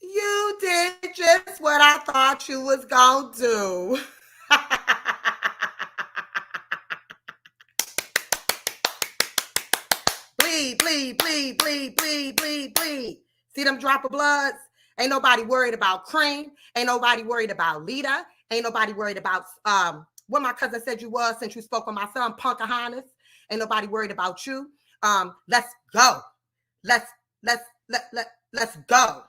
You did just what I thought you was gonna do. Bleed, bleed, bleed, bleed, bleed, bleed, bleed. See them drop of bloods? Ain't nobody worried about Cream. Ain't nobody worried about Lita. Ain't nobody worried about what my cousin said you was since you spoke on my son, Punkahontas. Ain't nobody worried about you. Let's go. Let's let's go.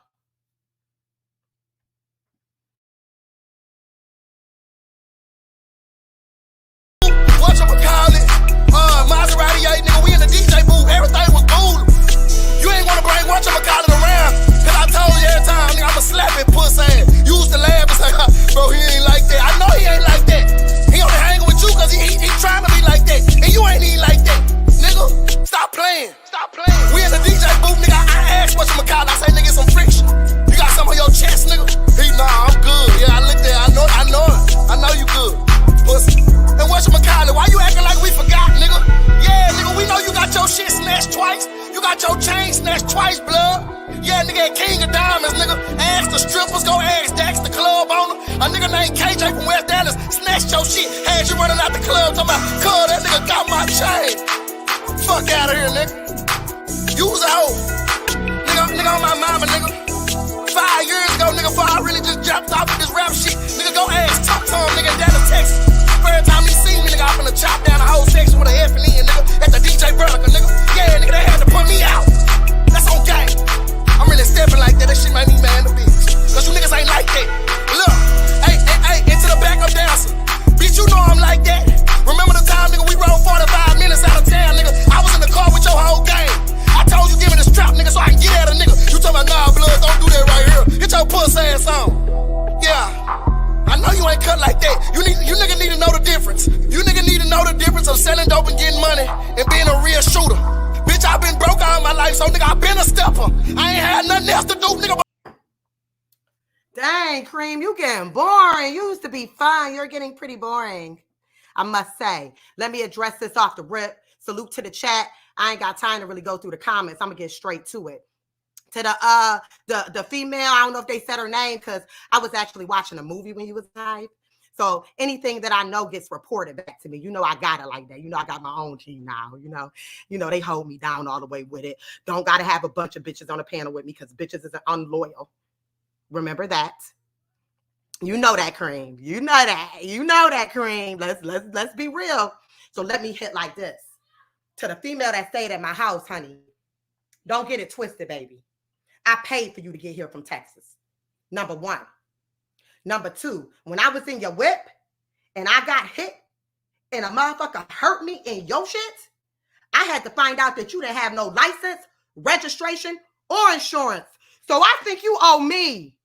Whatchamacallit? Maserati, yeah, nigga, we in the DJ booth. Everything was cool. You ain't wanna bring whatchamacallit around. Cause I told you every time, nigga, I'ma slap it pussy ass. You used to laugh and say, bro, he ain't like that. I know he ain't like that. He only hanging with you cause he trying to be like that. And you ain't even like that. Nigga, stop playing. Stop playing. We in the DJ booth, nigga. I asked whatchamacallit. I say, nigga, some friction. You got some on your chest, nigga? Nah, I'm good. Yeah, I looked there. I know it. I know you good. Pussy. And whatchamacallit, why you acting like we forgot, nigga? Yeah, nigga, we know you got your shit snatched twice. You got your chain snatched twice, blood. Yeah, nigga, King of Diamonds, nigga. Ask the strippers, go ask Dax, the club owner. A nigga named KJ from West Dallas snatched your shit. Had you running out the club talking about, cuz that nigga got my chain. Fuck out of here, nigga. You was a hoe. Nigga on my mama, nigga. 5 years ago, nigga, before I really just jumped off of this rap shit. Nigga, go ask Tom Tom, nigga, in Dallas, Texas. First time he seen me, nigga, I'm finna chop down the whole section with a F and E, nigga. At the DJ Vertica, nigga. Yeah, nigga, they had to put me out. That's on game. I'm really stepping like that. That shit made me mad in the bitch. Cause you niggas ain't like that. Look, hey, into the backup dancer. Bitch, you know I'm like that. Remember the time, nigga, we rode 45 minutes out of town, nigga. I was in the car with your whole gang. I told you, give me the strap, nigga, so I can get at a nigga. You talking about, nah, blood, don't do that right here. Get your pussy ass on. Yeah. I know you ain't cut like that. You nigga need to know the difference. You nigga need to know the difference of selling dope and getting money and being a real shooter. Bitch, I been broke all my life, so nigga, I been a stepper. I ain't had nothing else to do, nigga. Dang, Cream, you getting boring. You used to be fun. You're getting pretty boring, I must say. Let me address this off the rip. Salute to the chat. I ain't got time to really go through the comments. I'm gonna get straight to it. To the female, I don't know if they said her name because I was actually watching a movie when you was live. So anything that I know gets reported back to me. You know I got it like that. You know I got my own team now. You know they hold me down all the way with it. Don't gotta have a bunch of bitches on the panel with me because bitches is unloyal. Remember that. You know that, Cream. You know that, Cream. Let's be real. So let me hit like this. To the female that stayed at my house, honey, don't get it twisted, baby. I paid for you to get here from Texas. Number one. Number two, when I was in your whip and I got hit and a motherfucker hurt me in your shit, I had to find out that you didn't have no license, registration, or insurance. So I think you owe me.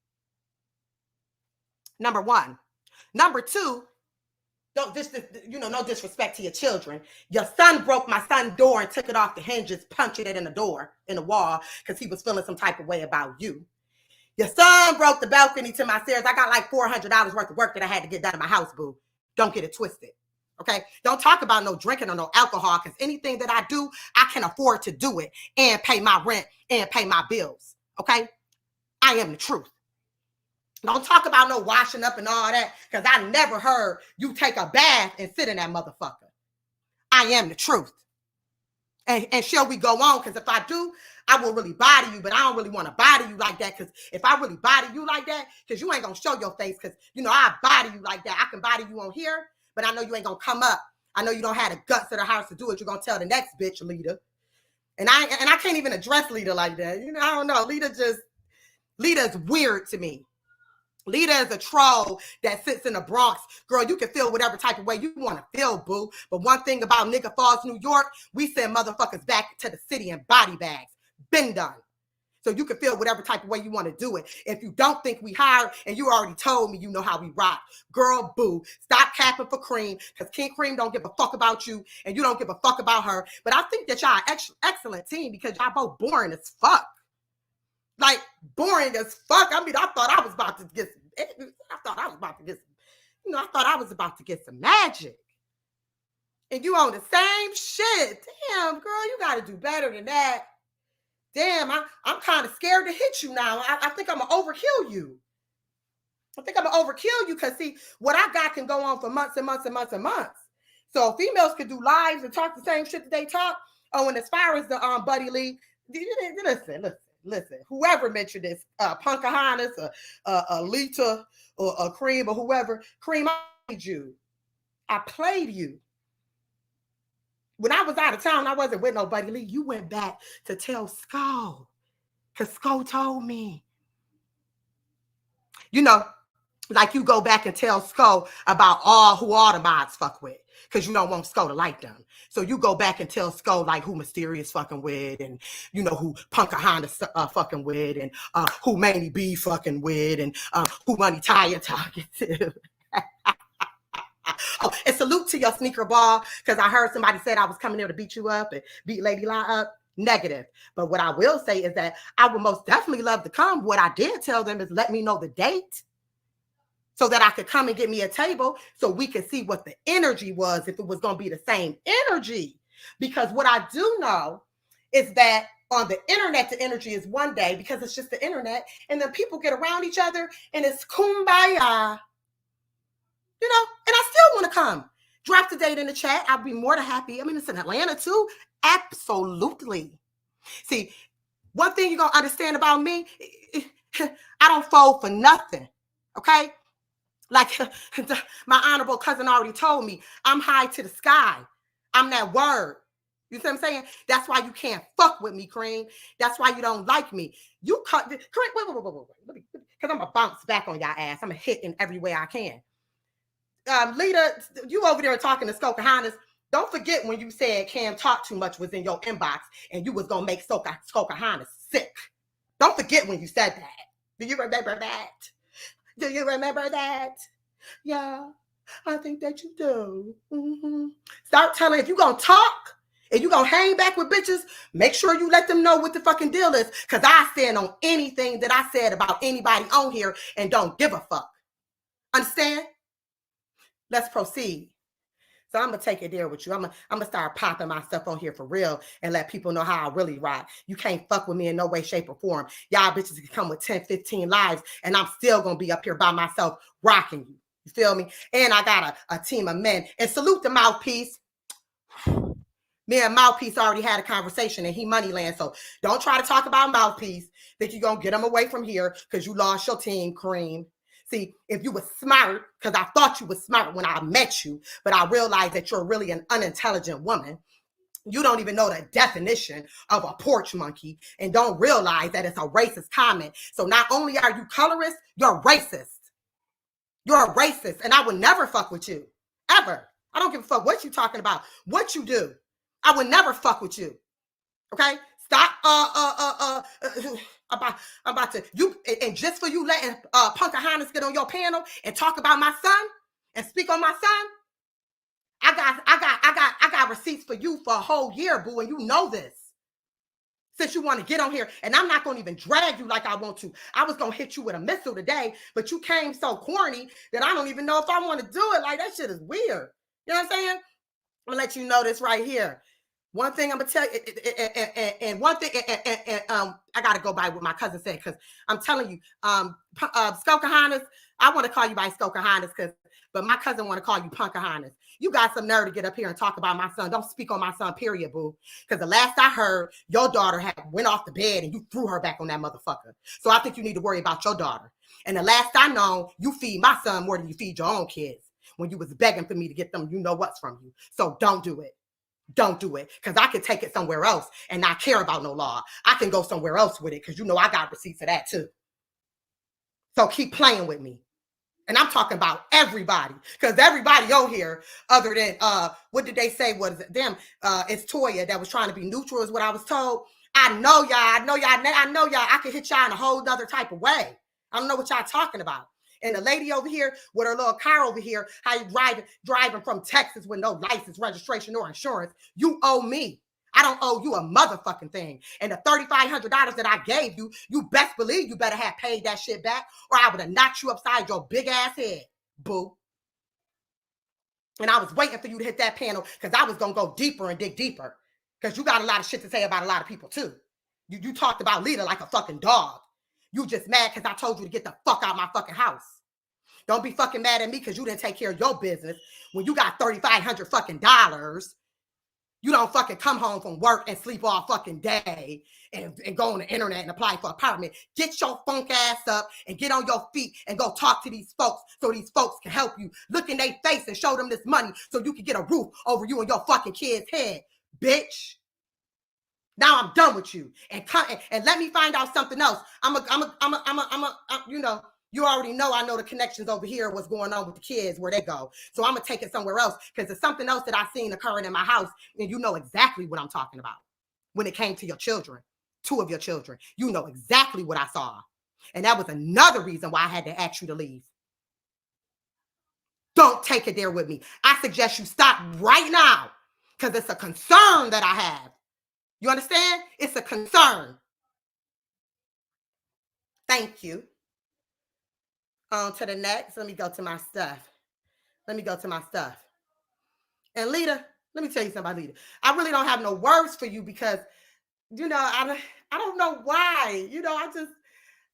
Number one. Number two, no disrespect to your children. Your son broke my son's door and took it off the hinges, punching it in the wall, because he was feeling some type of way about you. Your son broke the balcony to my stairs. I got like $400 worth of work that I had to get done in my house, boo. Don't get it twisted. Okay? Don't talk about no drinking or no alcohol, because anything that I do, I can afford to do it and pay my rent and pay my bills. Okay? I am the truth. Don't talk about no washing up and all that, because I never heard you take a bath and sit in that motherfucker. I am the truth. And shall we go on? Because if I do, I will really body you, but I don't really want to body you like that, because if I really body you like that, because you ain't going to show your face, because, I body you like that. I can body you on here, but I know you ain't going to come up. I know you don't have the guts of the house to do it. You're going to tell the next bitch, Lita. And I can't even address Lita like that. I don't know. Lita's weird to me. Lita is a troll that sits in the Bronx. Girl, you can feel whatever type of way you want to feel, boo. But one thing about Nigga Falls, New York, we send motherfuckers back to the city in body bags. Been done. So you can feel whatever type of way you want to do it. If you don't think we hired, and you already told me you know how we rock. Girl, boo. Stop capping for Cream, because King Cream don't give a fuck about you, and you don't give a fuck about her. But I think that y'all an excellent team, because y'all both boring as fuck. Like, boring as fuck. I mean, I thought I was about to get some magic. And you on the same shit. Damn, girl, you got to do better than that. damn, I'm kind of scared to hit you now. I think I'm going to overkill you. I think I'm going to overkill you because, see, what I got can go on for months and months and months and months. So females could do lives and talk the same shit that they talk. Oh, and as far as the Buddy Lee, listen. Whoever mentioned this, Pocahontas, Alita, or Cream, or whoever, Cream, I played you. I played you. When I was out of town, I wasn't with nobody. Lee, you went back to tell Skull, because Skull told me. You know, like you go back and tell Skull about who all the mods fuck with, because you don't want Skull to like them. So you go back and tell Skull like who Mysterious fucking with, and you know who Pocahontas fucking with, and who Manny B fucking with, and who Money Taya talking to. Oh, and salute to your sneaker ball, because I heard somebody said I was coming there to beat you up and beat Lady Lie up. Negative. But what I will say is that I would most definitely love to come. What I did tell them is let me know the date so that I could come and get me a table so we could see what the energy was, if it was going to be the same energy. Because what I do know is that on the internet, the energy is one day because it's just the internet, and then people get around each other and it's kumbaya. You know, and I still want to come. Drop the date in the chat. I'll be more than happy. I mean, it's in Atlanta too. Absolutely. See, one thing you're going to understand about me, I don't fold for nothing. Okay? Like my honorable cousin already told me, I'm high to the sky. I'm that word. You see what I'm saying? That's why you can't fuck with me, Cream. That's why you don't like me. You cut, Cream, wait. Because I'm going to bounce back on y'all ass. I'm going to hit in every way I can. Lita, you over there talking to Pocahontas. Don't forget when you said Cam talk too much was in your inbox and you was going to make Pocahontas sick. Don't forget when you said that. Do you remember that? Do you remember that? Yeah, I think that you do. Mm-hmm. Start telling, if you're going to talk and you're going to hang back with bitches, make sure you let them know what the fucking deal is, because I stand on anything that I said about anybody on here and don't give a fuck. Understand? Let's proceed. So I'm going to take it there with you. I'm going to start popping my stuff on here for real and let people know how I really ride. You can't fuck with me in no way, shape, or form. Y'all bitches can come with 10, 15 lives, and I'm still going to be up here by myself rocking you. You feel me? And I got a team of men. And salute the Mouthpiece. Me and Mouthpiece already had a conversation, and he Moneyland. So don't try to talk about Mouthpiece. Think you're going to get him away from here because you lost your team, Cream. See, if you were smart, because I thought you were smart when I met you, but I realized that you're really an unintelligent woman. You don't even know the definition of a porch monkey and don't realize that it's a racist comment. So not only are you colorist, you're racist. You're a racist, and I would never fuck with you, ever. I don't give a fuck what you're talking about, what you do. I would never fuck with you, okay? Stop, I'm about to, you, and just for you letting Pocahontas get on your panel and talk about my son and speak on my son, I got receipts for you for a whole year, boo, and you know this. Since you want to get on here, and I'm not going to even drag you like I want to. I was going to hit you with a missile today, but you came so corny that I don't even know if I want to do it. Like, that shit is weird. You know what I'm saying? I'm going to let you know this right here. One thing I'm gonna tell you, and one thing, I gotta go by what my cousin said, because I'm telling you, Pocahontas, I want to call you by Pocahontas, but my cousin want to call you Pocahontas. You got some nerve to get up here and talk about my son. Don't speak on my son, period, boo. Because the last I heard, your daughter had went off the bed and you threw her back on that motherfucker. So I think you need to worry about your daughter. And the last I know, you feed my son more than you feed your own kids. When you was begging for me to get them, you know what's from you. So don't do it. Don't do it, because I can take it somewhere else and not care about no law. I can go somewhere else with it, because you know I got receipts of that too. So keep playing with me. And I'm talking about everybody, because everybody on here, other than, what did they say? What is it? Damn, it's Toya that was trying to be neutral is what I was told. I know y'all. I can hit y'all in a whole other type of way. I don't know what y'all talking about. And the lady over here with her little car over here, how you driving from Texas with no license, registration, or insurance, you owe me. I don't owe you a motherfucking thing. And the $3,500 that I gave you, you best believe you better have paid that shit back, or I would have knocked you upside your big ass head, boo. And I was waiting for you to hit that panel, because I was going to go deeper and dig deeper, because you got a lot of shit to say about a lot of people too. You talked about Lita like a fucking dog. You just mad because I told you to get the fuck out my fucking house. Don't be fucking mad at me because you didn't take care of your business. When you got $3,500 fucking dollars, you don't fucking come home from work and sleep all fucking day and go on the internet and apply for an apartment. Get your funk ass up and get on your feet and go talk to these folks so these folks can help you. Look in their face and show them this money so you can get a roof over you and your fucking kid's head, bitch. Now I'm done with you. And let me find out something else. You know, you already know I know the connections over here, what's going on with the kids, where they go. So I'm going to take it somewhere else because there's something else that I've seen occurring in my house. And you know exactly what I'm talking about when it came to your children, 2 of your children. You know exactly what I saw. And that was another reason why I had to ask you to leave. Don't take it there with me. I suggest you stop right now because it's a concern that I have. You understand? It's a concern. Thank you. On to the next. Let me go to my stuff. And Lita, let me tell you something about Lita. I really don't have no words for you because, you know, I don't know why. You know, I don't know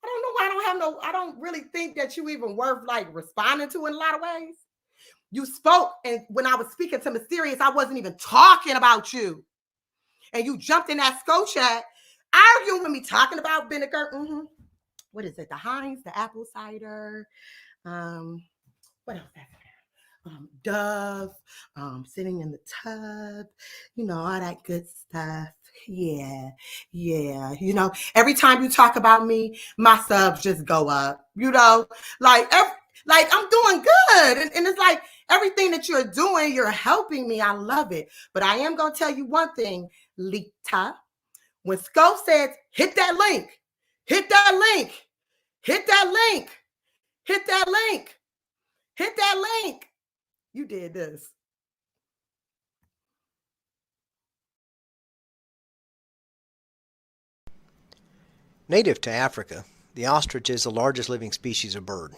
why I don't really think that you even worth like responding to in a lot of ways. You spoke, and when I was speaking to Mysterious, I wasn't even talking about you. And you jumped in that SCO chat, arguing with me, talking about vinegar. What is it? The Heinz, the apple cider. What else? Dove, sitting in the tub, you know, all that good stuff. Yeah. You know, every time you talk about me, my subs just go up, you know, like I'm doing good. And it's like everything that you're doing, you're helping me. I love it. But I am going to tell you one thing, Lita. When SCO says, hit that link, you did this. Native to Africa, the ostrich is the largest living species of bird.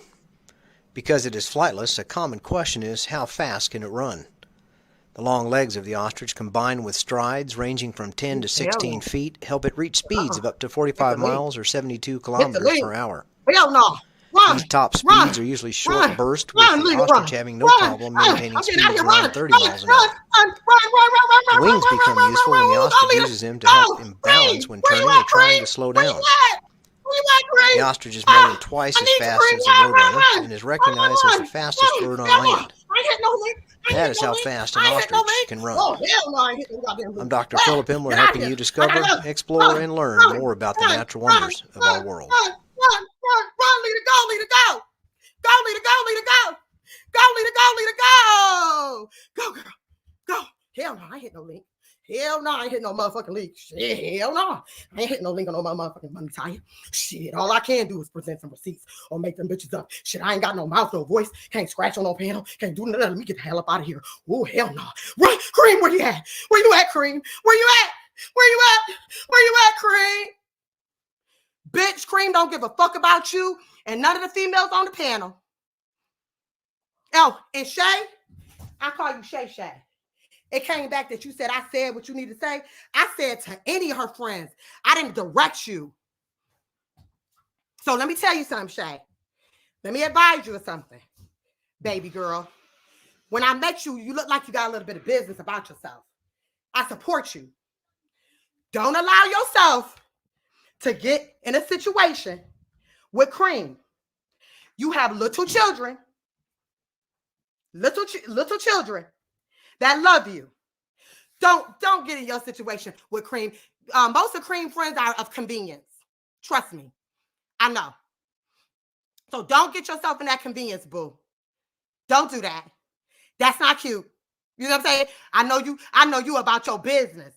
Because it is flightless, a common question is how fast can it run? The long legs of the ostrich, combined with strides ranging from 10 to 16 feet, help it reach speeds of up to 45 miles or 72 kilometers per hour. Hell no. These top speeds are usually short bursts, with the ostrich having no problem maintaining speeds around 30 miles an hour. The wings become useful when the ostrich uses them to help him balance when turning or trying to slow down. The ostrich is more than twice as fast as the roadrunner and is recognized as the fastest bird on land. That is how fast an ostrich can run. I'm Dr. Philip Himmler, helping you discover, explore, and learn more about the natural wonders of our world. Run, Lita, go. Go, Lita, go. Go, girl, go. Hell no, I ain't hit no link. Hell no, I ain't hit no motherfucking link. Shit, hell no. I ain't hitting no link on no motherfucking money tire. Shit, all I can do is present some receipts or make them bitches up. Shit, I ain't got no mouth, no voice. Can't scratch on no panel. Can't do nothing. Let me get the hell up out of here. Oh, hell no. Run, Cream, where you at? Where you at, Cream? Where you at, Cream? Bitch, Cream don't give a fuck about you and none of the females on the panel. Oh, and Shay, I call you Shay. It came back that you said I said what you need to say. I said to any of her friends. I didn't direct you. So let me tell you something, Shay. Let me advise you of something, baby girl. When I met you, you look like you got a little bit of business about yourself. I support you. Don't allow yourself to get in a situation with Cream. You have little children that love you. Don't get in your situation with Cream. Most of Cream friends are of convenience. Trust me. I know. So don't get yourself in that convenience, boo. Don't do that. That's not cute. You know what I'm saying? I know you about your business.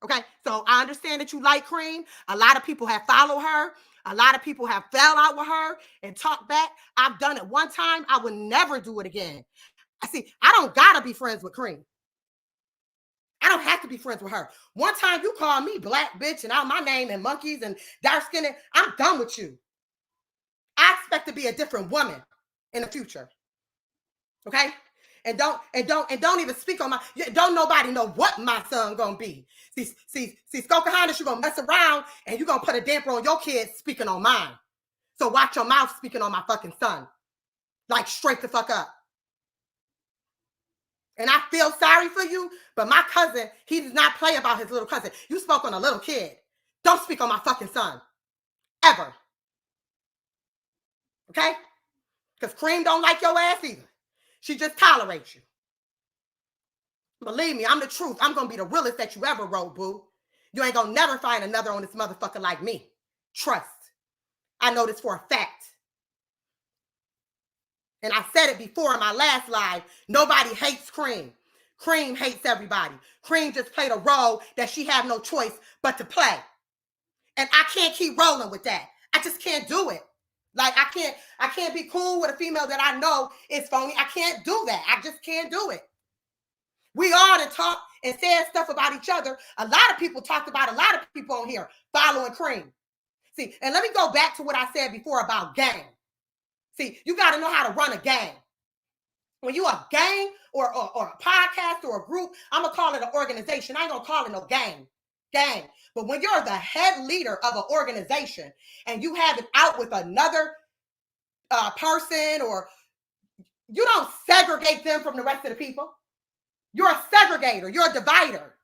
Okay? So I understand that you like Cream. A lot of people have followed her. A lot of people have fell out with her and talked back. I've done it one time. I would never do it again. I don't gotta be friends with Cream. I don't have to be friends with her. One time you called me black bitch and out my name and monkeys and dark skinned. I'm done with you. I expect to be a different woman in the future. Okay? And don't even speak on don't nobody know what my son gonna be. See, Skokahontas, you gonna mess around and you gonna put a damper on your kids speaking on mine. So watch your mouth speaking on my fucking son. Like straight the fuck up. And I feel sorry for you, but my cousin, he does not play about his little cousin. You spoke on a little kid. Don't speak on my fucking son. Ever. Okay? Because Cream don't like your ass either. She just tolerates you. Believe me, I'm the truth. I'm going to be the realest that you ever wrote, boo. You ain't going to never find another on this motherfucker like me. Trust. I know this for a fact. And I said it before in my last live. Nobody hates Cream. Cream hates everybody. Cream just played a role that she have no choice but to play. And I can't keep rolling with that. I just can't do it. Like I can't be cool with a female that I know is phony. I can't do that. I just can't do it. We all to talk and said stuff about each other. A lot of people talked about a lot of people on here following Cream. See, and let me go back to what I said before about gang. See, you got to know how to run a gang. When you a gang or a podcast or a group, I'm going to call it an organization. I ain't going to call it no gang. But when you're the head leader of an organization and you have it out with another person, or you don't segregate them from the rest of the people. You're a segregator. You're a divider.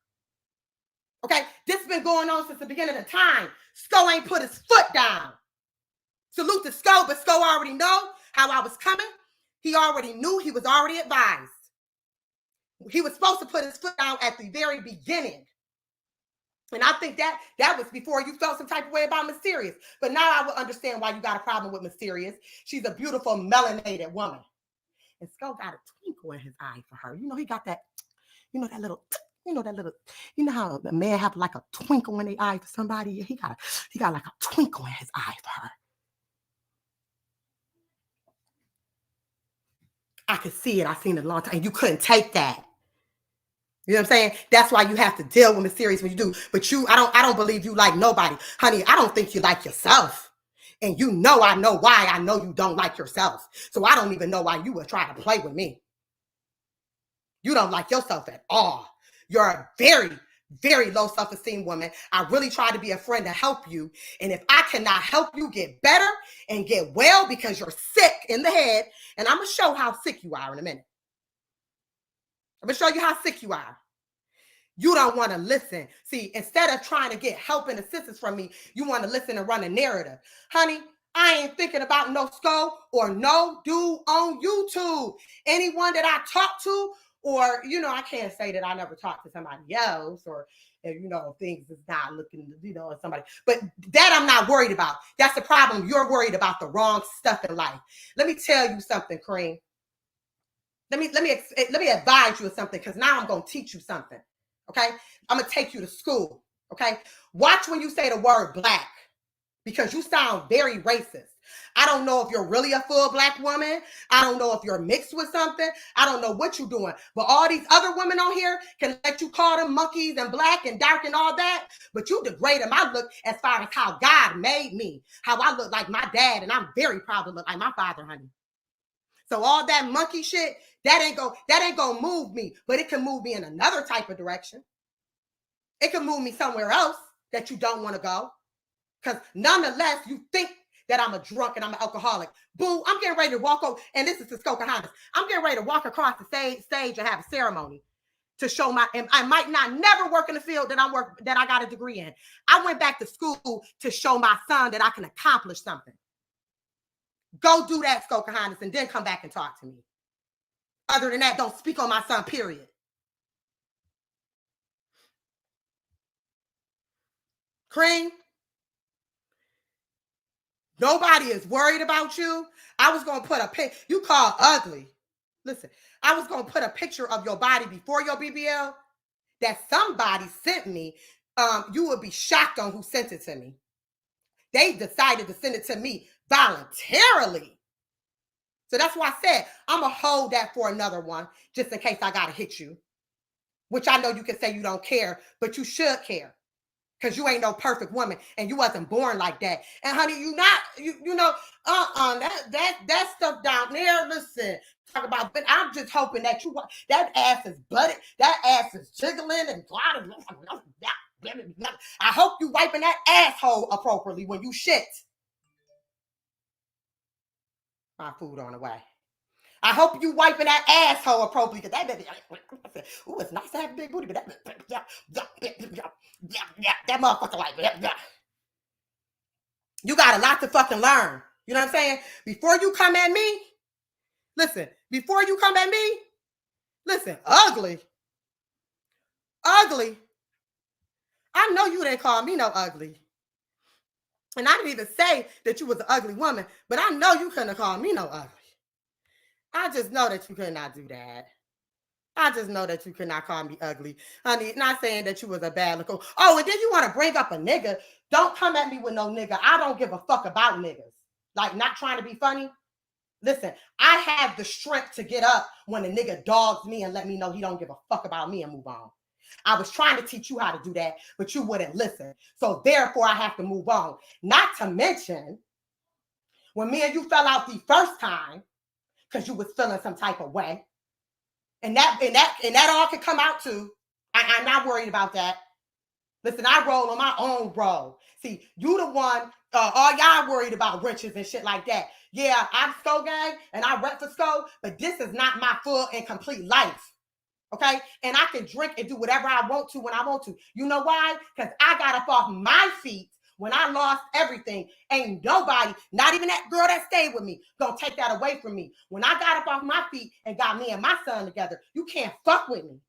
Okay? This has been going on since the beginning of time. Sko ain't put his foot down. Salute to Sko, but Sko already know how I was coming. He already knew. He was already advised. He was supposed to put his foot down at the very beginning. And I think that was before you felt some type of way about Mysterious. But now I will understand why you got a problem with Mysterious. She's a beautiful, melanated woman. And Sko got a twinkle in his eye for her. You know, he got that, that little, how a man have like a twinkle in their eye for somebody? He got like a twinkle in his eye for her. I could see it. I seen it a long time. And you couldn't take that. You know what I'm saying? That's why you have to deal with Mysterious when you do. But I don't believe you like nobody. Honey, I don't think you like yourself. And I know why. I know you don't like yourself. So I don't even know why you would try to play with me. You don't like yourself at all. You're a very, very low self-esteem woman. I really try to be a friend to help you. And if I cannot help you get better and get well because you're sick in the head, and I'm going to show how sick you are in a minute. I'm going to show you how sick you are. You don't want to listen. See, instead of trying to get help and assistance from me, you want to listen and run a narrative. Honey, I ain't thinking about no Sko or no dude on YouTube. Anyone that I talk to, or, I can't say that I never talked to somebody else, or, things is not looking, somebody. But that I'm not worried about. That's the problem. You're worried about the wrong stuff in life. Let me tell you something, Cream. Let me advise you of something, because now I'm going to teach you something. Okay? I'm going to take you to school. Okay? Watch when you say the word black, because you sound very racist. I don't know if you're really a full black woman. I don't know if you're mixed with something. I don't know what you're doing. But all these other women on here can let you call them monkeys and black and dark and all that. But you degraded my look as far as how God made me. How I look like my dad. And I'm very proud to look like my father, honey. So all that monkey shit, that ain't gonna move me. But it can move me in another type of direction. It can move me somewhere else that you don't want to go. Because nonetheless, you think that I'm a drunk and I'm an alcoholic. Boo, I'm getting ready to walk over, and this is the Skokahontas. I'm getting ready to walk across the stage and have a ceremony to show and I might not never work in the field that I got a degree in. I went back to school to show my son that I can accomplish something. Go do that, Skokahontas, and then come back and talk to me. Other than that, don't speak on my son, period. Cream, nobody is worried about you. I was going to put you call ugly. Listen, I was going to put a picture of your body before your BBL that somebody sent me. You would be shocked on who sent it to me. They decided to send it to me voluntarily. So that's why I said, I'm going to hold that for another one, just in case I got to hit you, which I know you can say you don't care, but you should care. Because you ain't no perfect woman and you wasn't born like that. And honey, that stuff down there, listen, talk about, but I'm just hoping that that ass is butted, that ass is jiggling and I hope you wiping that asshole appropriately when you shit. My food on the way. I hope you wiping that asshole appropriately because that baby, ooh, it's nice to have a big booty, but that motherfucker like that. You got a lot to fucking learn. You know what I'm saying? Before you come at me, listen, ugly. I know you didn't call me no ugly. And I didn't even say that you was an ugly woman, but I know you couldn't have called me no ugly. I just know that you could not do that. I just know that you could not call me ugly. Honey, not saying that you was a bad looker. Oh, and then you want to bring up a nigga. Don't come at me with no nigga. I don't give a fuck about niggas. Like, not trying to be funny. Listen, I have the strength to get up when a nigga dogs me and let me know he don't give a fuck about me and move on. I was trying to teach you how to do that, but you wouldn't listen. So therefore, I have to move on. Not to mention, when me and you fell out the first time, because you was feeling some type of way. And that all can come out too. I'm not worried about that. Listen, I roll on my own roll. See, you the one, all y'all worried about riches and shit like that. Yeah, I'm Sko Gang and I rep for Sko, but this is not my full and complete life. Okay? And I can drink and do whatever I want to when I want to. You know why? Because I got up off my feet when I lost everything. Ain't nobody, not even that girl that stayed with me, gonna take that away from me. When I got up off my feet and got me and my son together, you can't fuck with me.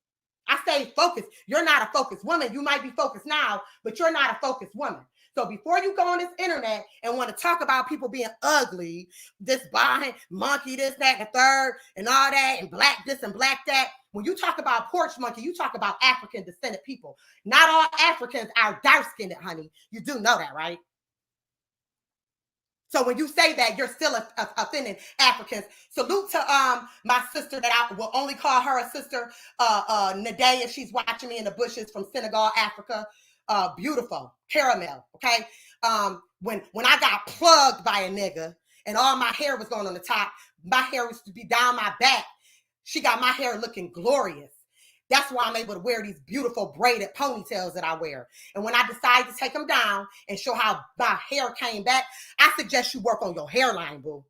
I stayed focused. You're not a focused woman. You might be focused now, but you're not a focused woman. So before you go on this internet and want to talk about people being ugly, this behind monkey, this, that, and the third, and all that, and black this and black that, when you talk about porch monkey, you talk about African descended people. Not all Africans are dark-skinned, honey. You do know that, right? So when you say that, you're still offending Africans. Salute to my sister that I will only call her a sister, Nadea, if she's watching me in the bushes from Senegal, Africa. Beautiful caramel. Okay. When I got plugged by a nigga and all my hair was going on the top, my hair was to be down my back. She got my hair looking glorious. That's why I'm able to wear these beautiful braided ponytails that I wear. And when I decide to take them down and show how my hair came back, I suggest you work on your hairline, boo.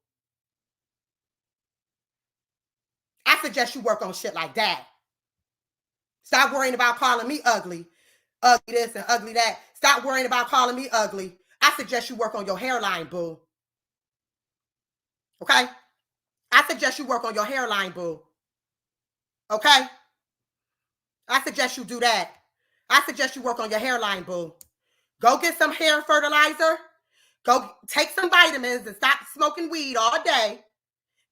I suggest you work on shit like that. Stop worrying about calling me ugly this and ugly that. Stop worrying about calling me ugly. I suggest you work on your hairline, boo. Okay? I suggest you work on your hairline, boo. Okay? I suggest you do that. I suggest you work on your hairline, boo. Go get some hair fertilizer. Go take some vitamins and stop smoking weed all day.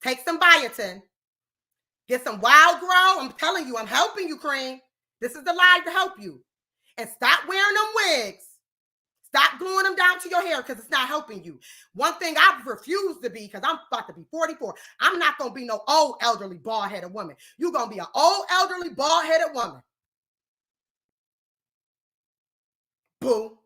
Take some biotin. Get some wild grow. I'm telling you, I'm helping you, Cream. This is the lie to help you. And stop wearing them wigs. Stop gluing them down to your hair because it's not helping you. One thing I refuse to be, because I'm about to be 44, I'm not going to be no old, elderly, bald-headed woman. You're going to be an old, elderly, bald-headed woman. Boo.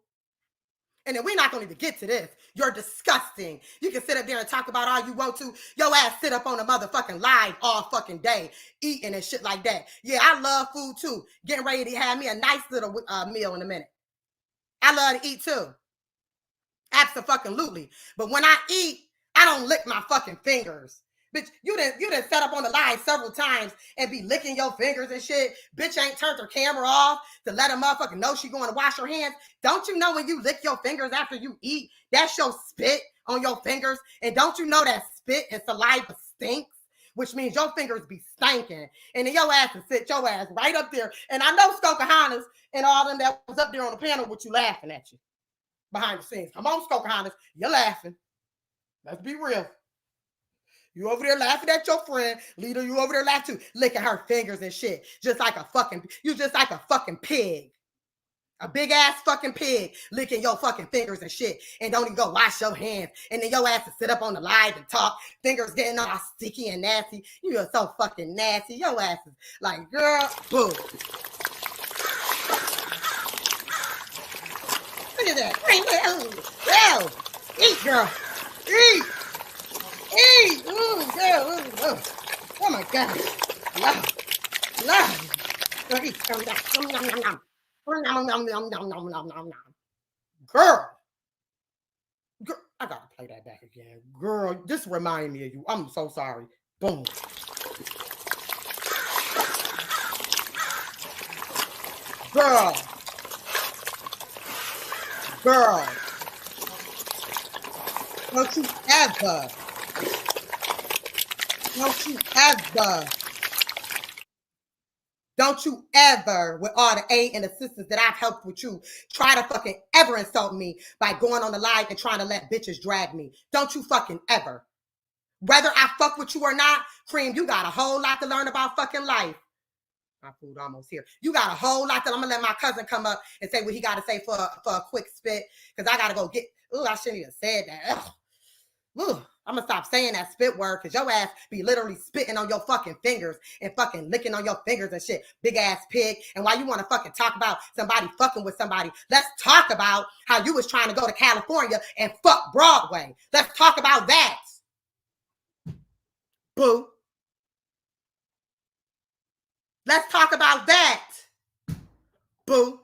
And then we're not going to even get to this. You're disgusting. You can sit up there and talk about all you want to. Your ass sit up on a motherfucking live all fucking day, eating and shit like that. Yeah, I love food too. Getting ready to have me a nice little meal in a minute. I love to eat too. Absolutely. But when I eat, I don't lick my fucking fingers. Bitch, you done set up on the live several times and be licking your fingers and shit. Bitch ain't turned her camera off to let a motherfucker know she going to wash her hands. Don't you know when you lick your fingers after you eat, that's your spit on your fingers? And don't you know that spit and saliva stinks? Which means your fingers be stinking. And then your ass will sit your ass right up there. And I know Skokahanas and all them that was up there on the panel with you laughing at you behind the scenes. Come on, Skokahanas, you're laughing. Let's be real. You over there laughing at your friend. Leader, you over there laughing too. Licking her fingers and shit. You just like a fucking pig. A big ass fucking pig licking your fucking fingers and shit. And don't even go wash your hands. And then your ass to sit up on the live and talk. Fingers getting all sticky and nasty. You are so fucking nasty. Your ass is like, girl, boo. at that. Well, eat, girl. Eat. Eat. Ooh, girl. Ooh. Oh my God. Love. Eat. Girl. I gotta play that back again. Girl, this reminds me of you. I'm so sorry. Boom. Girl. Don't you ever, with all the aid and assistance that I've helped with you, try to fucking ever insult me by going on the live and trying to let bitches drag me. Don't you fucking ever. Whether I fuck with you or not, Cream, you got a whole lot to learn about fucking life. My food almost here. You got a whole lot that I'm gonna let my cousin come up and say what he gotta say for a quick spit, because I gotta go get. Ooh, I shouldn't even said that. Ugh. I'm gonna stop saying that spit word, because your ass be literally spitting on your fucking fingers and fucking licking on your fingers and shit. Big ass pig. And while you want to fucking talk about somebody fucking with somebody, let's talk about how you was trying to go to California and fuck Broadway. Let's talk about that. Boo. Let's talk about that. Boo.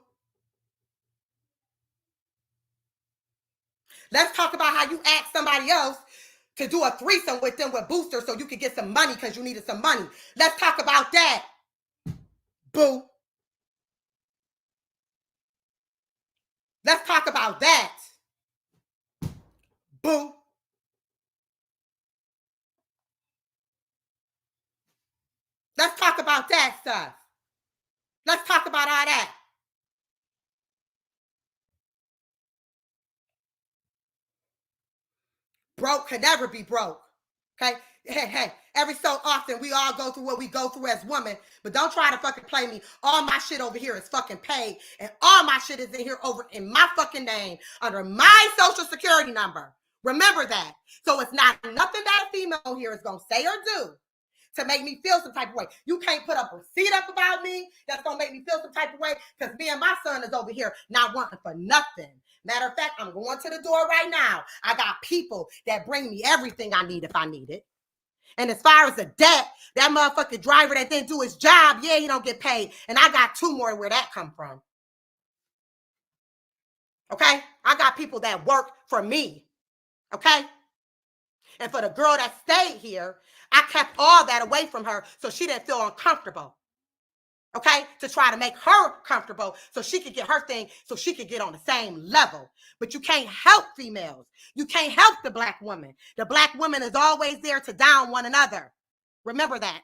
Let's talk about how you asked somebody else to do a threesome with them with Booster so you could get some money because you needed some money. Let's talk about that. Boo. Let's talk about that. Boo. Let's talk about that stuff. Let's talk about all that. Broke could never be broke. Okay? Hey, every so often we all go through what we go through as women, but don't try to fucking play me. All my shit over here is fucking paid, and all my shit is in here over in my fucking name under my social security number. Remember that. So it's not nothing that a female here is gonna say or do to make me feel some type of way. You can't put up a receipt up about me that's gonna make me feel some type of way, because me and my son is over here not wanting for nothing. Matter of fact, I'm going to the door right now. I got people that bring me everything I need if I need it. And as far as the debt, that motherfucking driver that didn't do his job, yeah, he don't get paid. And I got 2 more where that come from. Okay? I got people that work for me. Okay? And for the girl that stayed here, I kept all that away from her so she didn't feel uncomfortable. Okay? To try to make her comfortable so she could get her thing, so she could get on the same level. But you can't help females. You can't help the black woman. The black woman is always there to down one another. Remember that.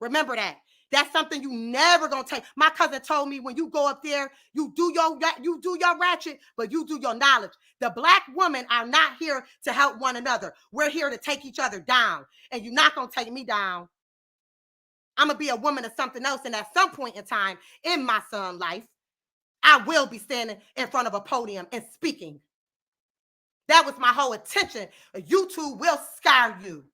Remember that. That's something you never gonna take. My cousin told me, when you go up there, you do your ratchet, but you do your knowledge. The black women are not here to help one another. We're here to take each other down. And you're not gonna take me down. I'm going to be a woman of something else. And at some point in time in my son's life, I will be standing in front of a podium and speaking. That was my whole intention. YouTube will scar you,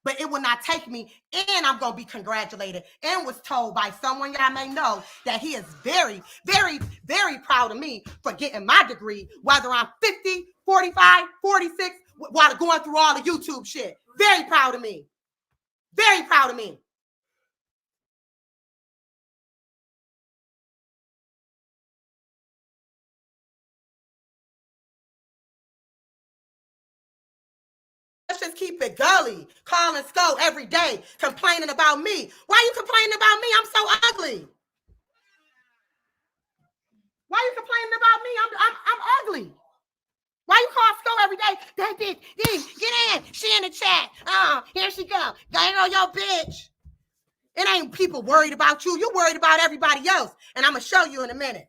but it will not take me. And I'm going to be congratulated and was told by someone y'all may know that he is very, very, very proud of me for getting my degree, whether I'm 50, 45, 46, while going through all the YouTube shit. Very proud of me. Very proud of me. Just keep it gully, calling Sco every day, complaining about me. Why are you complaining about me? I'm so ugly. Why are you complaining about me? I'm ugly. Why you call Sco every day? That bitch, get in. She in the chat. Here she go. Go on your bitch. It ain't people worried about you. You're worried about everybody else. And I'm going to show you in a minute.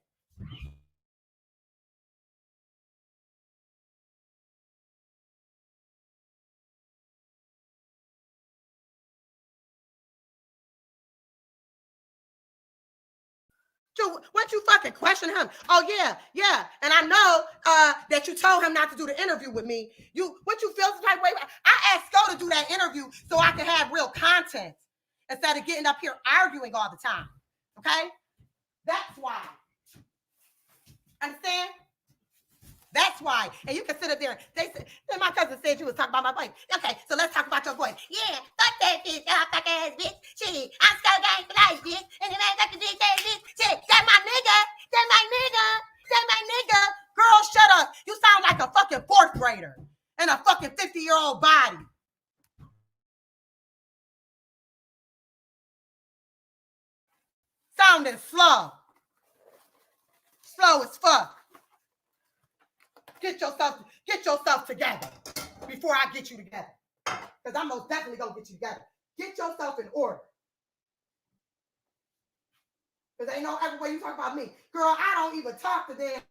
What you fucking question him? Oh yeah. And I know that you told him not to do the interview with me. What you feel some type of way? I asked Sco to do that interview so I could have real content instead of getting up here arguing all the time. Okay? That's why. Understand? And you can sit up there. Then my cousin said you was talking about my boy. Okay, so let's talk about your boy. Yeah, fuck that bitch, fuck ass bitch. Shit, I'm so gang for life, bitch. And the man fucking dick ass bitch. Shit, that's my nigga. That's my nigga. That's my nigga. Girl, shut up. You sound like a fucking fourth grader in a fucking 50-year-old body. Sounding slow. Slow as fuck. Get yourself together before I get you together. Because I'm most definitely going to get you together. Get yourself in order. Because ain't no other way you talk about me. Girl, I don't even talk to them.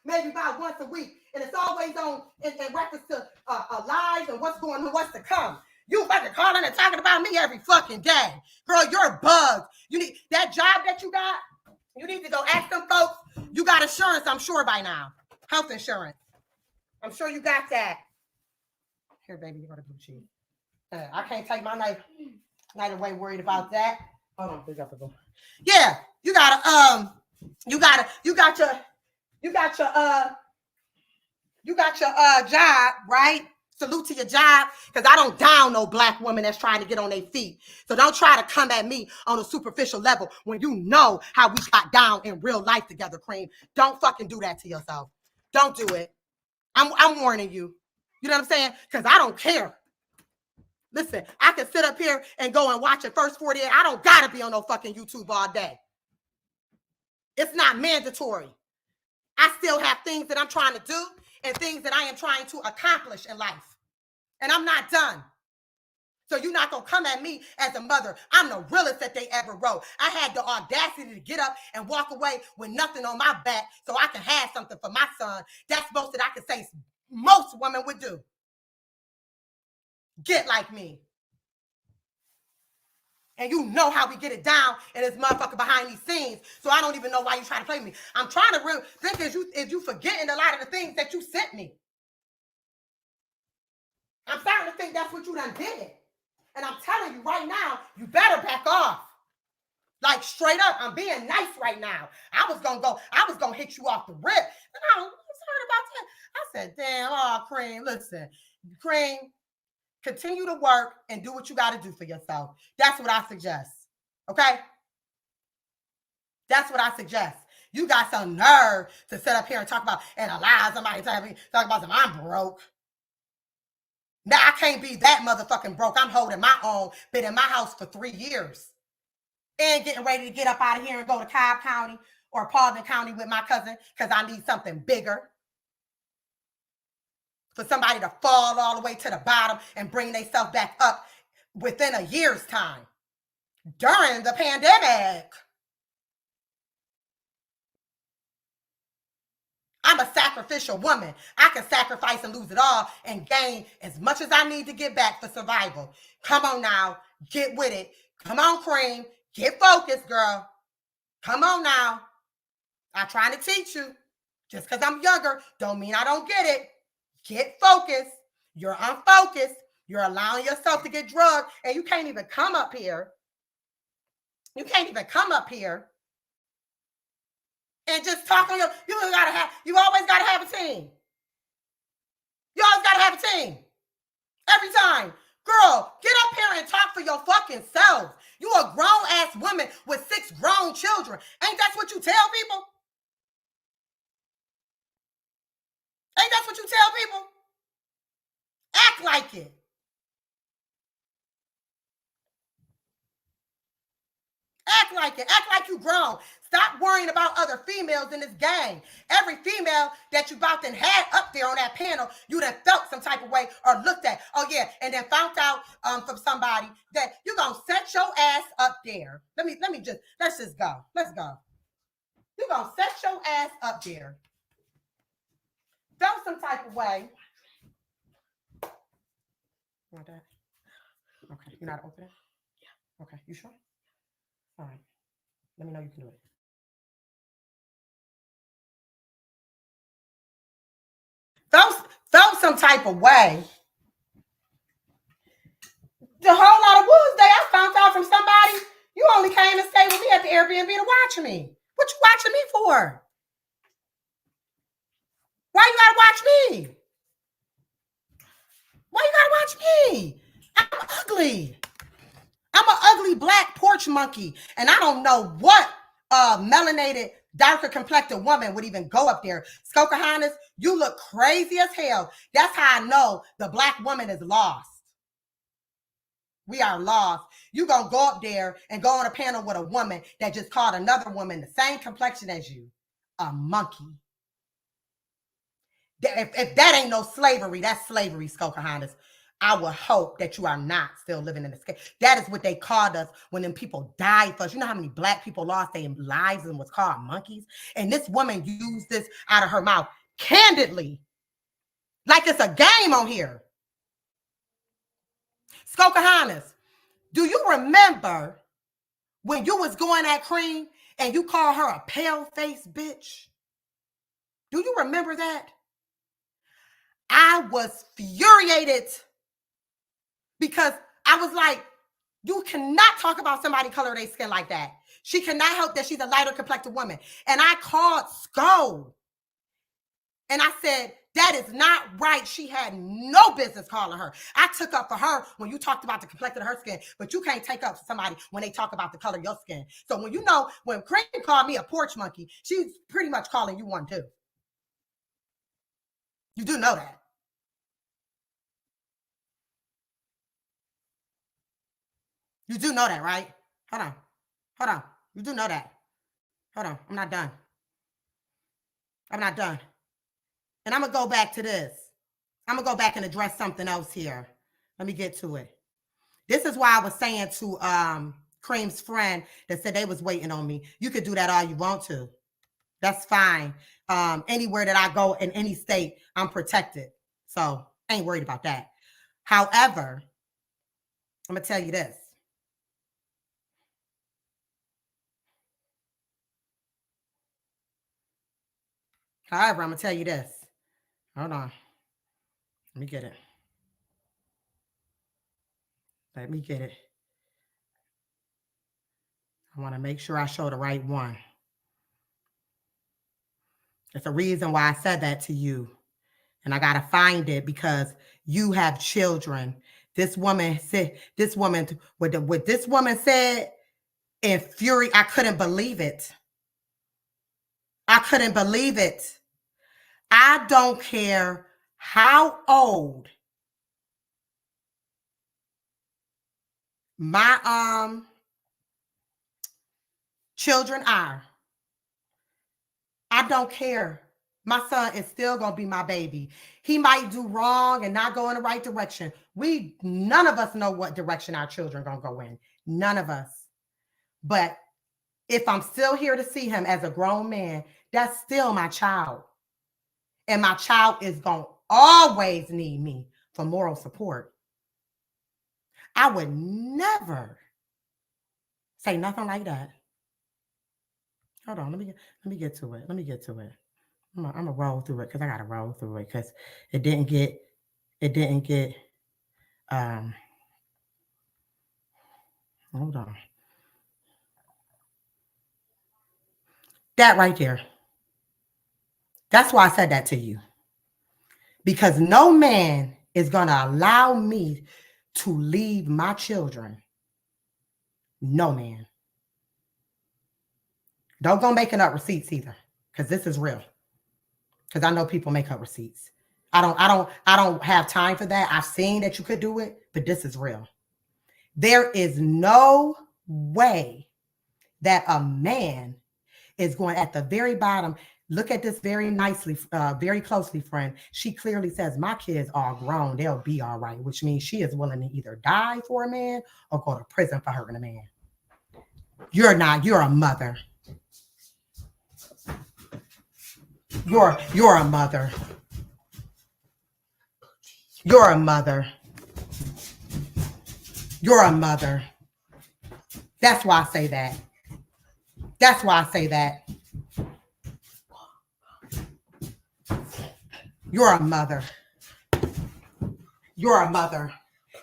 Maybe about once a week. And it's always on in reference to lives and what's going on, what's to come. You fucking calling and talking about me every fucking day. Girl, you're bugged. You need that job that you got. You need to go ask them folks. You got insurance, I'm sure, by now. Health insurance. I'm sure you got that. Here, baby, you got a blue cheese. I can't take my knife. Not away worried about that. Hold on, we got to go. Yeah, you got your job, right? Salute to your job, because I don't down no black woman that's trying to get on their feet. So don't try to come at me on a superficial level when you know how we got down in real life together, Cream. Don't fucking do that to yourself. Don't do it. I'm warning you. You know what I'm saying? Because I don't care. Listen, I can sit up here and go and watch it first 48. I don't got to be on no fucking YouTube all day. It's not mandatory. I still have things that I'm trying to do and things that I am trying to accomplish in life. And I'm not done. So you're not going to come at me as a mother. I'm the realest that they ever wrote. I had the audacity to get up and walk away with nothing on my back so I can have something for my son. That's most that I can say most women would do. Get like me. And you know how we get it down in this motherfucker behind these scenes. So I don't even know why you try to play me. I'm trying to think if you forgetting a lot of the things that you sent me. I'm starting to think that's what you done did. And I'm telling you right now, you better back off. Like straight up, I'm being nice right now. I was gonna hit you off the rip. And I was heard about that. I said, damn, Cream, listen, Cream, continue to work and do what you got to do for yourself. That's what I suggest. Okay? That's what I suggest. You got some nerve to sit up here and talk about and allow somebody to talk about some I'm broke. Now I can't be that motherfucking broke. I'm holding my own. Been in my house for 3 years. And getting ready to get up out of here and go to Cobb County or Paulding County with my cousin because I need something bigger. For somebody to fall all the way to the bottom and bring themselves back up within a year's time. During the pandemic. I'm a sacrificial woman. I can sacrifice and lose it all and gain as much as I need to get back for survival. Come on now. Get with it. Come on, Cream. Get focused, girl. Come on now. I'm trying to teach you. Just because I'm younger don't mean I don't get it. Get focused. You're unfocused. You're allowing yourself to get drugged and you can't even come up here. You can't even come up here and just talk on you always gotta have a team. You always gotta have a team. Every time. Girl, get up here and talk for your fucking self. You a grown-ass woman with 6 grown children. Ain't that what you tell people? Ain't that what you tell people? Act like it. Act like it. Act like you grown. Stop worrying about other females in this game. Every female that you about to had up there on that panel, you done felt some type of way or looked at. Oh yeah, and then found out from somebody that you gonna set your ass up there. Let's just go. Let's go. You gonna set your ass up there. Felt some type of way. You want that? Okay, you're not opening? Yeah. Okay, you sure? All right. Let me know you can do it. Felt some type of way. The whole lot of Wood's Day, I found out from somebody, you only came and stayed with me at the Airbnb to watch me. What you watching me for? Why you gotta watch me? Why you gotta watch me? I'm ugly. I'm an ugly black porch monkey. And I don't know what melanated, darker complected woman would even go up there. Skokahannes, you look crazy as hell. That's how I know the black woman is lost. We are lost. You gonna go up there and go on a panel with a woman that just called another woman the same complexion as you. A monkey. If that ain't no slavery, that's slavery, Skokahannes. I would hope that you are not still living in the sky. That is what they called us when them people died for us. You know how many black people lost their lives and was called monkeys? And this woman used this out of her mouth candidly, like it's a game on here. Skokahannes, do you remember when you was going at Cream and you called her a pale-faced bitch? Do you remember that? I was furiated because I was like, you cannot talk about somebody color their skin like that. She cannot help that she's a lighter complected woman. And I called Sko. And I said, that is not right. She had no business calling her. I took up for her when you talked about the complexion of her skin, but you can't take up for somebody when they talk about the color of your skin. So when you know, when Cream called me a porch monkey, she's pretty much calling you one too. You do know that. You do know that, right? Hold on. You do know that. Hold on. I'm not done. And I'm going to go back to this. I'm going to go back and address something else here. Let me get to it. This is why I was saying to Cream's friend that said they was waiting on me. You could do that all you want to. That's fine. Anywhere that I go in any state, I'm protected. So I ain't worried about that. However, I'm going to tell you this. However, I'm going to tell you this. Hold on. Let me get it. I want to make sure I show the right one. There's a reason why I said that to you. And I got to find it because you have children. What this woman said in fury, I couldn't believe it. I don't care how old my children are. I don't care. My son is still going to be my baby. He might do wrong and not go in the right direction. None of us know what direction our children are going to go in. None of us. But if I'm still here to see him as a grown man, that's still my child. And my child is going to always need me for moral support. I would never say nothing like that. Hold on, let me get to it. I'm gonna roll through it because I gotta roll through it because it didn't get hold on. That right there. That's why I said that to you. Because no man is gonna allow me to leave my children. No man. Don't go making up receipts either, because this is real. Because I know people make up receipts. I don't have time for that. I've seen that you could do it, but this is real. There is no way that a man is going at the very bottom. Look at this very nicely, very closely, friend. She clearly says, my kids are grown. They'll be all right, which means she is willing to either die for a man or go to prison for hurting a man. You're not. You're a mother. You're a mother. You're a mother. You're a mother. That's why I say that. You're a mother.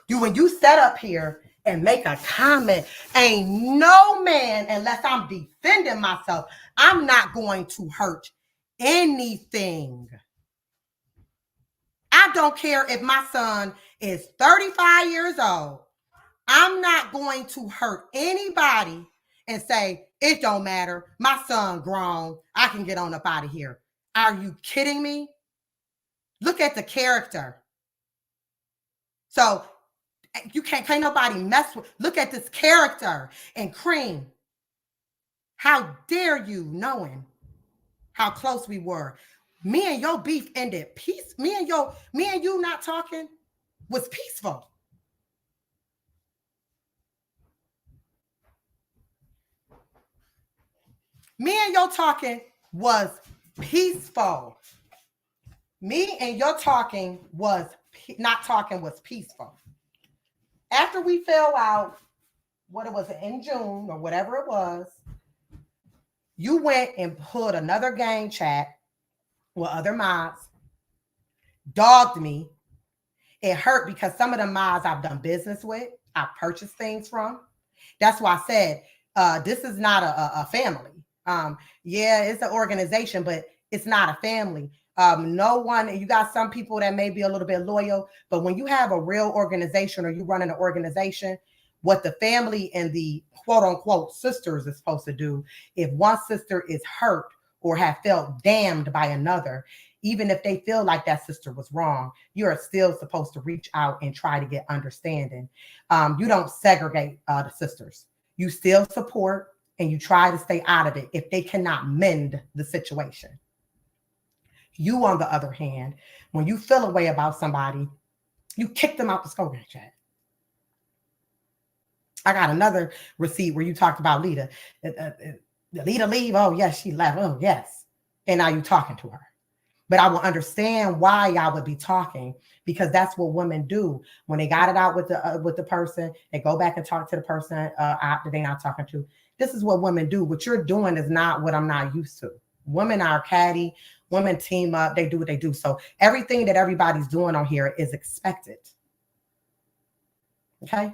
When you set up here and make a comment, ain't no man, unless I'm defending myself, I'm not going to hurt anything I don't care if my son is 35 years old. I'm not going to hurt anybody and say, it don't matter. My son grown. I can get on up out of here. Are you kidding me? Look at the character. So you can't nobody mess with. Look at this character. And Cream, how dare you, knowing how close we were? Me and your beef ended peace. Me and you not talking was peaceful. Me and your talking was peaceful. Me and your talking was not talking was peaceful. After we fell out, what it was in June or whatever it was, you went and put another gang chat with other mods, dogged me. It hurt because some of the mods I've done business with, I've purchased things from. That's why I said this is not a family. Yeah, it's an organization, but it's not a family. No one, you got some people that may be a little bit loyal, but when you have a real organization or you run an organization, what the family and the quote unquote sisters is supposed to do, if one sister is hurt or have felt damned by another, even if they feel like that sister was wrong, you are still supposed to reach out and try to get understanding. You don't segregate the sisters. You still support and you try to stay out of it if they cannot mend the situation. You, on the other hand, when you feel a way about somebody, you kick them out the Skull Gang chat. I got another receipt where you talked about Lita. Lita leave? Oh, yes, she left. Oh, yes. And now you talking to her. But I will understand why y'all would be talking, because that's what women do. When they got it out with the person, they go back and talk to the person that they're not talking to. This is what women do. What you're doing is not what I'm not used to. Women are catty. Women team up. They do what they do. So everything that everybody's doing on here is expected. Okay?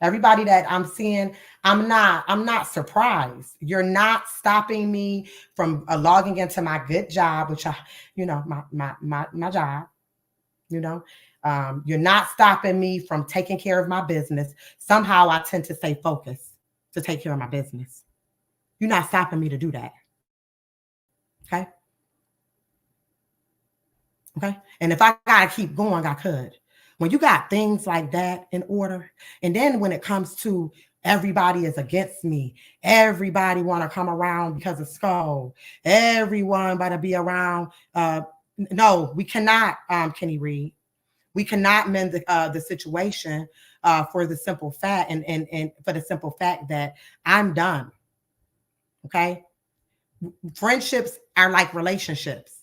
Everybody that I'm seeing, I'm not surprised. You're not stopping me from logging into my good job, which my job, you're not stopping me from taking care of my business. Somehow I tend to stay focused to take care of my business. You're not stopping me to do that. Okay. Okay. And if I gotta keep going, I could. When you got things like that in order, and then when it comes to everybody is against me, everybody want to come around because of Skull, everyone better be around. No, we cannot, Kenny Reed. We cannot mend the situation for the simple fact and for the simple fact that I'm done. Okay. Friendships are like relationships.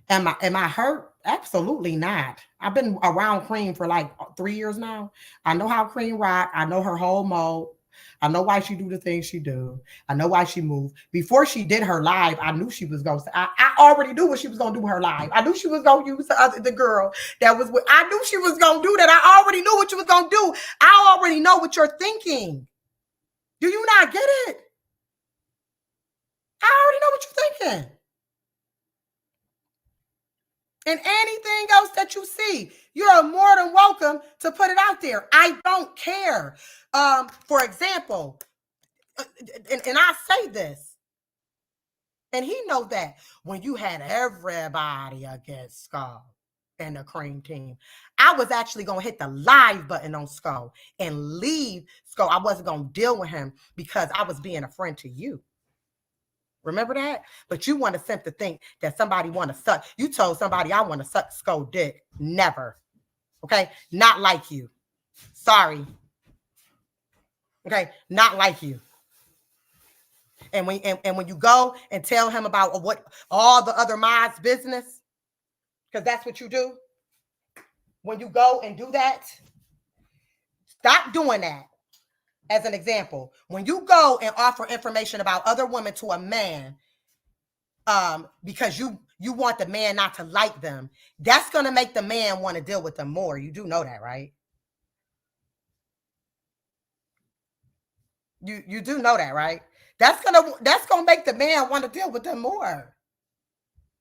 Am I hurt? Absolutely not. I've been around Cream for like 3 years now. I know how Cream rock. I know her whole mode. I know why she do the things she do. I know why she moved. Before she did her live, I knew she was going to. I already knew what she was going to do her live. I knew she was going to use the girl that was with. I knew she was going to do that. I already knew what she was going to do. I already know what you're thinking. Do you not get it? I already know what you're thinking. And anything else that you see, you're more than welcome to put it out there. I don't care. For example, and I say this, and he knows that when you had everybody against Skull and the Cream team, I was actually going to hit the live button on Skull and leave Skull. I wasn't going to deal with him because I was being a friend to you. Remember that? But you want to simply think that somebody want to suck. You told somebody I want to suck Skull dick. Never. Okay? Not like you. Sorry. Okay? Not like you. And when you go and tell him about what all the other mods' business, because that's what you do. When you go and do that, stop doing that. As an example, when you go and offer information about other women to a man, because you want the man not to like them, that's going to make the man want to deal with them more. You do know that, right? You do know that, right? That's gonna make the man want to deal with them more.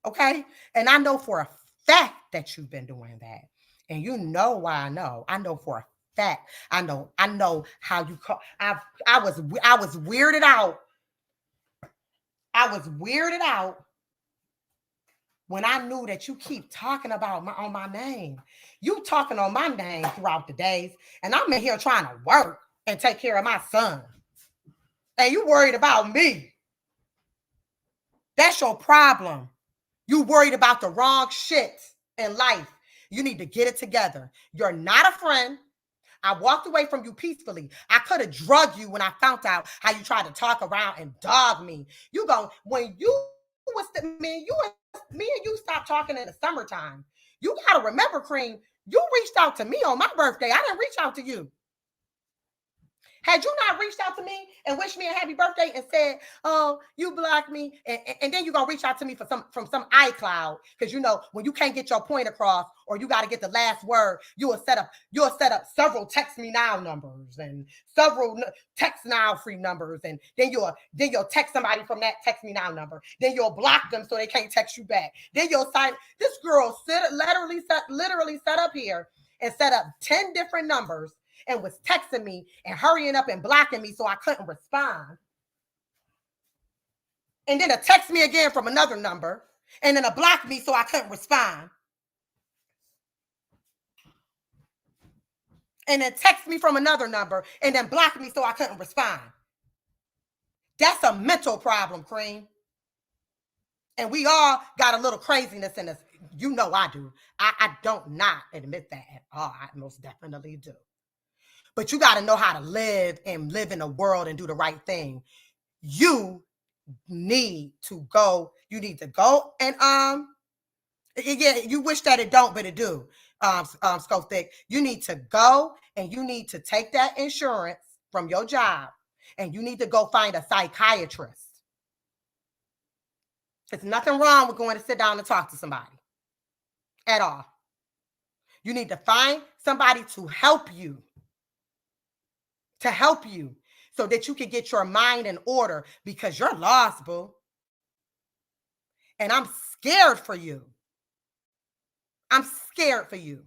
Okay? And I know for a fact that you've been doing that. And you know why I know. I know for a fact. I know how you call. I was weirded out. I was weirded out when I knew that you keep talking about my name. You talking on my name throughout the days, and I'm in here trying to work and take care of my son. And you worried about me. That's your problem. You worried about the wrong shit in life. You need to get it together. You're not a friend. I walked away from you peacefully. I could have drugged you when I found out how you tried to talk around and dog me. You go, when you was me and you stopped talking in the summertime. You gotta remember, Cream, you reached out to me on my birthday. I didn't reach out to you. Had you not reached out to me and wished me a happy birthday and said, "Oh, you blocked me," and then you're gonna reach out to me from some iCloud, because you know when you can't get your point across or you got to get the last word, you'll set up several text me now numbers and several text now free numbers, and then you'll text somebody from that text me now number. Then you'll block them so they can't text you back. Then you'll sign. This girl literally set up here and set up 10 different numbers and was texting me and hurrying up and blocking me so I couldn't respond. And then a text me again from another number, and then a block me so I couldn't respond. And then text me from another number, and then block me so I couldn't respond. That's a mental problem, Cream. And we all got a little craziness in us. You know I do. I don't not admit that at all. I most definitely do. But you got to know how to live in the world and do the right thing. You need to go. You need to go and yeah, you wish that it don't, but it do. Scope Thick. You need to go and you need to take that insurance from your job and you need to go find a psychiatrist. There's nothing wrong with going to sit down and talk to somebody at all. You need to find somebody to help you so that you can get your mind in order, because you're lost, boo. And I'm scared for you. I'm scared for you.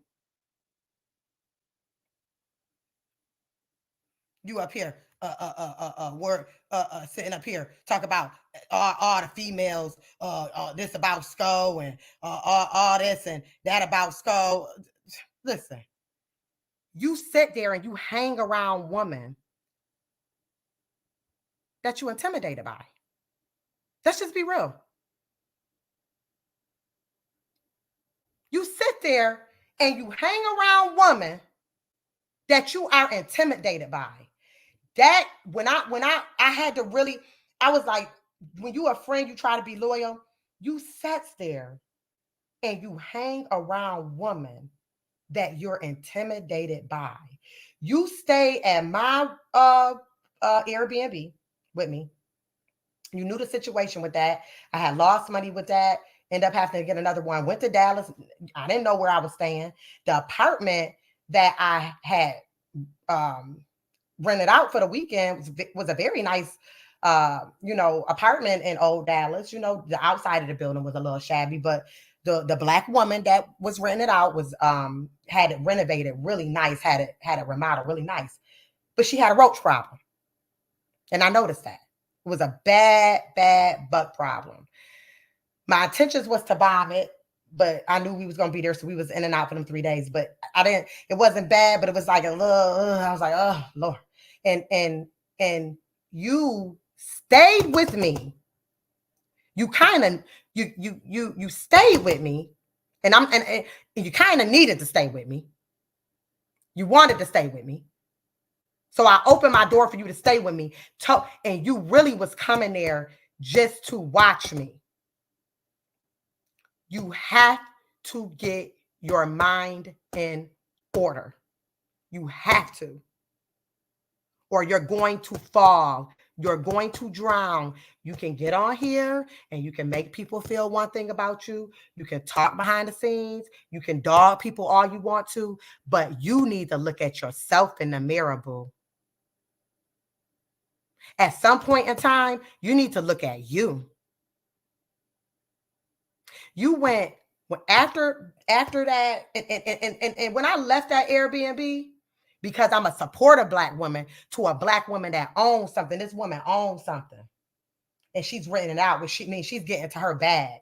You up here, sitting up here, talk about all the females, this about Sco and all this and that about Sco. Listen, you sit there and you hang around women that you intimidated by. Let's just be real. You sit there and you hang around women that you are intimidated by. That when I had to really, I was like, when you a friend, you try to be loyal. You sit there and you hang around women that you're intimidated by. You stay at my Airbnb with me. You knew the situation with that. I had lost money with that. End up having to get another one. Went to Dallas. I didn't know where I was staying. The apartment that I had rented out for the weekend was a very nice, apartment in Old Dallas. The outside of the building was a little shabby, but the black woman that was renting it out was had it renovated really nice, had it remodeled really nice, but she had a roach problem, and I noticed that it was a bad bug problem. My intentions was to bomb it, but I knew we was gonna be there, so we was in and out for them 3 days. But I didn't. It wasn't bad, but it was like a little. I was like, oh Lord, and you stayed with me. You kind of you stayed with me, and you kind of needed to stay with me. You wanted to stay with me, so I opened my door for you to stay with me. And you really was coming there just to watch me. You have to get your mind in order. You have to, or you're going to fall. You're going to drown. You can get on here and you can make people feel one thing about you. You can talk behind the scenes. You can dog people all you want to, but you need to look at yourself in the mirror, boo. At some point in time, you need to look at you. You went After that, and when I left that Airbnb, because I'm a supportive Black woman to a Black woman that owns something. This woman owns something, and she's renting it out, which she's getting to her bag.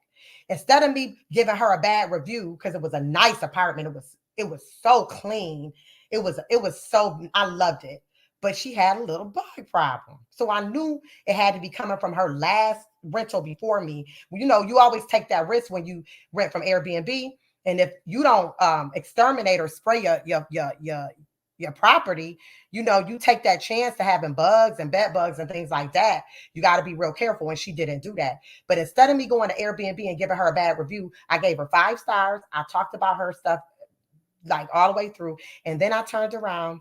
Instead of me giving her a bad review because it was a nice apartment, it was so clean. It was so, I loved it. But she had a little bug problem. So I knew it had to be coming from her last rental before me. You know, you always take that risk when you rent from Airbnb. And if you don't exterminate or spray your property, you know, you take that chance to having bugs and bed bugs and things like that. You got to be real careful. And she didn't do that. But instead of me going to Airbnb and giving her a bad review, I gave her 5 stars. I talked about her stuff like all the way through. And then I turned around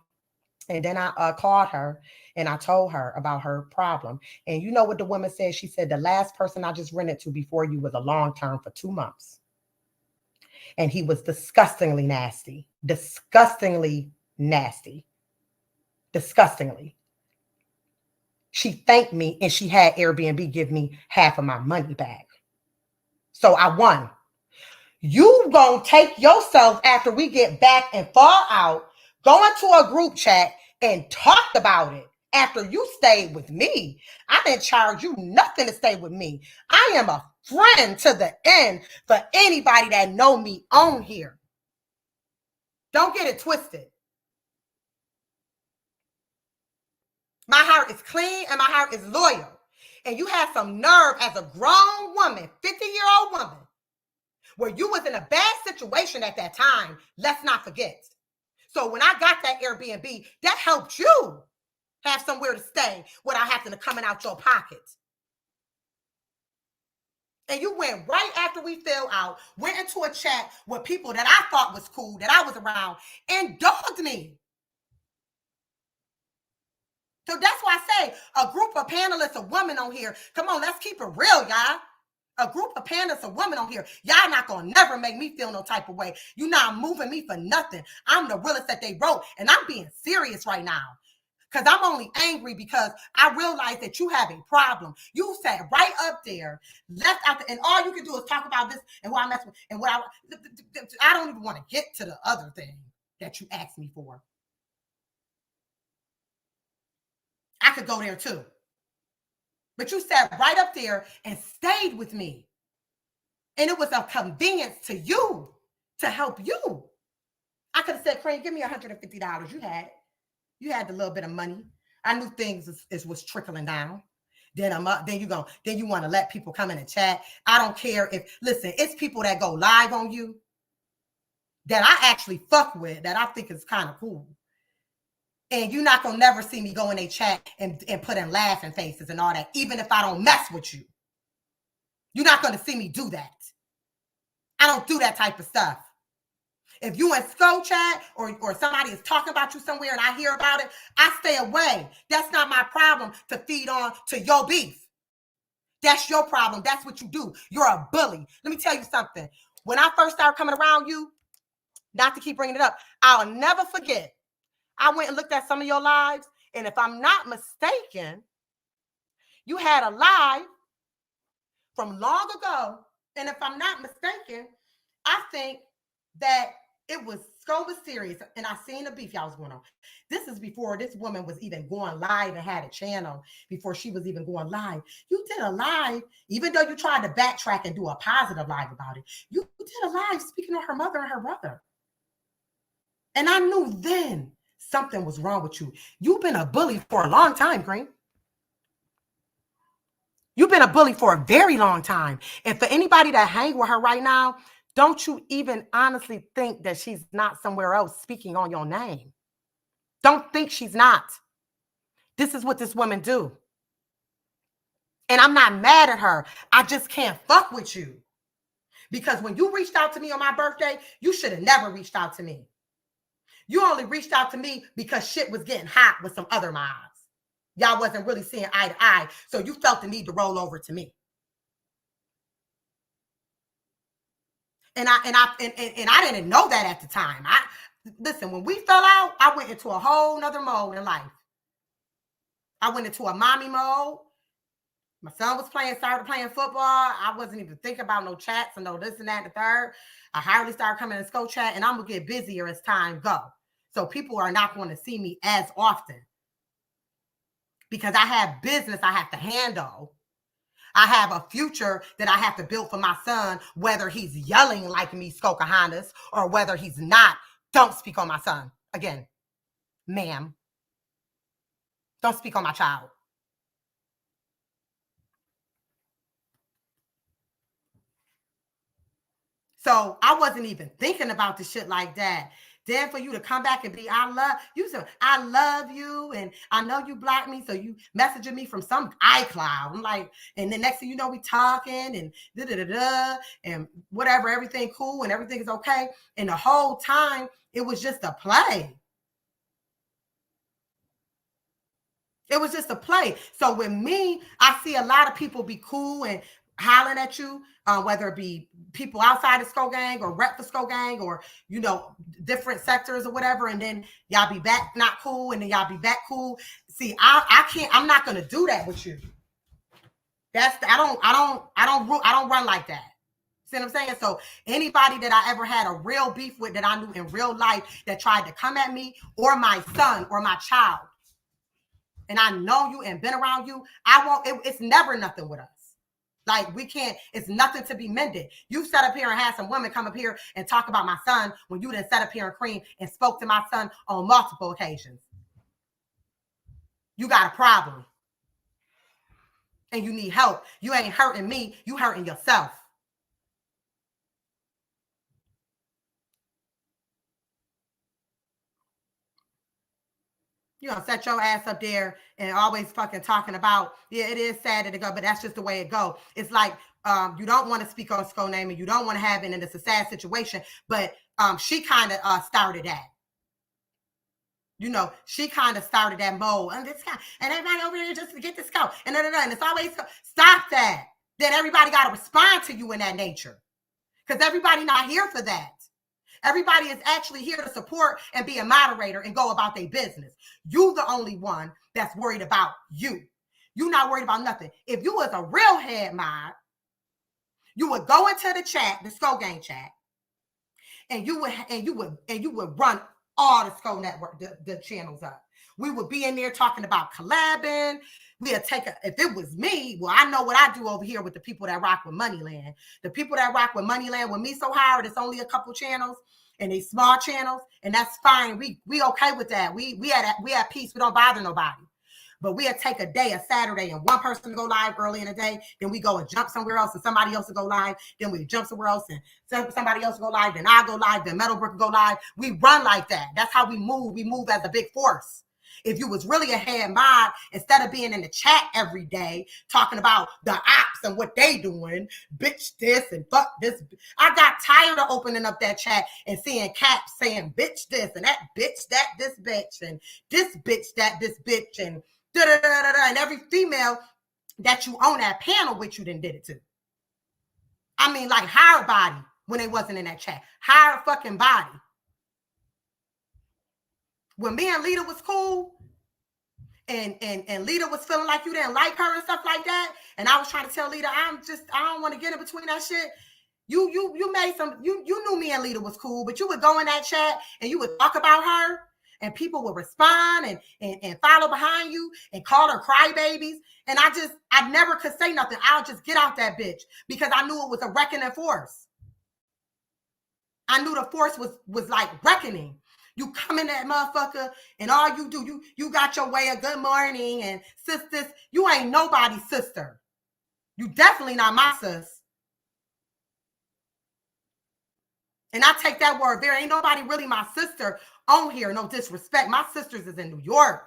and then I called her and I told her about her problem. And you know what the woman said? She said, the last person I just rented to before you was a long term for 2 months. And he was disgustingly nasty. Disgustingly. She thanked me and she had Airbnb give me half of my money back. So I won. You gonna take yourself after we get back and fall out, go into a group chat and talked about it after you stayed with me. I didn't charge you nothing to stay with me. I am a friend to the end for anybody that know me on here. Don't get it twisted. My heart is clean and my heart is loyal. And you had some nerve as a grown woman, 50-year-old woman, where you was in a bad situation at that time. Let's not forget. So when I got that Airbnb, that helped you have somewhere to stay without having to come out your pocket. And you went right after we fell out, went into a chat with people that I thought was cool, that I was around, and dogged me. So that's why I say a group of panelists of women on here. Come on, let's keep it real, y'all. A group of panelists of women on here. Y'all not gonna never make me feel no type of way. You not moving me for nothing. I'm the realest that they wrote, and I'm being serious right now. Because I'm only angry because I realize that you have a problem. You sat right up there, left out, and all you can do is talk about this and who I mess with and what I don't even want to get to the other thing that you asked me for. I could go there too. But you sat right up there and stayed with me. And it was a convenience to you, to help you. I could have said, Crane, give me $150. You had the little bit of money. I knew things was trickling down. Then I'm up. Then you want to let people come in and chat. I don't care listen, it's people that go live on you that I actually fuck with, that I think is kind of cool. And you're not going to never see me go in a chat and put in laughing faces and all that, even if I don't mess with you. You're not going to see me do that. I don't do that type of stuff. If you in Sco chat or somebody is talking about you somewhere and I hear about it, I stay away. That's not my problem to feed on to your beef. That's your problem. That's what you do. You're a bully. Let me tell you something. When I first started coming around you, not to keep bringing it up, I'll never forget. I went and looked at some of your lives, and if I'm not mistaken, you had a live from long ago, and if I'm not mistaken, I think that it was Sco was serious, and I seen the beef y'all was going on. This is before this woman was even going live and had a channel, before she was even going live. You did a live, even though you tried to backtrack and do a positive live about it. You did a live speaking on her mother and her brother. And I knew then something was wrong with you. You've been a bully for a long time, Green. You've been a bully for a very long time. And for anybody that hang with her right now, don't you even honestly think that she's not somewhere else speaking on your name. Don't think she's not. This is what this woman do. And I'm not mad at her. I just can't fuck with you. Because when you reached out to me on my birthday, you should have never reached out to me. You only reached out to me because shit was getting hot with some other mods. Y'all wasn't really seeing eye to eye, so you felt the need to roll over to me. And I didn't know that at the time. Listen, when we fell out, I went into a whole nother mode in life. I went into a mommy mode. My son started playing football. I wasn't even thinking about no chats and no this and that and the third. I hardly started coming in the Sco chat, and I'm gonna get busier as time go. So people are not going to see me as often because I have business I have to handle. I have a future that I have to build for my son, whether he's yelling like me, Skokahandas, or whether he's not. Don't speak on my son. Again, ma'am. Don't speak on my child. So I wasn't even thinking about the shit like that. Then for you to come back and be, I love you, and I know you blocked me, so you messaging me from some iCloud. I'm like, and the next thing you know, we talking and and whatever, everything cool and everything is okay. And the whole time it was just a play. It was just a play. So with me, I see a lot of people be cool and hollering at you, whether it be people outside the Sco gang or rep the Sco gang or, you know, different sectors or whatever. And then y'all be back not cool. And then y'all be back cool. See, I'm not going to do that with you. I don't run like that. See what I'm saying? So anybody that I ever had a real beef with that I knew in real life that tried to come at me or my son or my child, and I know you and been around you, it's never nothing with us. Like it's nothing to be mended. You sat up here and had some women come up here and talk about my son when you didn't sit up here and cream and spoke to my son on multiple occasions. You got a problem. And you need help. You ain't hurting me, you hurting yourself. You know, set your ass up there and always fucking talking about, yeah, it is sad that it go, but that's just the way it go. It's like you don't want to speak on Sco name and you don't want to have it, and it's a sad situation. But she kind of started that. You know, she kind of started that mode. And this guy, and everybody over here just to get this Sco. And it's always stop that. Then everybody got to respond to you in that nature. Because everybody not here for that. Everybody is actually here to support and be a moderator and go about their business. You the only one that's worried about you. You're not worried about nothing. If you was a real head mod, you would go into the chat, the Sco gang chat, and you would run all the Sco network, the channels up. We would be in there talking about collabing. We'd if it was me, well, I know what I do over here with the people that rock with Moneyland. The people that rock with Moneyland with me so hard, it's only a couple channels and they small channels, and that's fine. We okay with that. We at peace. We don't bother nobody. But we'll take a day, a Saturday, and one person go live early in the day. Then we go and jump somewhere else, and somebody else will go live. Then we jump somewhere else, and somebody else will go live. Then I go live. Then Metalbrick will go live. We run like that. That's how we move. We move as a big force. If you was really a head mod, instead of being in the chat every day talking about the ops and what they doing, bitch this and fuck this. I got tired of opening up that chat and seeing Caps saying bitch this and that bitch that this bitch and this bitch that this bitch and da-da-da-da-da, and every female that you on that panel with you done did it to. I mean, like higher body when they wasn't in that chat. Higher fucking body. When me and Lita was cool and Lita was feeling like you didn't like her and stuff like that, and I was trying to tell Lita, I don't want to get in between that shit. You knew me and Lita was cool, but you would go in that chat and you would talk about her and people would respond and follow behind you and call her crybabies. And I never could say nothing. I'll just get out that bitch because I knew it was a reckoning force. I knew the force was like reckoning. You come in that motherfucker and all you do, you got your way of good morning and sisters. You ain't nobody's sister. You definitely not my sis. And I take that word there. Ain't nobody really my sister on here. No disrespect. My sisters is in New York.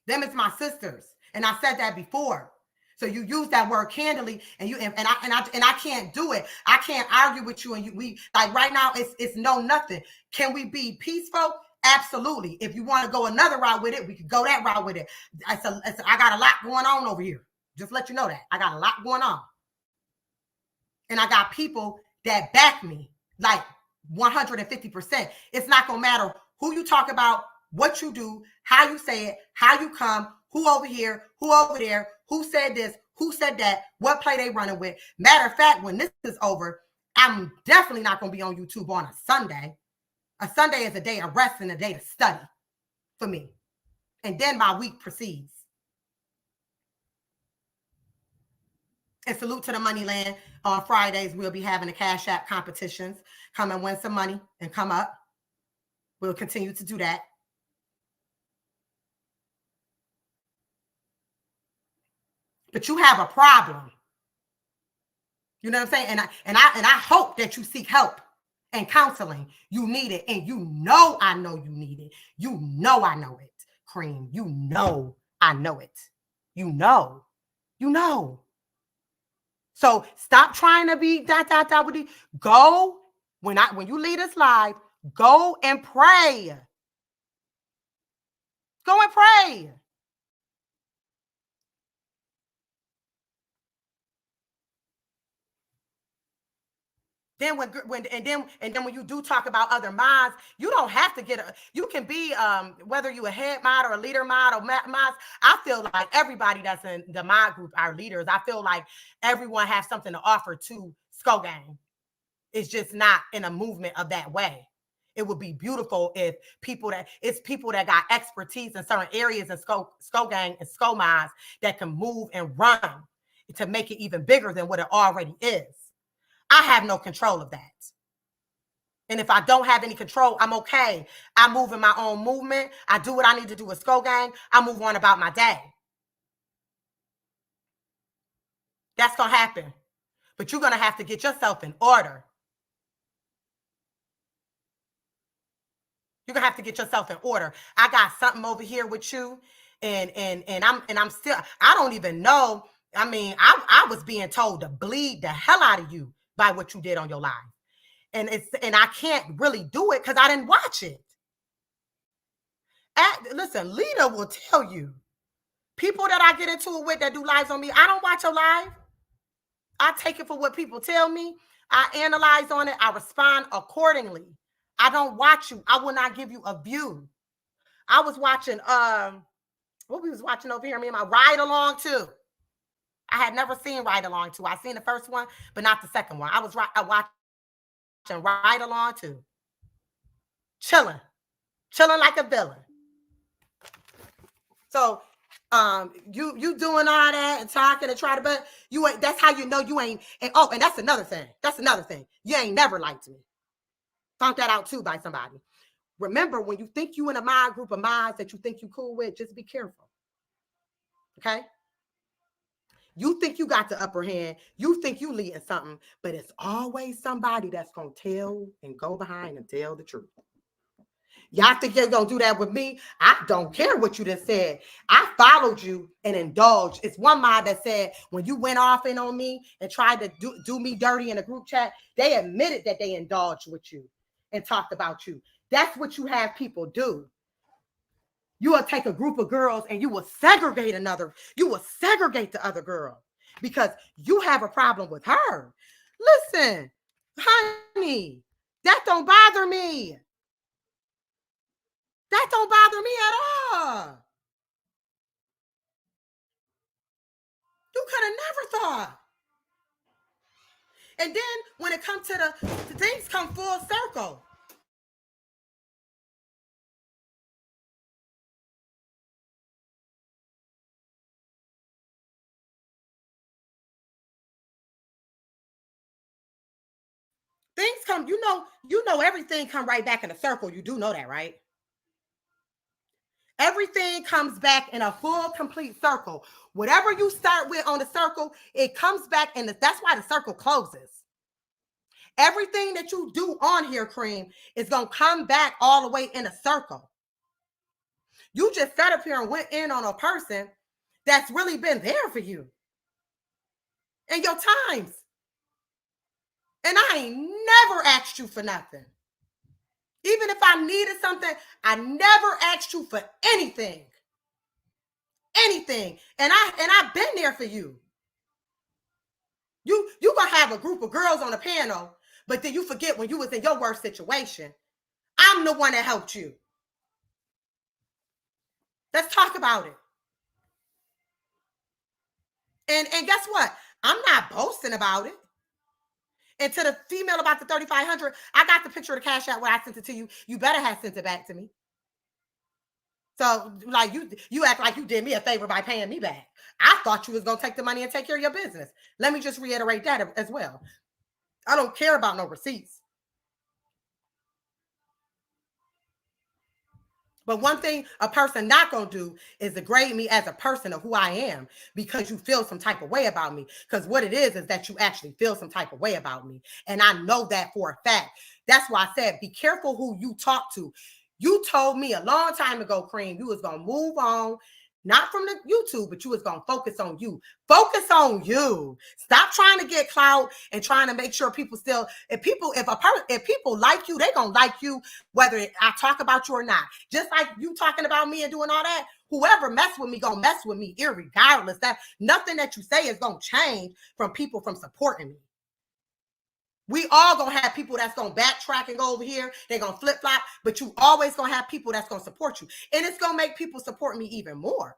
Them is my sisters. And I said that before. So you use that word candidly, and I can't do it. I can't argue with you. And we like right now, it's no nothing. Can we be peaceful? Absolutely. If you want to go another route with it, we could go that route with it. I got a lot going on over here. Just let you know that I got a lot going on, and I got people that back me like 150%. It's not gonna matter who you talk about, what you do, how you say it, how you come, who over here, who over there, who said this, who said that, what play they running with. Matter of fact, when this is over, I'm definitely not going to be on YouTube on a Sunday. A Sunday is a day of rest and a day to study for me. And then my week proceeds. And salute to the Money Land. On Fridays, we'll be having the Cash App competitions. Come and win some money and come up. We'll continue to do that. But you have a problem. You know what I'm saying? And I hope that you seek help and counseling. You need it. And you know I know you need it. You know I know it, Cream. You know I know it. You know. You know. So stop trying to be with you. Go, when you lead us live, go and pray. Go and pray. Then when you do talk about other mods, you don't have to you can be whether you a head mod or a leader mod or mods. I feel like everybody that's in the mod group are leaders. I feel like everyone has something to offer to Skull Gang. It's just not in a movement of that way. It would be beautiful if people that got expertise in certain areas in Skull Gang and Skull mods that can move and run to make it even bigger than what it already is. I have no control of that. And if I don't have any control, I'm okay. I move in my own movement. I do what I need to do with Skull Gang. I move on about my day. That's going to happen. But you're going to have to get yourself in order. You're going to have to get yourself in order. I got something over here with you. And I'm still, I don't even know. I mean, I was being told to bleed the hell out of you by what you did on your live. And I can't really do it because I didn't watch it. Listen, Lita will tell you, people that I get into it with that do lives on me, I don't watch your live. I take it for what people tell me. I analyze on it. I respond accordingly. I don't watch you. I will not give you a view. I was watching, what we was watching over here, me and my Ride Along too. I had never seen Ride Along 2. I seen the first one, but not the second one. I watching Ride Along 2. Chilling like a villain. So, you doing all that and talking and trying to, but you ain't. That's how you know you ain't. And that's another thing. You ain't never liked me. Found that out too by somebody. Remember, when you think you in a mod group of mods that you think you cool with, just be careful. Okay. You think you got the upper hand. You think you leading something, but it's always somebody that's going to tell and go behind and tell the truth. Y'all think you're going to do that with me? I don't care what you just said. I followed you and indulged. It's one mod that said when you went off in on me and tried to do me dirty in a group chat, they admitted that they indulged with you and talked about you. That's what you have people do. You will take a group of girls and you will segregate the other girl because you have a problem with her. Listen, honey, that don't bother me. That don't bother me at all. You could have never thought. And then when it comes to the things come full circle. Things come, you know, everything come right back in a circle. You do know that, right? Everything comes back in a full, complete circle. Whatever you start with on the circle, it comes back, and that's why the circle closes. Everything that you do on here, Cream, is going to come back all the way in a circle. You just sat up here and went in on a person that's really been there for you in your times. And I ain't never asked you for nothing. Even if I needed something, I never asked you for anything. Anything. And I've been there for you. You gonna have a group of girls on a panel, but then you forget when you was in your worst situation. I'm the one that helped you. Let's talk about it. And guess what? I'm not boasting about it. And to the female about the 3,500, I got the picture of the cash out where I sent it to you. You better have sent it back to me. So, like, you act like you did me a favor by paying me back. I thought you was gonna take the money and take care of your business. Let me just reiterate that as well. I don't care about no receipts. But one thing a person not going to do is degrade me as a person of who I am because you feel some type of way about me. Because what it is that you actually feel some type of way about me. And I know that for a fact. That's why I said, be careful who you talk to. You told me a long time ago, Cream, you was going to move on. Not from the YouTube, but you was going to focus on you. Focus on you. Stop trying to get clout and trying to make sure people still, if people like you, they going to like you, whether I talk about you or not. Just like you talking about me and doing all that, whoever mess with me, going to mess with me irregardless. That nothing that you say is going to change from people from supporting me. We all going to have people that's going to backtrack and go over here. They're going to flip-flop, but you always going to have people that's going to support you. And it's going to make people support me even more.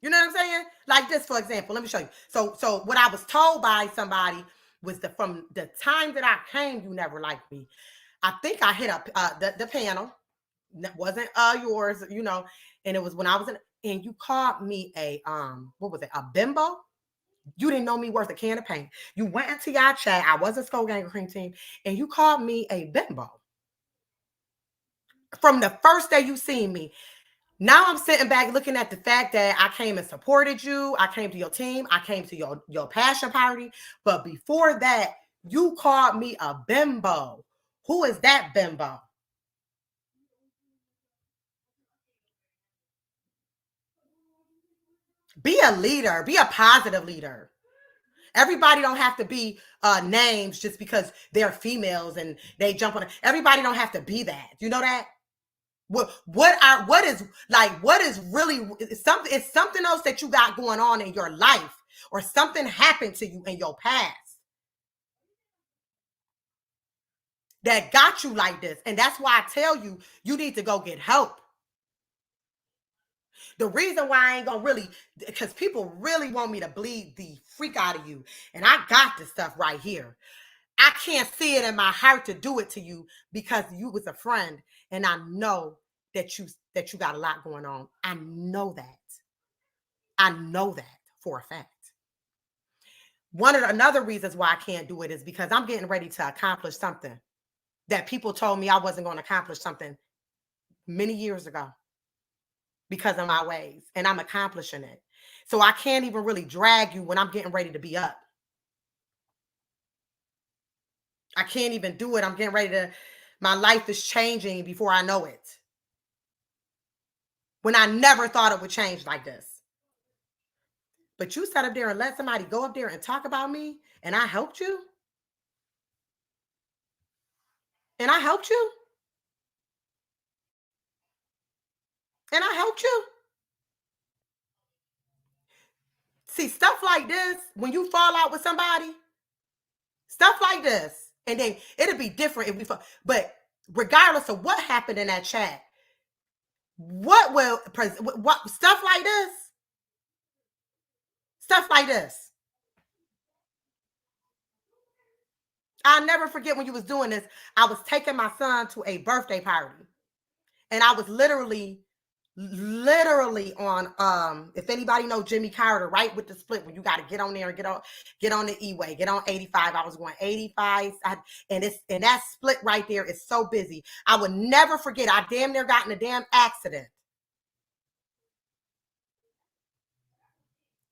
You know what I'm saying? Like this, for example, let me show you. So what I was told by somebody was from the time that I came, you never liked me. I think I hit up the panel. That wasn't yours, you know, and it was when I was in, and you called me a what was it, a bimbo? You didn't know me worth a can of paint. You went into your chat. I was a Skull Gang Cream Team, and you called me a bimbo. From the first day you seen me. Now I'm sitting back looking at the fact that I came and supported you. I came to your team. I came to your passion party. But before that, you called me a bimbo. Who is that bimbo? Be a leader. Be a positive leader. Everybody don't have to be names just because they're females and they jump on it. Everybody don't have to be that. You know that? What is really something? It's something else that you got going on in your life, or something happened to you in your past that got you like this. And that's why I tell you, you need to go get help. The reason why I ain't gonna really, because people really want me to bleed the freak out of you. And I got this stuff right here. I can't see it in my heart to do it to you because you was a friend. And I know that you got a lot going on. I know that. I know that for a fact. Another reasons why I can't do it is because I'm getting ready to accomplish something that people told me I wasn't going to accomplish something many years ago because of my ways, and I'm accomplishing it. So I can't even really drag you when I'm getting ready to be up. I can't even do it. I'm getting ready to, my life is changing before I know it. When I never thought it would change like this. But you sat up there and let somebody go up there and talk about me, and I helped you? And I helped you? And I helped you? See, stuff like this, when you fall out with somebody, stuff like this, and then it'll be different if we fall. But regardless of what happened in that chat, what stuff like this? Stuff like this. I'll never forget when you was doing this. I was taking my son to a birthday party. And I was literally on, if anybody know Jimmy Carter, right with the split, when you got to get on there and get on the E-way, get on 85. I was going 85. And that split right there is so busy. I would never forget. I damn near got in a damn accident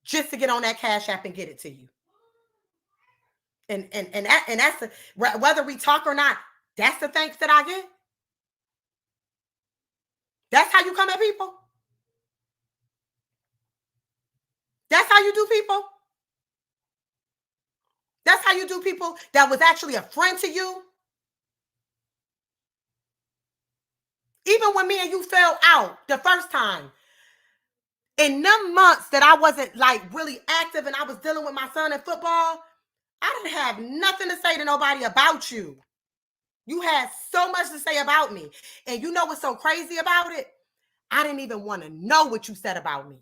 just to get on that Cash App and get it to you. And that's whether we talk or not, that's the thanks that I get. That's how you come at people. That's how you do people. That's how you do people that was actually a friend to you. Even when me and you fell out the first time, in them months that I wasn't like really active and I was dealing with my son in football, I didn't have nothing to say to nobody about you. You had so much to say about me. And you know what's so crazy about it? I didn't even want to know what you said about me.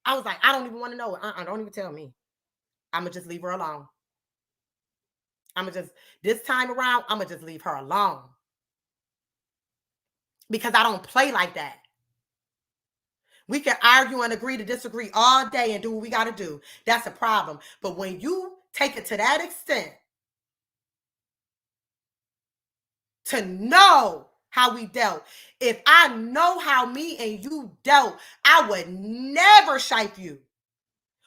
I was like, I don't even want to know it. Don't even tell me. I'm going to just leave her alone. This time around, I'm going to just leave her alone. Because I don't play like that. We can argue and agree to disagree all day and do what we got to do. That's a problem. But when you take it to that extent, to know how we dealt, if I know how me and you dealt, I would never shipe you.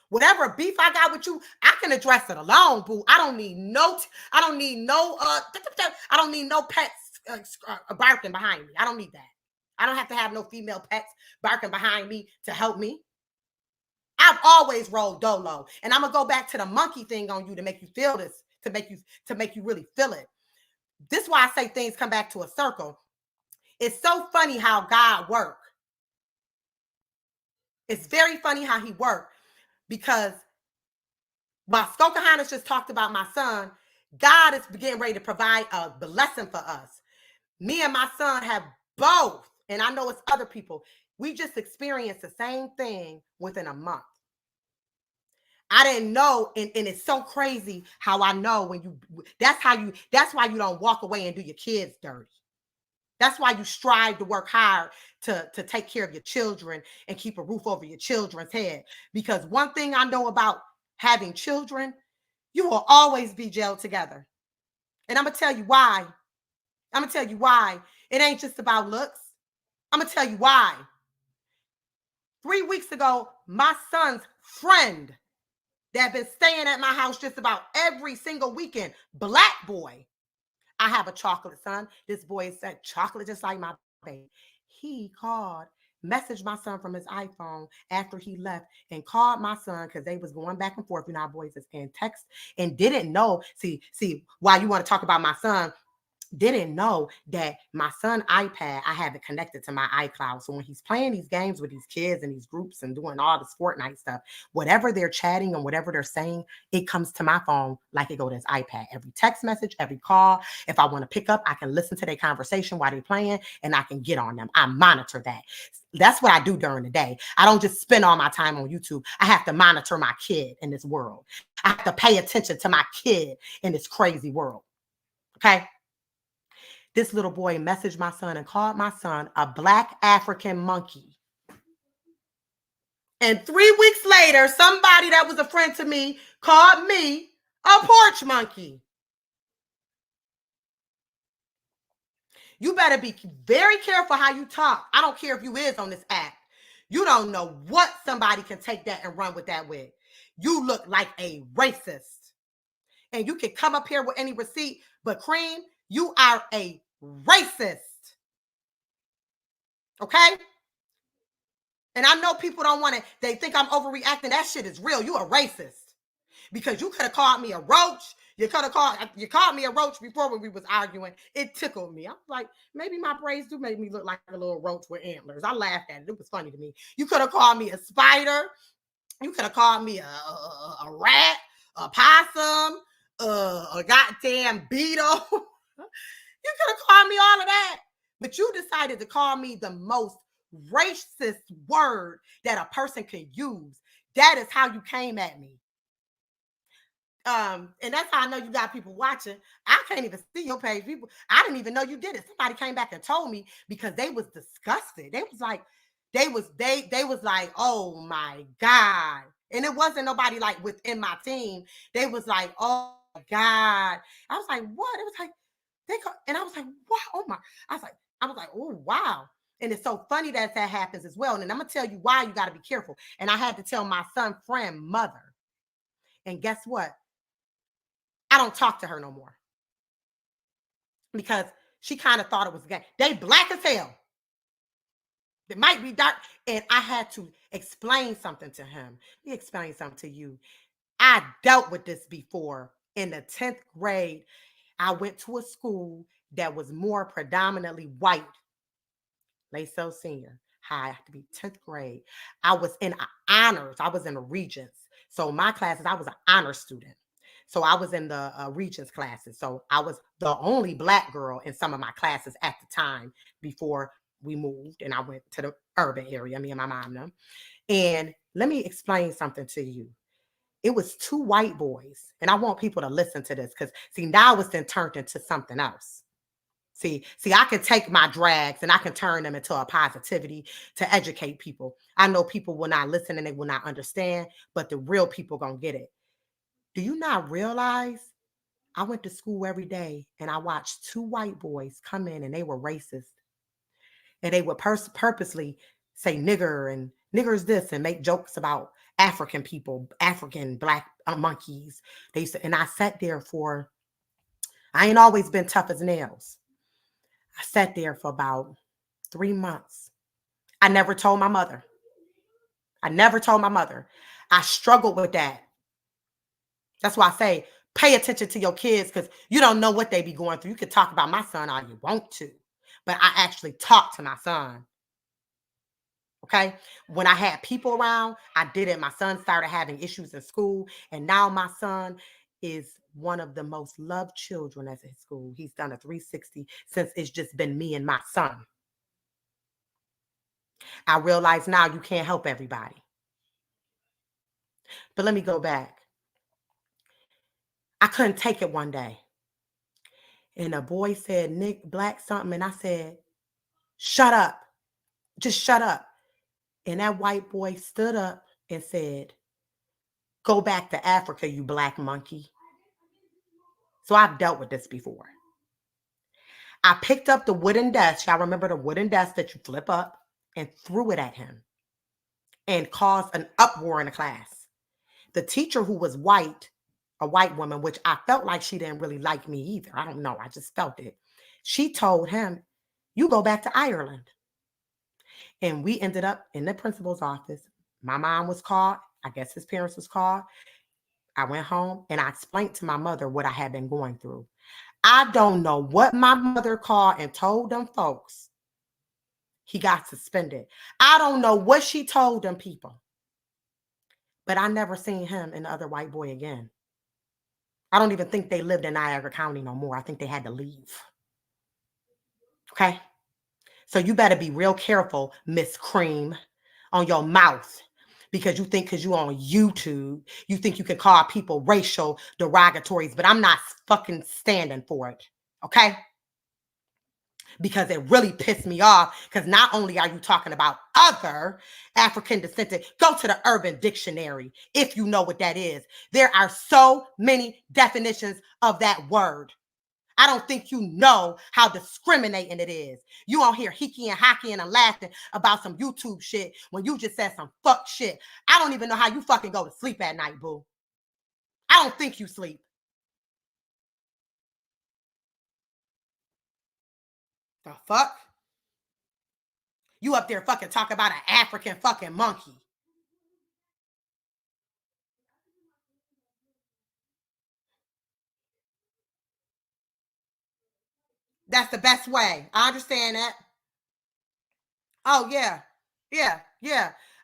Whatever beef I got with you, I can address it alone, boo. I don't need no pets barking behind me. I don't need that. I don't have to have no female pets barking behind me to help me. I've always rolled dolo. And I'm going to go back to the monkey thing on you to make you feel this, to make you really feel it. This is why I say things come back to a circle. It's so funny how God works. It's very funny how he works, because while Skokahannes just talked about my son, God is getting ready to provide a blessing for us. Me and my son have both, and I know it's other people, we just experienced the same thing within a month. I didn't know, and it's so crazy how I know that's why you don't walk away and do your kids dirty. That's why you strive to work hard to take care of your children and keep a roof over your children's head. Because one thing I know about having children, you will always be jailed together. And I'm going to tell you why. It ain't just about looks. I'm going to tell you why. 3 weeks ago, my son's friend that been staying at my house just about every single weekend, black boy. I have a chocolate son. This boy is that chocolate just like my baby. He called, messaged my son from his iPhone after he left, and called my son because they was going back and forth, our boys, and text, and didn't know. See, why you want to talk about my son? Didn't know that my son iPad, I have it connected to my iCloud. So when he's playing these games with these kids and these groups and doing all this Fortnite stuff, whatever they're chatting and whatever they're saying, it comes to my phone like it goes to his iPad. Every text message, every call, if I want to pick up, I can listen to their conversation while they're playing, and I can get on them. I monitor that. That's what I do during the day. I don't just spend all my time on YouTube. I have to monitor my kid in this world. I have to pay attention to my kid in this crazy world. Okay? This little boy messaged my son and called my son a black African monkey. And 3 weeks later, somebody that was a friend to me called me a porch monkey. You better be very careful how you talk. I don't care if you is on this app. You don't know what somebody can take that and run with that with. You look like a racist. And you can come up here with any receipt, but Cream, you are a racist. Okay? And I know people don't want to, they think I'm overreacting. That shit is real. You a racist. Because you could have called me a roach. You called me a roach before when we was arguing. It tickled me. I was like, maybe my braids do make me look like a little roach with antlers. I laughed at it. It was funny to me. You could have called me a spider. You could have called me a rat, a possum, a goddamn beetle. You could have called me all of that, but you decided to call me the most racist word that a person can use. That is how you came at me. And that's how I know you got people watching. I can't even see your page. People, I didn't even know you did it. Somebody came back and told me because they was disgusted. They was like, oh my God. And it wasn't nobody like within my team. They was like, oh my God. I was like, what? It was like, and I was like, wow, oh my. I was like, oh, wow. And it's so funny that happens as well. And I'm going to tell you why you got to be careful. And I had to tell my son's friend mother. And guess what? I don't talk to her no more. Because she kind of thought it was gay. They black as hell. It might be dark. And I had to explain something to him. He explained something to you. I dealt with this before. In the 10th grade, I went to a school that was more predominantly white. Laso Senior High, I have to be 10th grade. I was in honors. I was in the Regents. So my classes, I was an honor student. So I was in the Regents classes. So I was the only black girl in some of my classes at the time before we moved and I went to the urban area, me and my mom them. And let me explain something to you. It was 2 white boys. And I want people to listen to this because, see, now it's then turned into something else. See, I can take my drags and I can turn them into a positivity to educate people. I know people will not listen and they will not understand, but the real people gonna get it. Do you not realize I went to school every day and I watched 2 white boys come in and they were racist. And they would purposely say nigger and niggers this and make jokes about African people, African black monkeys. They used to, and I sat there for, I ain't always been tough as nails. I sat there for about 3 months. I never told my mother. I struggled with that. That's why I say, pay attention to your kids because you don't know what they be going through. You can talk about my son all you want to, but I actually talk to my son. Okay. When I had people around, I did it. My son started having issues in school, and now my son is one of the most loved children at his school. He's done a 360 since it's just been me and my son. I realize now you can't help everybody. But let me go back. I couldn't take it one day. And a boy said, Nick, black something. And I said, shut up. Just shut up. And that white boy stood up and said, go back to Africa, you black monkey. So I've dealt with this before. I picked up the wooden desk. Y'all remember the wooden desk that you flip up, and threw it at him and caused an uproar in the class. The teacher, who was white, a white woman, which I felt like she didn't really like me either. I don't know. I just felt it. She told him, you go back to Ireland. And we ended up in the principal's office. My mom was called. I guess his parents was called. I went home and I explained to my mother what I had been going through. I don't know what my mother called and told them folks. He got suspended. I don't know what she told them people. But I never seen him and the other white boy again. I don't even think they lived in Niagara County no more. I think they had to leave. Okay? So you better be real careful, Miss Cream, on your mouth. Because you think because you're on YouTube, you think you can call people racial derogatories, but I'm not fucking standing for it. Okay? Because it really pissed me off. Because not only are you talking about other African descendant, go to the Urban Dictionary if you know what that is. There are so many definitions of that word. I don't think you know how discriminating it is. You on here hickey and hockey and laughing about some YouTube shit when you just said some fuck shit. I don't even know how you fucking go to sleep at night, boo. I don't think you sleep. The fuck? You up there fucking talking about an African fucking monkey. That's the best way. I understand that. Oh, yeah. Yeah.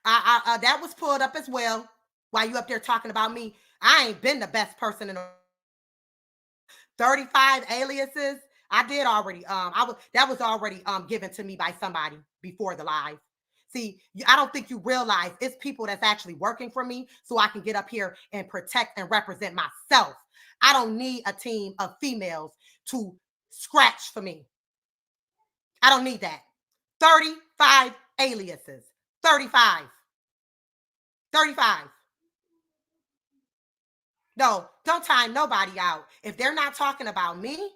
I that was pulled up as well. While you up there talking about me, I ain't been the best person in the 35 aliases. I did already. That was already given to me by somebody before the live. See, I don't think you realize it's people that's actually working for me so I can get up here and protect and represent myself. I don't need a team of females to scratch for me. I don't need that. 35 aliases. 35. No, don't time nobody out. If they're not talking about me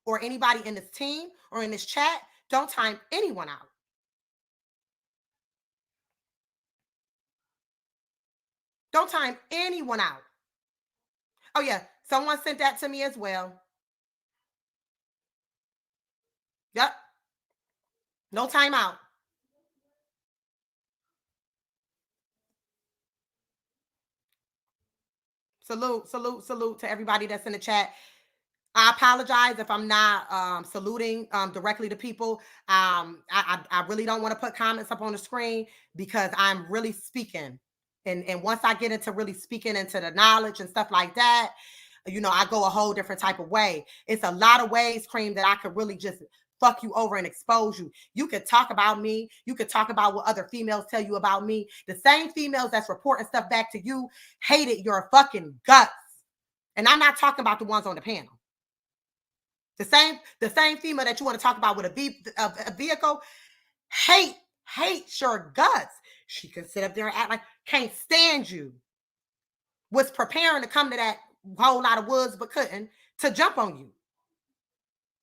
or anybody in this team or in this chat, don't time anyone out. Don't time anyone out. Oh, yeah. Someone sent that to me as well. Yep. No time out. Salute to everybody that's in the chat. I apologize if I'm not saluting directly to people. I really don't want to put comments up on the screen because I'm really speaking. And once I get into really speaking into the knowledge and stuff like that, you know, I go a whole different type of way. It's a lot of ways, Cream, that I could really just fuck you over and expose you. You could talk about me. You could talk about what other females tell you about me. The same females that's reporting stuff back to you hated your fucking guts. And I'm not talking about the ones on the panel. The same female that you want to talk about with a vehicle hates your guts. She could sit up there and act like can't stand you. Was preparing to come to that whole lot of woods but couldn't to jump on you.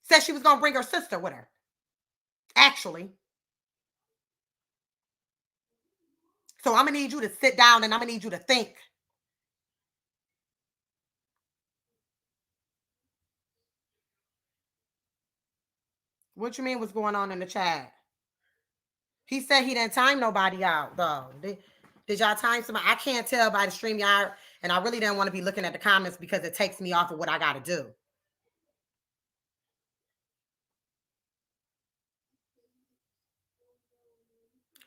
Said she was going to bring her sister with her. Actually. So I'm going to need you to sit down and I'm going to need you to think. What you mean what's going on in the chat? He said he didn't time nobody out, though. Did y'all time somebody? I can't tell by the stream, y'all. And I really didn't want to be looking at the comments because it takes me off of what I got to do.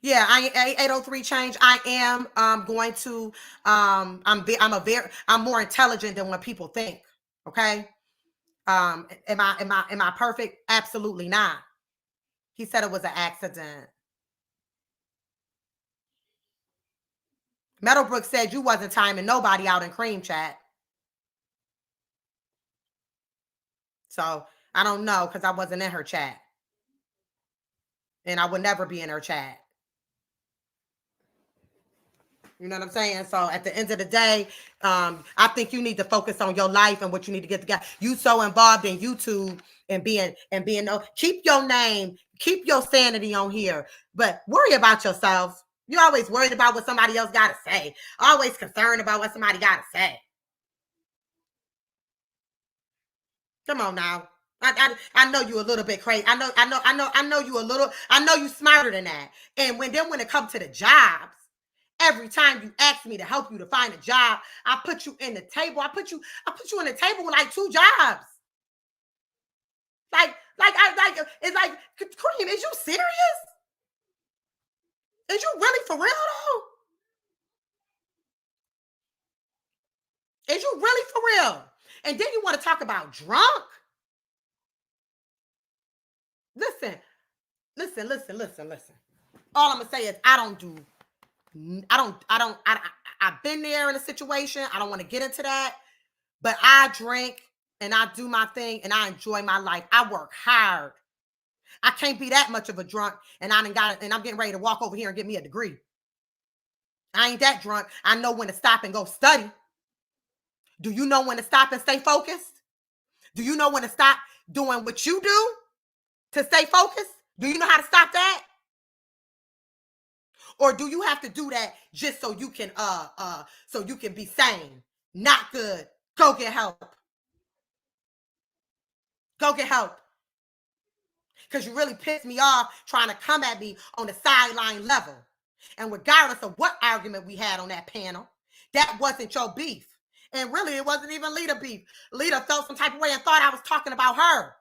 Yeah, 803 change. I am going to I'm more intelligent than what people think. Okay. Am I perfect? Absolutely not. He said it was an accident. Meadowbrook said you wasn't timing nobody out in Cream chat. So I don't know because I wasn't in her chat. And I would never be in her chat. You know what I'm saying? So at the end of the day, I think you need to focus on your life and what you need to get together. You so involved in YouTube and being keep your name, keep your sanity on here, but worry about yourself. You're always worried about what somebody else got to say. Always concerned about what somebody got to say. Come on now. I know you a little bit crazy. I know you a little. I know you smarter than that. And when it comes to the jobs, every time you ask me to help you to find a job, I put you in the table. I put you in the table with like 2 jobs. It's like, Cream, is you serious? Is you really for real though? Is you really for real? And then you want to talk about drunk? Listen. All I'm gonna say is I've been there in a situation. I don't want to get into that, but I drink and I do my thing and I enjoy my life. I work hard. I can't be that much of a drunk and I'm getting ready to walk over here and get me a degree. I ain't that drunk. I know when to stop and go study. Do you know when to stop and stay focused? Do you know when to stop doing what you do to stay focused? Do you know how to stop that? Or do you have to do that just so you can be sane? Not good. Go get help. Go get help. Because you really pissed me off trying to come at me on the sideline level. And regardless of what argument we had on that panel, that wasn't your beef. And really, it wasn't even Lita beef. Lita felt some type of way and thought I was talking about her.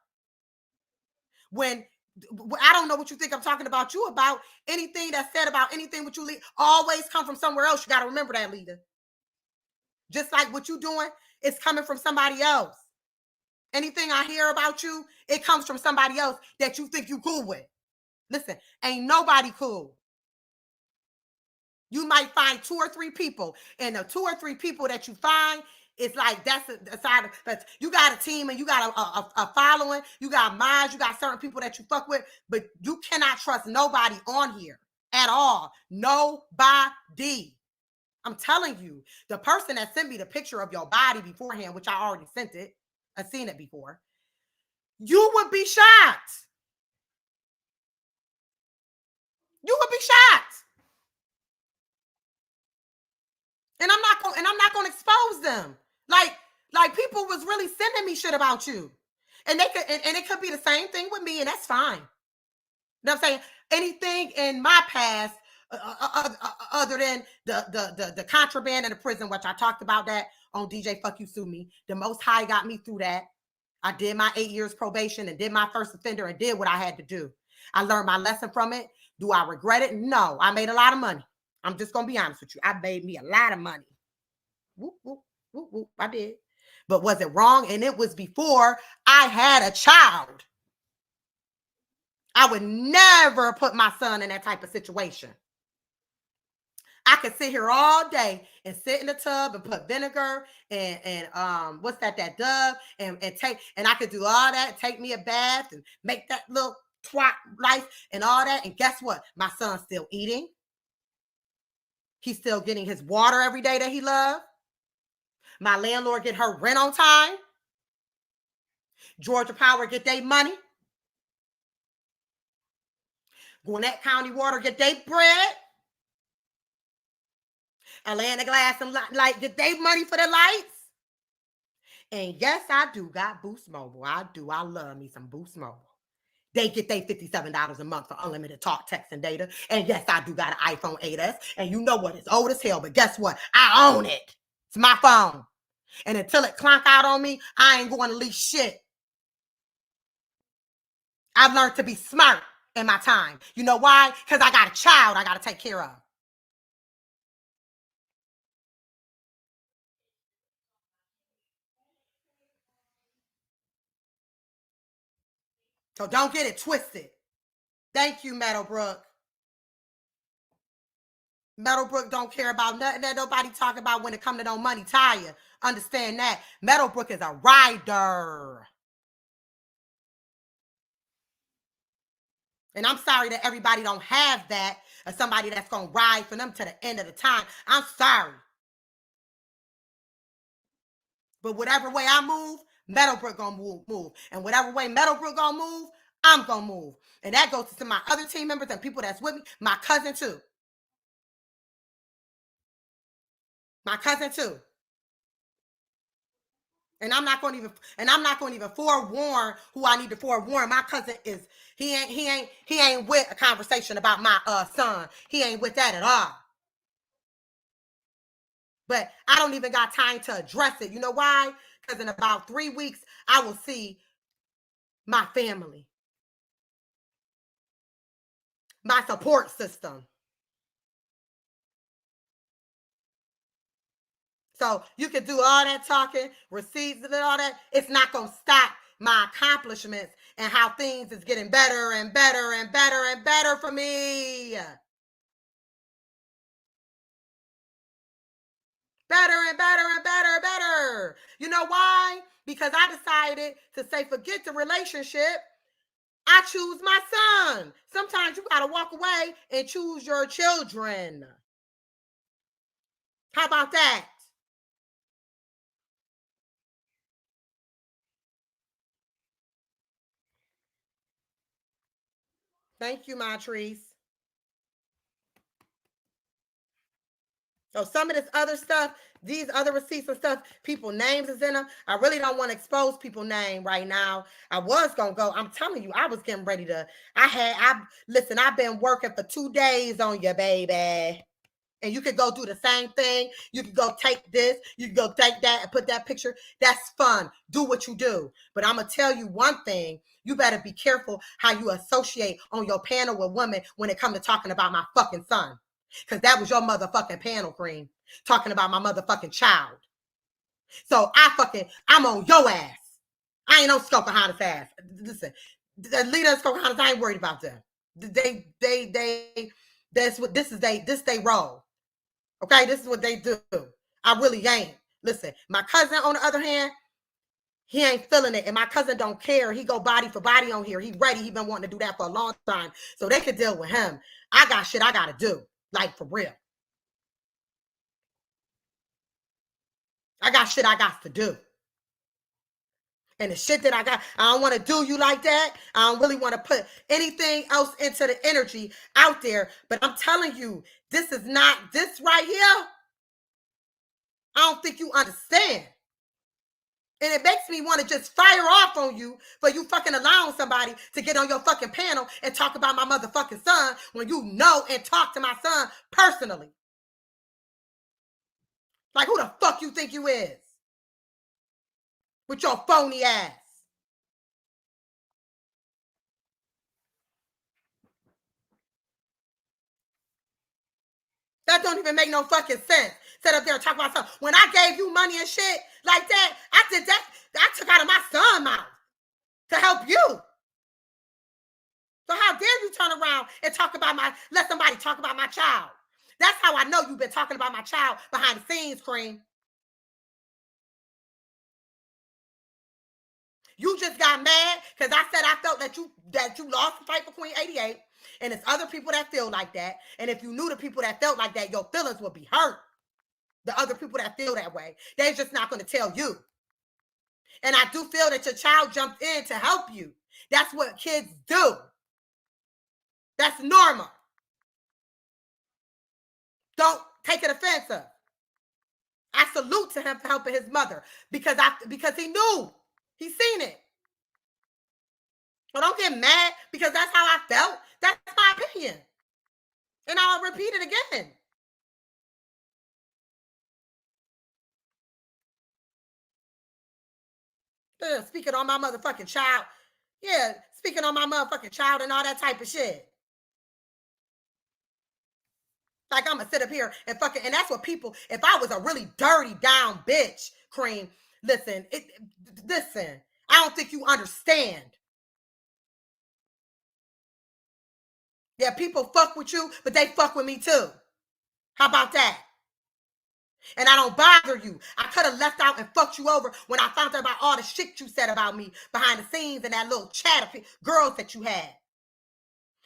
When I don't know what you think I'm talking about you about. Anything that's said about anything what you always come from somewhere else. You got to remember that, Lita. Just like what you doing, it's coming from somebody else. Anything I hear about you, it comes from somebody else that you think you cool with. Listen, ain't nobody cool. You might find 2 or 3 people, and the 2 or 3 people that you find, it's like that's a side of that. You got a team and you got a following, you got minds, you got certain people that you fuck with, but you cannot trust nobody on here at all. Nobody. I'm telling you, the person that sent me the picture of your body beforehand, which I already sent it, I've seen it before, you would be shocked. You would be shocked. And I'm not gonna expose them. Like people was really sending me shit about you. And it could be the same thing with me, and that's fine. You know what I'm saying? Anything in my past other than the contraband in the prison, which I talked about that on DJ Fuck You Sue Me. The Most High got me through that. I did my 8 years probation and did my first offender and did what I had to do. I learned my lesson from it. Do I regret it? No. I made a lot of money. I'm just going to be honest with you. I made me a lot of money. Whoop, whoop, whoop, whoop. I did. But was it wrong? And it was before I had a child. I would never put my son in that type of situation. I could sit here all day and sit in the tub and put vinegar and what's that Dove and take, and I could do all that, take me a bath and make that little twat life and all that. And guess what? My son's still eating. He's still getting his water every day that he loves. My landlord get her rent on time. Georgia Power get their money. Gwinnett County Water get their bread. Atlanta Glass and Light get their money for the lights. And yes, I do got Boost Mobile. I do. I love me some Boost Mobile. They get their $57 a month for unlimited talk, text, and data. And yes, I do got an iPhone 8S. And you know what? It's old as hell. But guess what? I own it. It's my phone. And until it clunk out on me, I ain't going to lease shit. I've learned to be smart in my time. You know why? Because I got a child I got to take care of. So don't get it twisted. Thank you, Meadowbrook. Meadowbrook don't care about nothing that nobody talk about when it come to no money. Taya, understand that. Meadowbrook is a rider. And I'm sorry that everybody don't have that or somebody that's going to ride for them to the end of the time. I'm sorry. But whatever way I move, Meadowbrook going to move. And whatever way Meadowbrook going to move, I'm going to move. And that goes to my other team members and people that's with me. My cousin too. My cousin too. And I'm not going to even forewarn who I need to forewarn. My cousin is, he ain't with a conversation about my son. He ain't with that at all. But I don't even got time to address it. You know why? Because in about 3 weeks, I will see my family, my support system. So you can do all that talking, receipts and all that. It's not going to stop my accomplishments and how things is getting better and better and better and better for me. Better and better and better and better. You know why? Because I decided to say, forget the relationship. I choose my son. Sometimes you got to walk away and choose your children. How about that? Thank you, Montrese. So some of this other stuff, these other receipts and stuff, people names is in them. I really don't want to expose people's name right now. I was going to go. I'm telling you, I was getting ready to. Listen, I've been working for 2 days on you, baby. And you could go do the same thing. You could go take this. You could go take that and put that picture. That's fun. Do what you do. But I'm going to tell you one thing. You better be careful how you associate on your panel with women when it comes to talking about my fucking son. Because that was your motherfucking panel, Cream. Talking about my motherfucking child. So I'm on your ass. I ain't on Scopohontas' ass. Listen, the leader of Scopohontas, I ain't worried about them. This they role. Okay, this is what they do. I really ain't. Listen, my cousin, on the other hand, he ain't feeling it. And my cousin don't care. He go body for body on here. He ready. He been wanting to do that for a long time. So they could deal with him. I got shit I got to do. Like, for real. I got shit I got to do. And the shit that I got, I don't want to do you like that. I don't really want to put anything else into the energy out there. But I'm telling you, this is not this right here. I don't think you understand. And it makes me want to just fire off on you for you fucking allowing somebody to get on your fucking panel and talk about my motherfucking son when you know and talk to my son personally. Like, who the fuck you think you is? With your phony ass. That don't even make no fucking sense. Sit up there and talk about something. When I gave you money and shit like that, I did that. I took out of my son's mouth to help you. So how dare you turn around and let somebody talk about my child? That's how I know you've been talking about my child behind the scenes, Cream. You just got mad because I said I felt that you lost the fight for Queen 88, and it's other people that feel like that. And if you knew the people that felt like that, your feelings would be hurt. The other people that feel that way, they're just not going to tell you. And I do feel that your child jumped in to help you. That's what kids do. That's normal. Don't take it offensive. I salute to him for helping his mother because he knew. He seen it. So don't get mad because that's how I felt. That's my opinion. And I'll repeat it again. Speaking on my motherfucking child. Yeah, speaking on my motherfucking child and all that type of shit. Like I'm gonna sit up here and and that's what people, if I was a really dirty down bitch, Cream, listen, I don't think you understand. Yeah, people fuck with you, but they fuck with me too. How about that? And I don't bother you. I could have left out and fucked you over when I found out about all the shit you said about me behind the scenes and that little chat of girls that you had.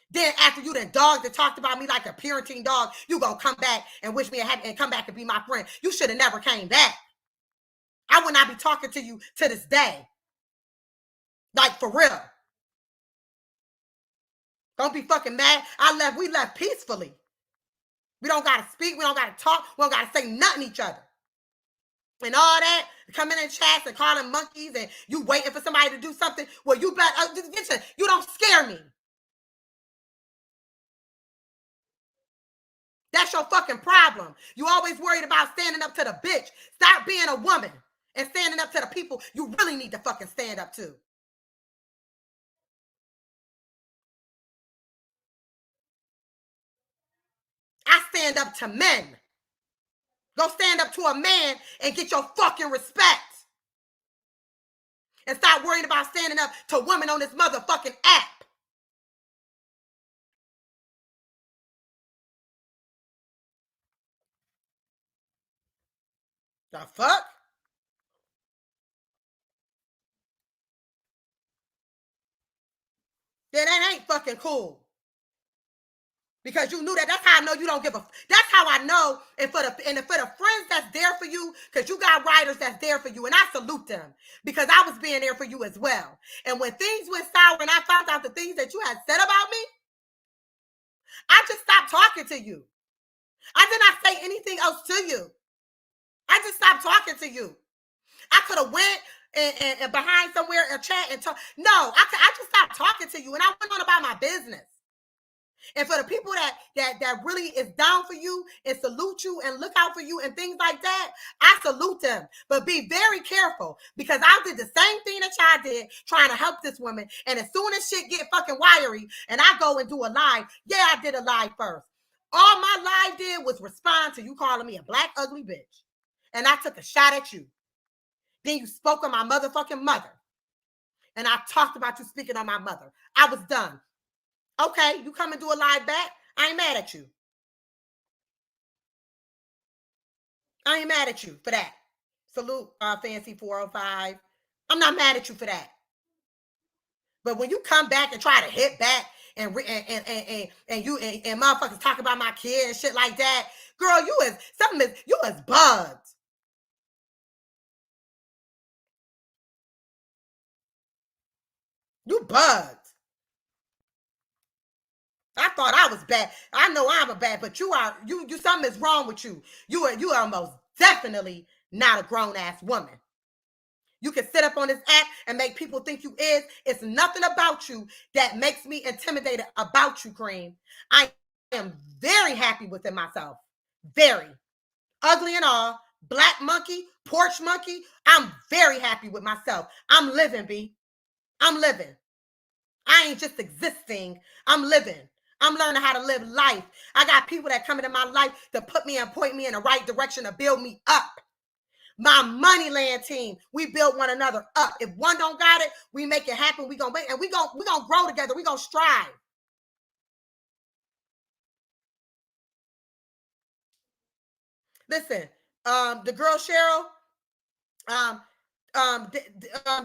Then after you done dogged and talked about me like a parenting dog, you gonna come back and wish me a happy and come back and be my friend. You should have never came back. I would not be talking to you to this day. Like for real. Don't be fucking mad. We left peacefully. We don't gotta speak, we don't gotta talk, we don't gotta say nothing to each other. And all that, coming in chats and calling monkeys and you waiting for somebody to do something. Well, you don't scare me. That's your fucking problem. You always worried about standing up to the bitch. Stop being a woman and standing up to the people you really need to fucking stand up to. I stand up to men. Go stand up to a man and get your fucking respect. And stop worrying about standing up to women on this motherfucking app. The fuck? Then that ain't fucking cool. Because you knew that. That's how I know you don't give a. That's how I know. And for the friends that's there for you, because you got writers that's there for you, and I salute them because I was being there for you as well. And when things went sour, and I found out the things that you had said about me, I just stopped talking to you. I did not say anything else to you. I just stopped talking to you. I could have went and behind somewhere and chat and talk. No, I just stopped talking to you, and I went on about my business. And for the people that really is down for you and salute you and look out for you and things like that, I salute them. But be very careful because I did the same thing that y'all did trying to help this woman. And as soon as shit get fucking wiry and I go and do a live, yeah, I did a live first. All my live did was respond to you calling me a black ugly bitch. And I took a shot at you. Then you spoke on my motherfucking mother. And I talked about you speaking on my mother. I was done. Okay, you come and do a live back. I ain't mad at you. I ain't mad at you for that. Salute, Fancy 405. I'm not mad at you for that. But when you come back and try to hit back and motherfuckers talk about my kid and shit like that, girl, you as bugged. You bugged. I thought I was bad. I know I'm a bad, but you something is wrong with you. You are most definitely not a grown-ass woman. You can sit up on this app and make people think you is. It's nothing about you that makes me intimidated about you, Cream. I am very happy within myself. Very. Ugly and all. Black monkey, porch monkey. I'm very happy with myself. I'm living, B. I'm living. I ain't just existing. I'm living. I'm learning how to live life. I got people that come into my life to put me and point me in the right direction to build me up. My Moneyland team, we build one another up. If one don't got it, we make it happen. We gonna grow together. We gonna strive. Listen, the girl Cheryl,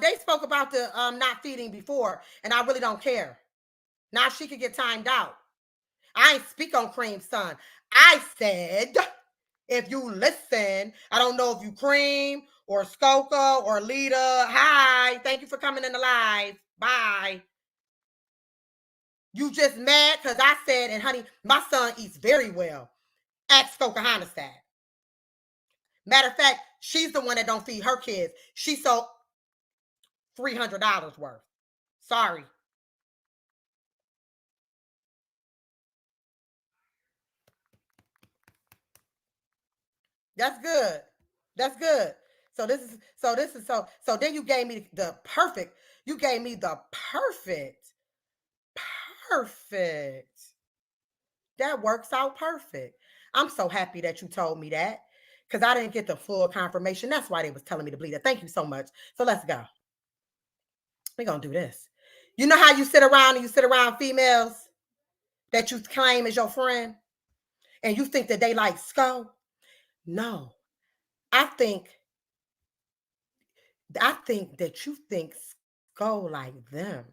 they spoke about the not feeding before, and I really don't care. Now she could get timed out. I ain't speak on Cream's son. I said, if you listen, I don't know if you Cream or Skoka or Lita. Hi, thank you for coming in the live. Bye. You just mad because I said, and honey, my son eats very well. Ask Skoka Honestad. Matter of fact, she's the one that don't feed her kids. She sold $300 worth. Sorry. That's good. That's good. So then you gave me the perfect. You gave me the perfect. That works out perfect. I'm so happy that you told me that because I didn't get the full confirmation. That's why they was telling me to bleed it. Thank you so much. So let's go. We're going to do this. You know how you sit around and you sit around females that you claim as your friend and you think that they like Sko? No. I think that you think Sko like them.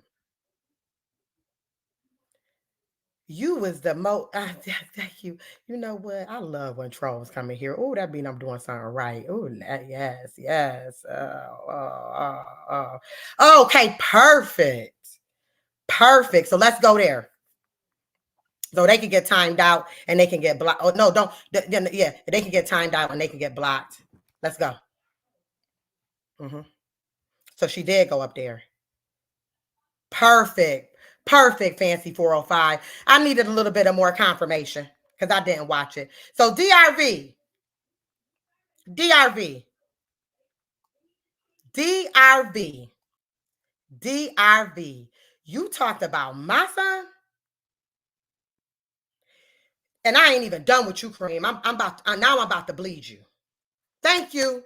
You was the most, thank you. You know what? I love when trolls come in here. Oh, that means I'm doing something right. Oh, yes. Okay, perfect. So let's go there. So they can get timed out and they can get blocked. Oh, no, don't. Yeah, they can get timed out and they can get blocked. Let's go. So she did go up there. Perfect, Fancy 405. I needed a little bit of more confirmation because I didn't watch it. So DRV. You talked about my son? And I ain't even done with you, Cream. I'm about to bleed you. Thank you.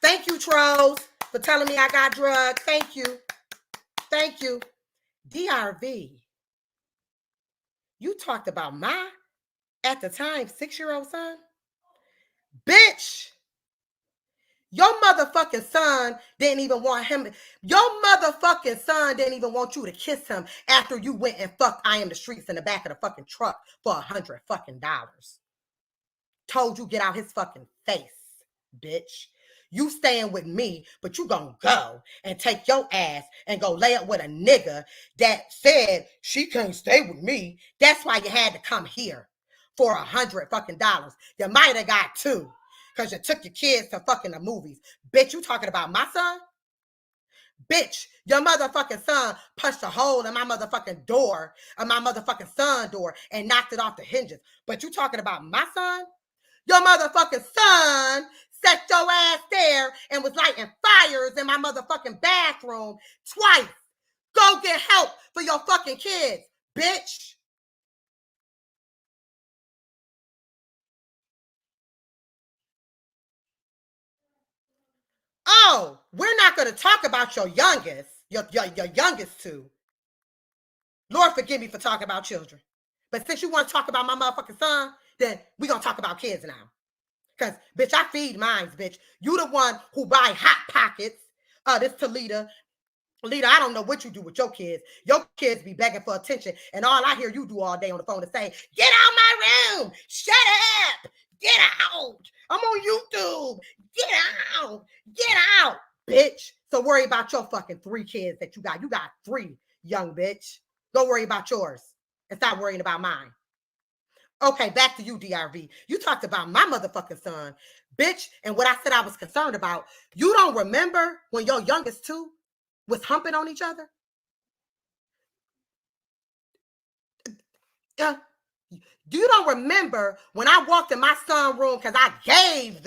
Thank you, trolls, for telling me I got drugged. Thank you. DRV. You talked about my, at the time, 6-year-old son? Bitch. Your motherfucking son didn't even want him. Your motherfucking son didn't even want you to kiss him after you went and fucked I Am the Streets in the back of the fucking truck for $100 fucking dollars. Told you get out his fucking face, bitch. You staying with me, but you gonna go and take your ass and go lay up with a nigga that said she can't stay with me. That's why you had to come here for $100 fucking dollars. You might have got 2 because you took your kids to fucking the movies. Bitch, you talking about my son? Bitch, your motherfucking son punched a hole in my motherfucking door, on my motherfucking son door, and knocked it off the hinges. But you talking about my son? Your motherfucking son set your ass there and was lighting fires in my motherfucking bathroom twice. Go get help for your fucking kids, bitch. Oh, we're not going to talk about your youngest, your youngest 2. Lord forgive me for talking about children. But since you want to talk about my motherfucking son, then we're going to talk about kids now. Because, bitch, I feed mines, bitch. You the one who buy Hot Pockets. This to Lita. Lita, I don't know what you do with your kids. Your kids be begging for attention. And all I hear you do all day on the phone is say, get out my room. Shut up. Get out. I'm on YouTube. Get out, bitch. So worry about your fucking 3 kids that you got. You got 3, young bitch. Go worry about yours and stop worrying about mine. Okay, back to you, DRV. You talked about my motherfucking son, bitch, and what I said I was concerned about. You don't remember when your youngest 2 was humping on each other? You don't remember when I walked in my son's room because I gave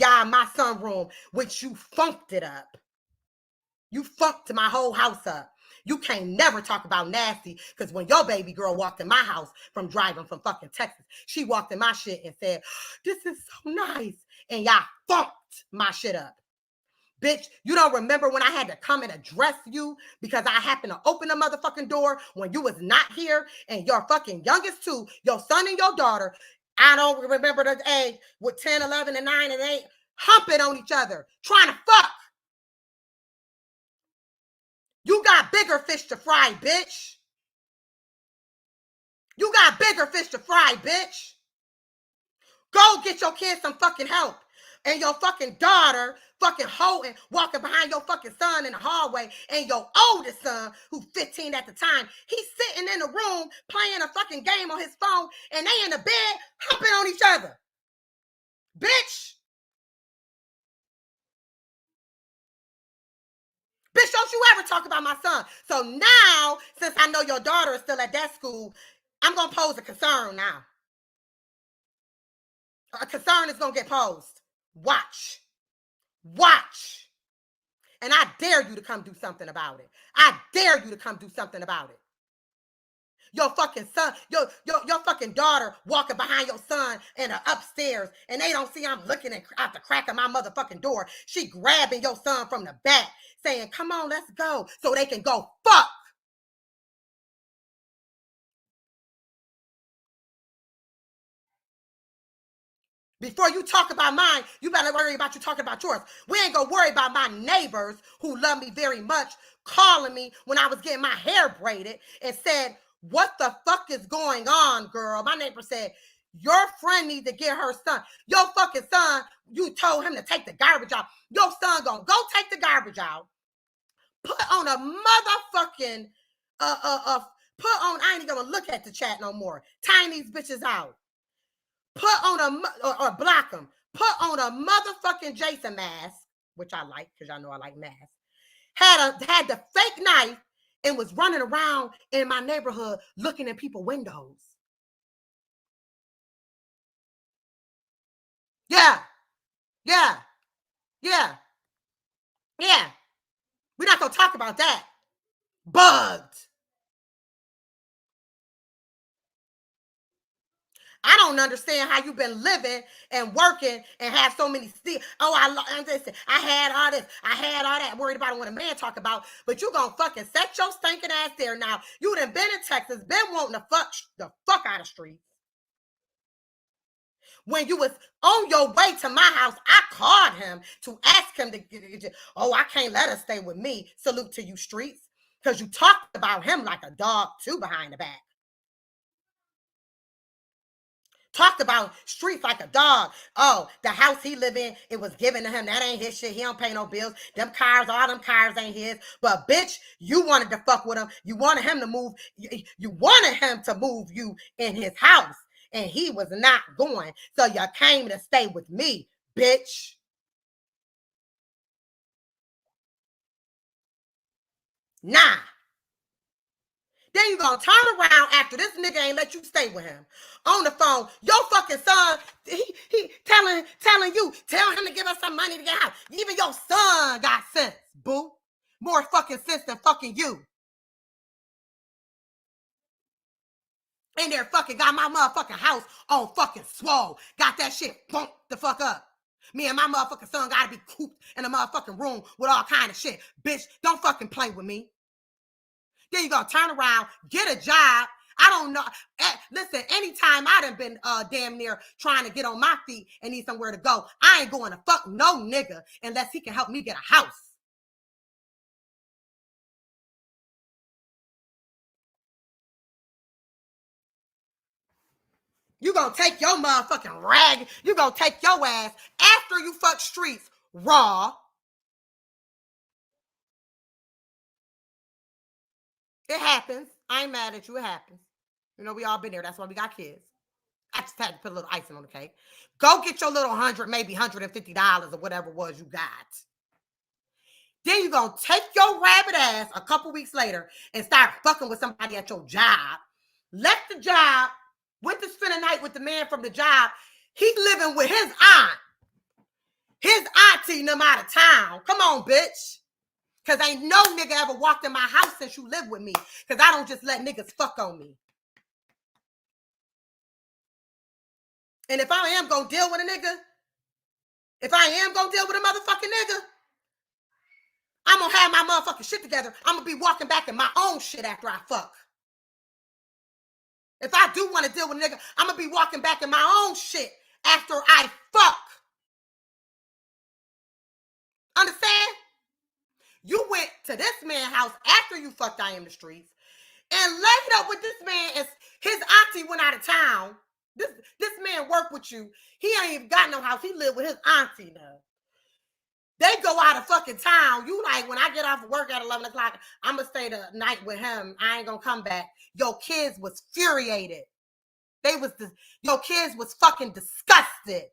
y'all my son's room, which you funked it up. You funked my whole house up. You can't never talk about nasty because when your baby girl walked in my house from driving from fucking Texas, she walked in my shit and said, this is so nice. And y'all funked my shit up. Bitch, you don't remember when I had to come and address you because I happened to open the motherfucking door when you was not here and your fucking youngest 2, your son and your daughter, I don't remember the age with 10, 11, and 9 and 8 humping on each other, trying to fuck. You got bigger fish to fry, bitch. You got bigger fish to fry, bitch. Go get your kids some fucking help. And your fucking daughter fucking holding, walking behind your fucking son in the hallway, and your oldest son, who's 15 at the time, he's sitting in the room playing a fucking game on his phone, and they in the bed humping on each other. Bitch. Bitch, don't you ever talk about my son. So now, since I know your daughter is still at that school, I'm going to pose a concern now. A concern is going to get posed. Watch. Watch. And I dare you to come do something about it. I dare you to come do something about it. Your fucking son, your fucking daughter walking behind your son in the upstairs, and they don't see I'm looking out the crack of my motherfucking door. She grabbing your son from the back, saying, come on, let's go, so they can go fuck. Before you talk about mine, you better worry about you talking about yours. We ain't gonna worry about my neighbors who love me very much calling me when I was getting my hair braided and said, what the fuck is going on, girl? My neighbor said, your friend needs to get her son. Your fucking son, you told him to take the garbage out. Your son gonna go take the garbage out. Put on a motherfucking, I ain't even gonna look at the chat no more. Tying these bitches out. Put on or block them. Put on a motherfucking Jason mask, which I like because y'all know I like masks. Had the fake knife and was running around in my neighborhood looking in people's windows. Yeah. We're not gonna talk about that. Bugged. I don't understand how you've been living and working and have so many I had all this, I had all that, worried about it when a man talk about, but you gonna fucking set your stinking ass there now. You done been in Texas, been wanting to fuck the fuck out of streets. When you was on your way to my house, I called him to ask him to get, I can't let her stay with me. Salute to you, streets. Because you talked about him like a dog too behind the back. Talked about streets like a dog. Oh, the house he live in, it was given to him. That ain't his shit. He don't pay no bills. All them cars ain't his. But bitch, you wanted to fuck with him. You wanted him to move. You wanted him to move you in his house. And he was not going. So you came to stay with me, bitch. Nah. Then you gonna turn around after this nigga ain't let you stay with him. On the phone, your fucking son, he telling you, tell him to give us some money to get out. Even your son got sense, boo. More fucking sense than fucking you. And they're fucking got my motherfucking house on fucking swole. Got that shit bumped the fuck up. Me and my motherfucking son gotta be cooped in a motherfucking room with all kind of shit. Bitch, don't fucking play with me. Then you gonna turn around, get a job. I don't know. Listen, anytime I done been damn near trying to get on my feet and need somewhere to go, I ain't going to fuck no nigga unless he can help me get a house. You gonna take your motherfucking rag. You gonna take your ass after you fuck streets raw. It happens. I ain't mad at you. It happens. You know, we all been there. That's why we got kids. I just had to put a little icing on the cake. Go get your little $100, maybe $150 or whatever it was you got. Then you're going to take your rabbit ass a couple weeks later and start fucking with somebody at your job. Left the job, went to spend a night with the man from the job. He's living with his aunt. His auntie them out of town. Come on, bitch. Because ain't no nigga ever walked in my house since you live with me. Because I don't just let niggas fuck on me. And if I am going to deal with a nigga, if I am going to deal with a motherfucking nigga, I'm going to have my motherfucking shit together. I'm going to be walking back in my own shit after I fuck. If I do want to deal with a nigga, I'm going to be walking back in my own shit after I fuck. Understand? You went to this man's house after you fucked I Am the Streets and laid up with this man as his auntie went out of town. This man worked with you. He ain't even got no house. He lived with his auntie now. They go out of fucking town. You like, when I get off of work at 11 o'clock, I'm going to stay the night with him. I ain't going to come back. Your kids was furiated. Your kids was fucking disgusted,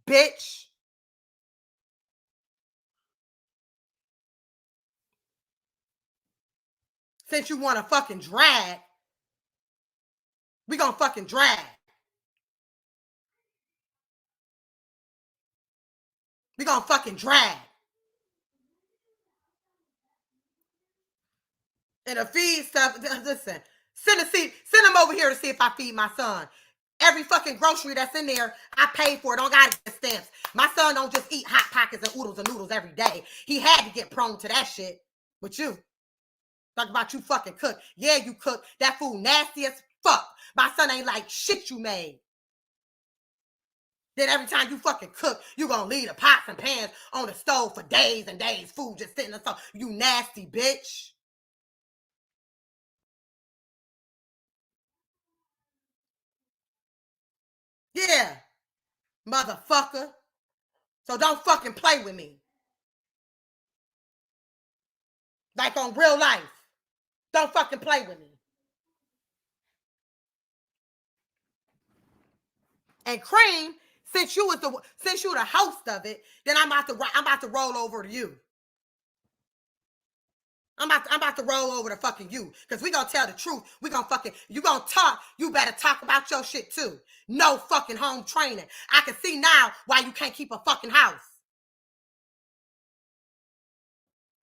bitch. Since you want to fucking drag, we gonna fucking drag. We gonna fucking drag. And the feed stuff, listen, send them over here to see if I feed my son. Every fucking grocery that's in there, I paid for it. Don't gotta get stamps. My son don't just eat Hot Pockets and oodles and noodles every day. He had to get prone to that shit. But you, talk about you fucking cook. Yeah, you cook. That food nasty as fuck. My son ain't like shit you made. Then every time you fucking cook, you gonna leave the pots and pans on the stove for days and days. Food just sitting on the stove. You nasty bitch. Yeah, motherfucker. So don't fucking play with me. Like on real life. Don't fucking play with me. And Cream, since you the host of it, then I'm about to roll over to you. I'm about to roll over to fucking you. Because we gonna tell the truth. You gonna talk, you better talk about your shit too. No fucking home training. I can see now why you can't keep a fucking house.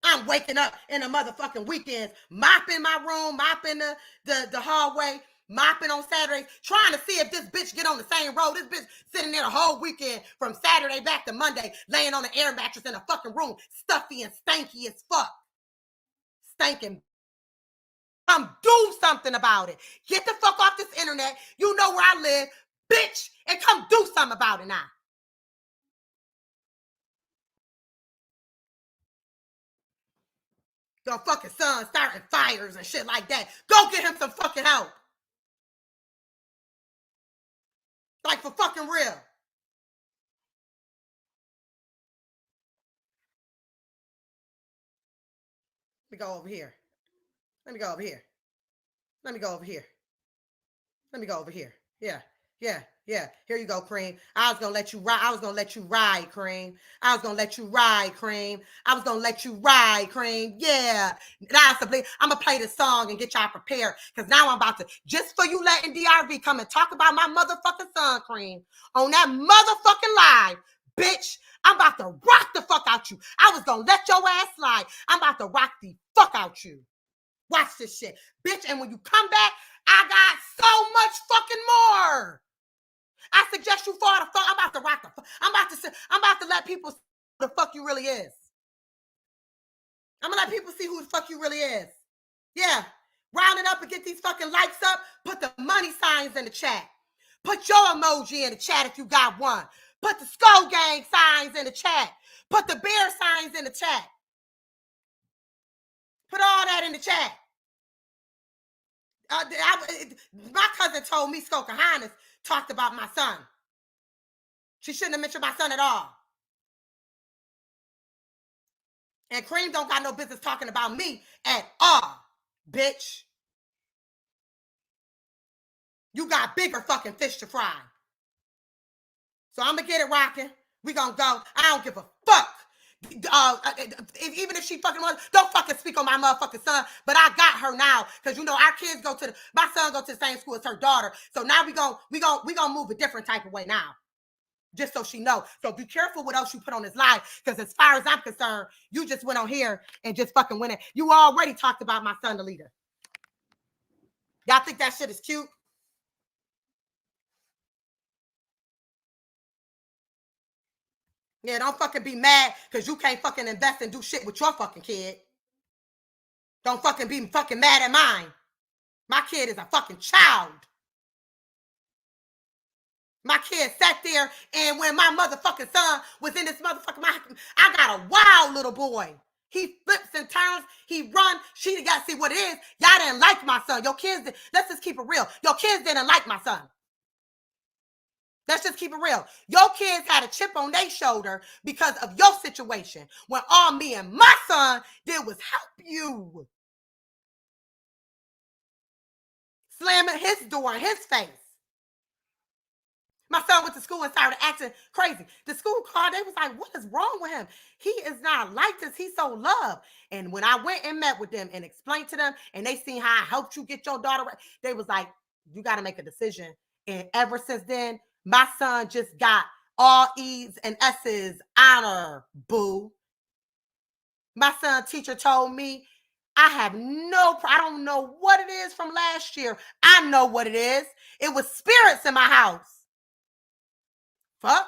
I'm waking up in the motherfucking weekends, mopping my room, mopping the hallway, mopping on Saturdays, trying to see if this bitch get on the same road. This bitch sitting there the whole weekend from Saturday back to Monday, laying on an air mattress in a fucking room, stuffy and stanky as fuck. Stinking. Come do something about it. Get the fuck off this internet. You know where I live, bitch, and come do something about it now. Your fucking son starting fires and shit like that. Go get him some fucking help. Like for fucking real. Let me go over here. Let me go over here. Let me go over here. Let me go over here. Yeah. Here you go, Cream. I was gonna let you ride. Cream. I was gonna let you ride, Cream. Yeah. I'm gonna play this song and get y'all prepared. Because now I'm about to, just for you letting DRV come and talk about my motherfucking son, Cream, on that motherfucking live, bitch. I'm about to rock the fuck out you. I was gonna let your ass slide. I'm about to rock the fuck out you. Watch this shit, bitch. And when you come back, I got so much fucking more. I suggest you fall the fuck. I'm about to rock the fuck. I'm about to let people see who the fuck you really is. I'm gonna let people see who the fuck you really is. Yeah. Round it up and get these fucking likes up. Put the money signs in the chat. Put your emoji in the chat if you got one. Put the Skull Gang signs in the chat. Put the bear signs in the chat. Put all that in the chat. My cousin told me Skoka Highness talked about my son. She shouldn't have mentioned my son at all. And Cream don't got no business talking about me at all, bitch. You got bigger fucking fish to fry. So I'm gonna get it rocking. We gonna go. I don't give a fuck. Even if she fucking wants, don't fucking speak on my motherfucking son. But I got her now because you know our kids my son go to the same school as her daughter. So now we gonna move a different type of way now, just so she know. So be careful what else you put on this live, because as far as I'm concerned, you just went on here and just fucking went in. You already talked about my son, the leader. Y'all think that shit is cute? Yeah, don't fucking be mad because you can't fucking invest and do shit with your fucking kid. Don't fucking be fucking mad at mine. My kid is a fucking child. My kid sat there, and when my motherfucking son was in this motherfucking, I got a wild little boy. He flips and turns, he runs. She got to see what it is. Y'all didn't like my son. Your kids, let's just keep it real. Your kids didn't like my son. Let's just keep it real. Your kids had a chip on their shoulder because of your situation, when all me and my son did was help you. Slamming his door in his face. My son went to school and started acting crazy. The school called, they was like, what is wrong with him? He is not like this. He's so loved. And when I went and met with them and explained to them, and they seen how I helped you get your daughter, they was like, you got to make a decision. And ever since then, my son just got all E's and S's honor, boo. My son teacher told me, I don't know what it is from last year. I know what it is. It was spirits in my house. Fuck.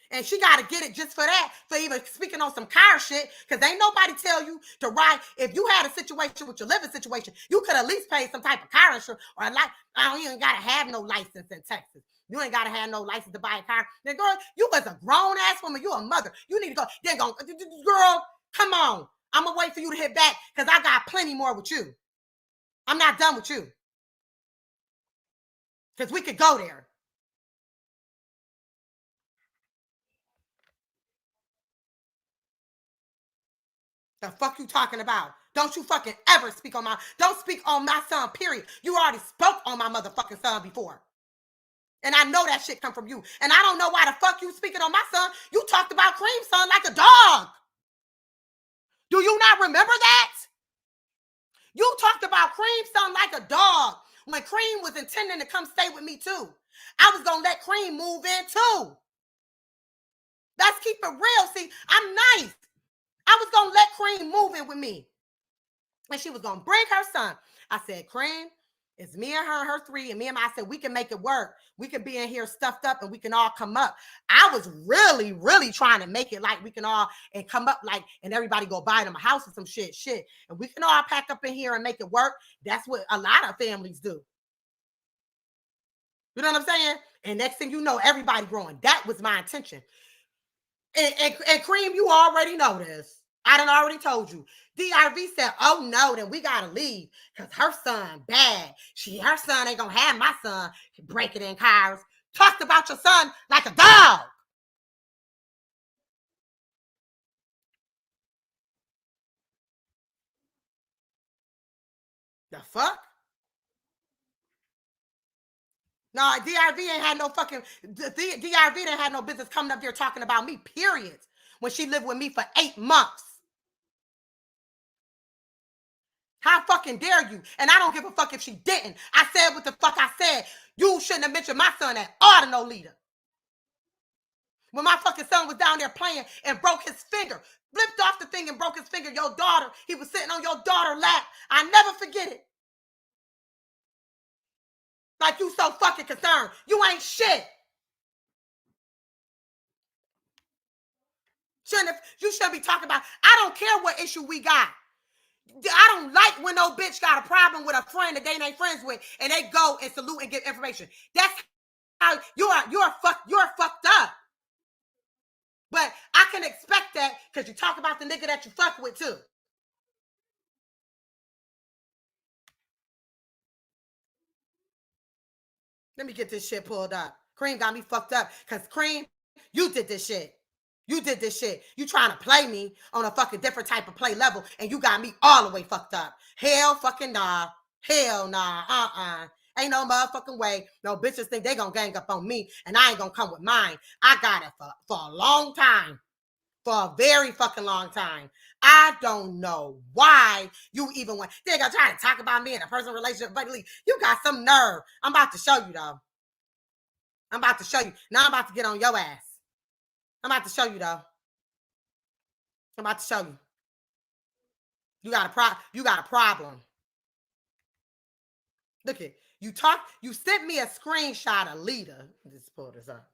And she got to get it just for that, for even speaking on some car shit, because ain't nobody tell you to ride. If you had a situation with your living situation, you could at least pay some type of car insurance, or like, you ain't got to have no license in Texas. You ain't got to have no license to buy a car. Then girl, you was a grown-ass woman. You a mother. You need to go. Then go, girl, come on. I'm going to wait for you to hit back, because I got plenty more with you. I'm not done with you. Because we could go there. The fuck you talking about? Don't you fucking ever speak on don't speak on my son, period. You already spoke on my motherfucking son before. And I know that shit come from you. And I don't know why the fuck you speaking on my son. You talked about Cream's son like a dog. Do you not remember that? You talked about Cream's son like a dog when Cream was intending to come stay with me too. I was going to let Cream move in too. Let's keep it real. See, I'm nice. I was going to let Cream move in with me. And she was going to bring her son. I said, Cream, it's me and her three. And me and I said, we can make it work. We can be in here stuffed up and we can all come up. I was really, really trying to make it like we can all and come up like, and everybody go buy them a house or some shit. And we can all pack up in here and make it work. That's what a lot of families do. You know what I'm saying? And next thing you know, everybody growing. That was my intention. And Cream, you already know this. I done already told you. DRV said, oh no, then we gotta leave because her son bad. Her son ain't gonna have my son breaking in cars. Talked about your son like a dog. The fuck? No, DRV ain't had no fucking, DRV didn't have no business coming up here talking about me, period. When she lived with me for 8 months. How fucking dare you? And I don't give a fuck if she didn't. I said what the fuck I said. You shouldn't have mentioned my son at all to no leader. When my fucking son was down there playing and broke his finger, flipped off the thing and broke his finger, your daughter, he was sitting on your daughter's lap. I never forget it. Like you so fucking concerned. You ain't shit. You shouldn't be talking about, I don't care what issue we got. I don't like when no bitch got a problem with a friend that they ain't friends with and they go and salute and give information. That's how you're fucked up. But I can expect that because you talk about the nigga that you fuck with too. Let me get this shit pulled up. Cream got me fucked up because Cream, you did this shit. You did this shit. You trying to play me on a fucking different type of play level and you got me all the way fucked up. Hell fucking nah. Hell nah. Ain't no motherfucking way. No bitches think they gonna gang up on me and I ain't gonna come with mine. I got it for a long time. For a very fucking long time. I don't know why you even went. They're gonna try to talk about me in a personal relationship. But you got some nerve. I'm about to show you though. I'm about to show you. Now I'm about to get on your ass. I'm about to show you though. I'm about to show you. You got a problem. Look at you sent me a screenshot of Lita. Let's pull this up.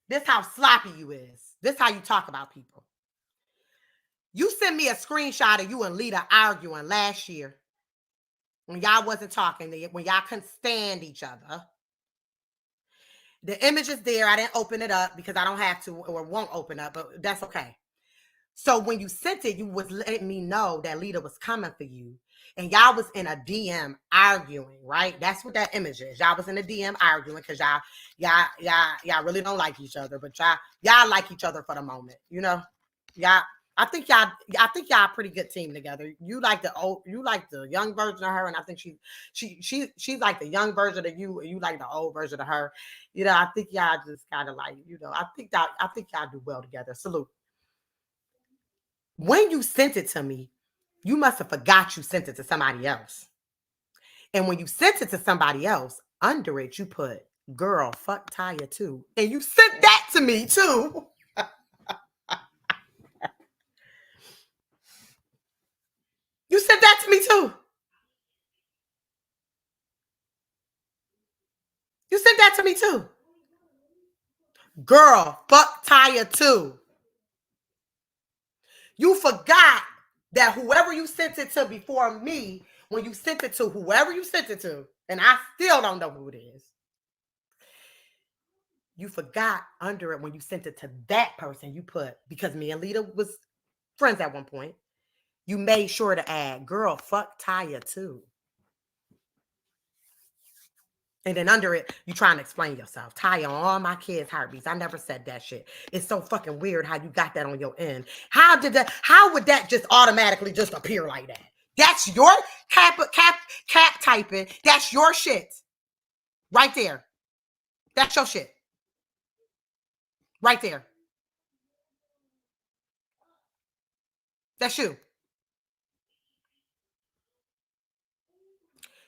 This how sloppy you is. This how you talk about people. You sent me a screenshot of you and Lita arguing last year. when y'all wasn't talking, when y'all couldn't stand each other. The image is there. I didn't open it up because I don't have to or won't open up, but that's okay. So when you sent it, you was letting me know that Lita was coming for you. And y'all was in a DM arguing, right? That's what that image is. Y'all was in a DM arguing because y'all really don't like each other, but y'all like each other for the moment, you know? I think y'all a pretty good team together. You like the young version of her, and I think she's like the young version of you, and you like the old version of her. You know, I think y'all just kind of like, you know, I think y'all do well together. Salute. When you sent it to me, you must have forgot you sent it to somebody else. And when you sent it to somebody else, under it, you put, girl, fuck Taya too. And you sent that to me too. You sent that to me too. You sent that to me too. Girl, fuck Taya too. You forgot that whoever you sent it to before me, when you sent it to whoever you sent it to, and I still don't know who it is, you forgot under it when you sent it to that person, you put, because me and Lita was friends at one point, you made sure to add, girl, fuck Taya too. And then under it, you trying to explain yourself. Taya on all my kids' heartbeats. I never said that shit. It's so fucking weird how you got that on your end. How would that just automatically just appear like that? That's your cap typing. That's your shit. Right there. That's your shit. Right there. That's you.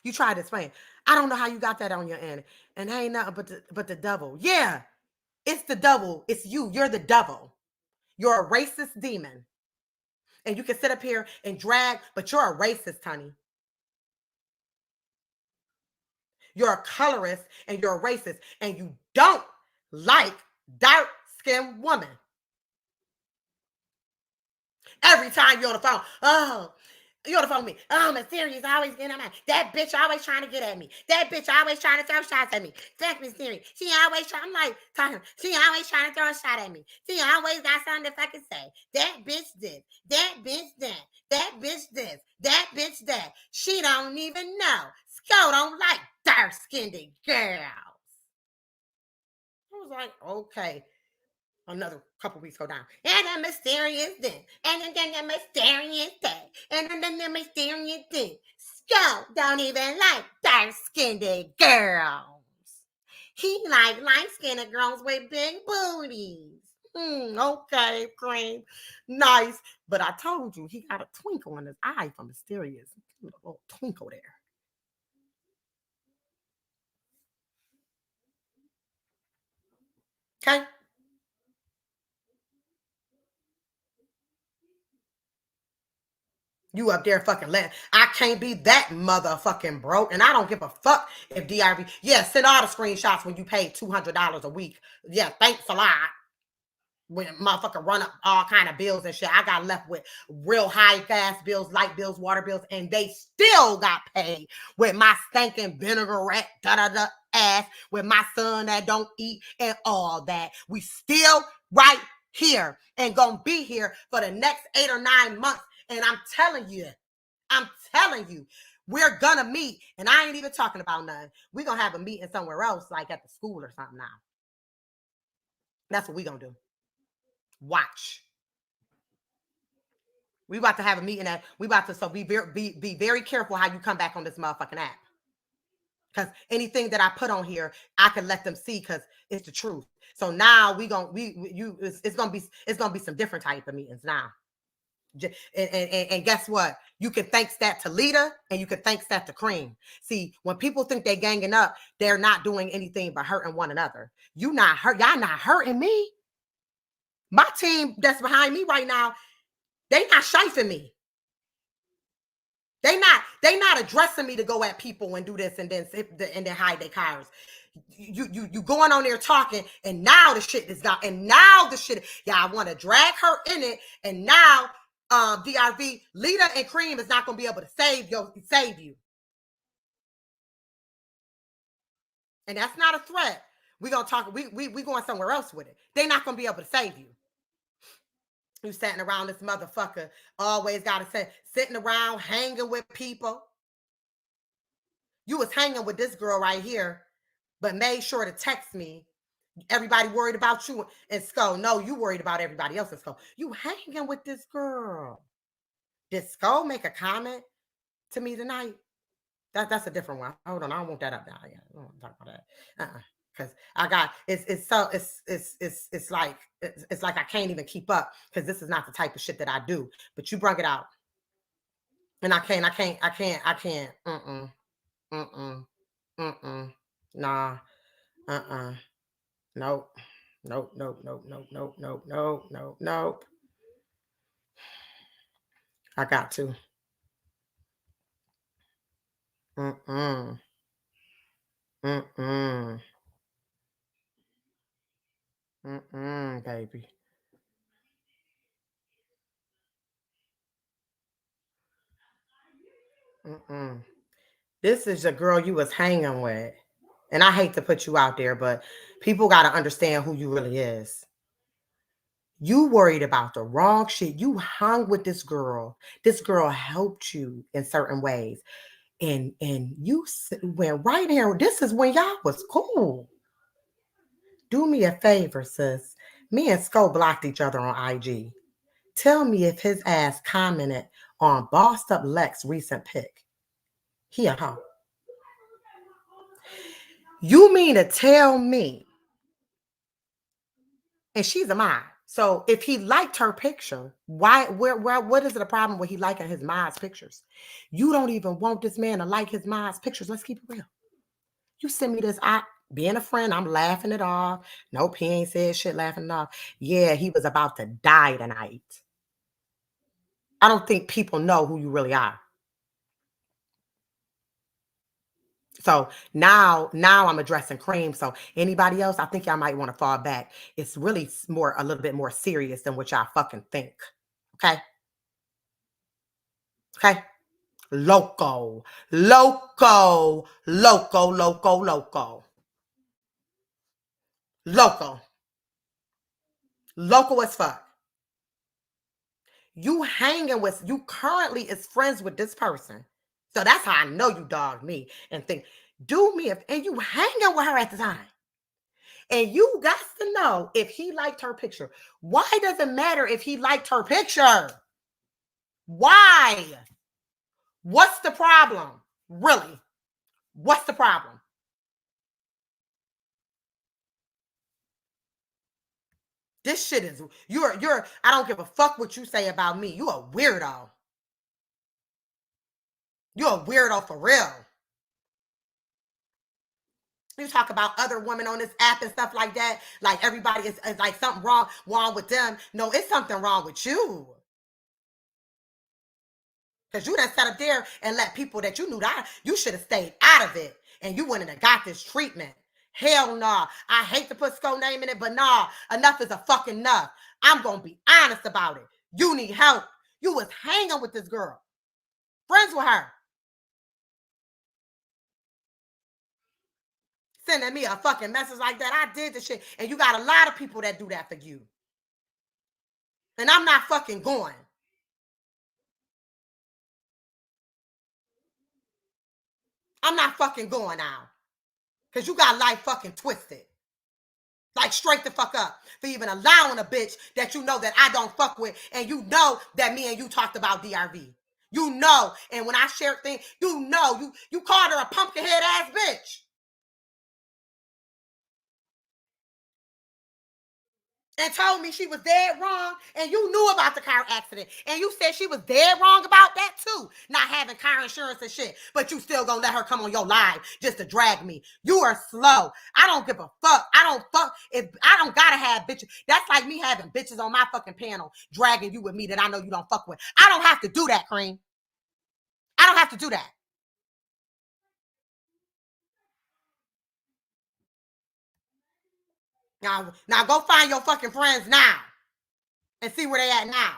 You tried to explain. I don't know how you got that on your end. And ain't nothing but the devil. Yeah. It's the devil. It's you. You're the devil. You're a racist demon. And you can sit up here and drag, but you're a racist, honey. You're a colorist and you're a racist. And you don't like dark-skinned women. Every time you're on the phone, you're on the phone with me. Oh, Mysterious always getting on my. That bitch always trying to get at me. That bitch always trying to throw shots at me. That's Mysterious. She always trying. I'm like, talking. She always trying to throw a shot at me. She always got something to fucking say. That bitch this. That bitch that. That bitch this. That bitch that. She don't even know. Sco don't like dark-skinned girls. I was like, okay. Another couple weeks go down. And the mysterious thing. And then the mysterious thing. And then the mysterious thing. Sco don't even like dark-skinned girls. He like light-skinned girls with big booties. Okay, Cream. Nice. But I told you, he got a twinkle in his eye from Mysterious. A little twinkle there. Okay? You up there fucking letting. I can't be that motherfucking broke. And I don't give a fuck if DRV. Yeah, send all the screenshots when you paid $200 a week. Yeah, thanks a lot. When motherfucker run up all kind of bills and shit. I got left with real high gas bills, light bills, water bills, and they still got paid with my stinking vinaigrette da-da-da ass, with my son that don't eat and all that. We still right here and gonna be here for the next 8 or 9 months. And I'm telling you, we're gonna meet. And I ain't even talking about nothing. We're gonna have a meeting somewhere else, like at the school or something now. That's what we're gonna do. Watch. We about to have a meeting so be very careful how you come back on this motherfucking app. Because anything that I put on here, I can let them see because it's the truth. So now it's gonna be some different type of meetings now. And guess what? You can thanks that to Lita and you can thanks that to Cream. See, when people think they're ganging up, they're not doing anything but hurting one another. Y'all not hurting me. My team that's behind me right now, they not shifting me. They not addressing me to go at people and do this and then hide their cars. You going on there talking, and now the shit is got, and now the shit, y'all want to drag her in it, and now DRV, Lita and Cream is not gonna be able to save you. And that's not a threat. We're gonna talk, we going somewhere else with it. They're not gonna be able to save you. You sitting around this motherfucker, always gotta say, sitting around hanging with people. You was hanging with this girl right here, but made sure to text me. Everybody worried about you and Skull. No, you worried about everybody else in Skull. You hanging with this girl. Did Skull make a comment to me tonight? That's a different one. Hold on, I don't want that up now. Yeah, I don't want to talk about that. Because I got it's like I can't even keep up because this is not the type of shit that I do. But you brought it out, and I can't. Nah. Nope. Nope. I got to. Baby. This is the girl you was hanging with. And I hate to put you out there, but people got to understand who you really is. You worried about the wrong shit. You hung with this girl. This girl helped you in certain ways. And you went right here. This is when y'all was cool. Do me a favor, sis. Me and Sko blocked each other on IG. Tell me if his ass commented on Bossed Up Lex recent pic. He a hoe. You mean to tell me, and she's a mom. So if he liked her picture, what is it a problem with he liking his mom's pictures? You don't even want this man to like his mom's pictures. Let's keep it real. You send me this, being a friend, I'm laughing it off. Nope, he ain't said shit, laughing it off. Yeah, he was about to die tonight. I don't think people know who you really are. So now I'm addressing Cream. So anybody else, I think y'all might want to fall back. It's really a little bit more serious than what y'all fucking think. Okay? Okay? Loco as fuck. You currently is friends with this person. So that's how I know you dogged me and think, and you hanging with her at the time. And you got to know if he liked her picture. Why does it matter if he liked her picture? Why? What's the problem? Really? What's the problem? This shit is, I don't give a fuck what you say about me. You a weirdo. You're a weirdo for real. You talk about other women on this app and stuff like that. Like everybody is like something wrong with them. No, it's something wrong with you. Because you done sat up there and let people that you knew that you should have stayed out of it. And you wouldn't have got this treatment. Hell nah. I hate to put Sko name in it, but nah, enough is a fucking enough. I'm going to be honest about it. You need help. You was hanging with this girl. Friends with her. Sending me a fucking message like that. I did the shit. And you got a lot of people that do that for you. And I'm not fucking going. I'm not fucking going now. Because you got life fucking twisted. Like straight the fuck up. For even allowing a bitch that you know that I don't fuck with. And you know that me and you talked about DRV. You know. And when I shared things, you know. You called her a pumpkin head ass bitch. And told me she was dead wrong, and you knew about the car accident, and you said she was dead wrong about that too, not having car insurance and shit, but you still gonna let her come on your live just to drag me. You are slow. I don't give a fuck. I don't gotta have bitches. That's like me having bitches on my fucking panel dragging you with me that I know you don't fuck with. I don't have to do that, Cream. I don't have to do that. Now go find your fucking friends now and see where they at now.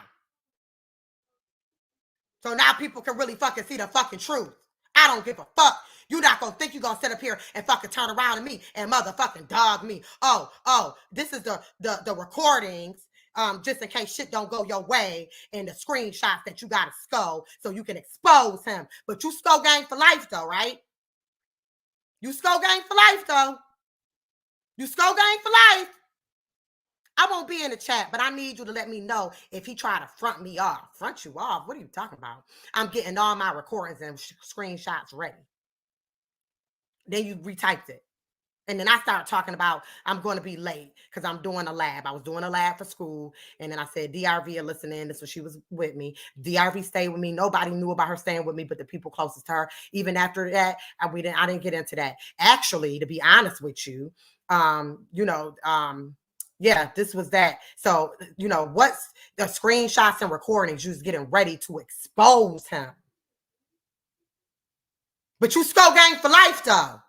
So now people can really fucking see the fucking truth. I don't give a fuck. You're not gonna think you're gonna sit up here and fucking turn around to me and motherfucking dog me. Oh, this is the recordings. Just in case shit don't go your way, and the screenshots that you gotta sco so you can expose him. But you sco gang for life though, right? You sco gang for life though. You sco gang for life. I won't be in the chat, but I need you to let me know if he try to front me off. Front you off? What are you talking about? I'm getting all my recordings and screenshots ready. Then you retyped it. And then I started talking about I'm going to be late because I'm doing a lab. I was doing a lab for school. And then I said, DRV are listening. This was, she was with me. DRV stayed with me. Nobody knew about her staying with me, but the people closest to her. Even after that, I didn't get into that. Actually, to be honest with you, yeah, this was that. So, what's the screenshots and recordings? You was getting ready to expose him. But you skull gang for life, though.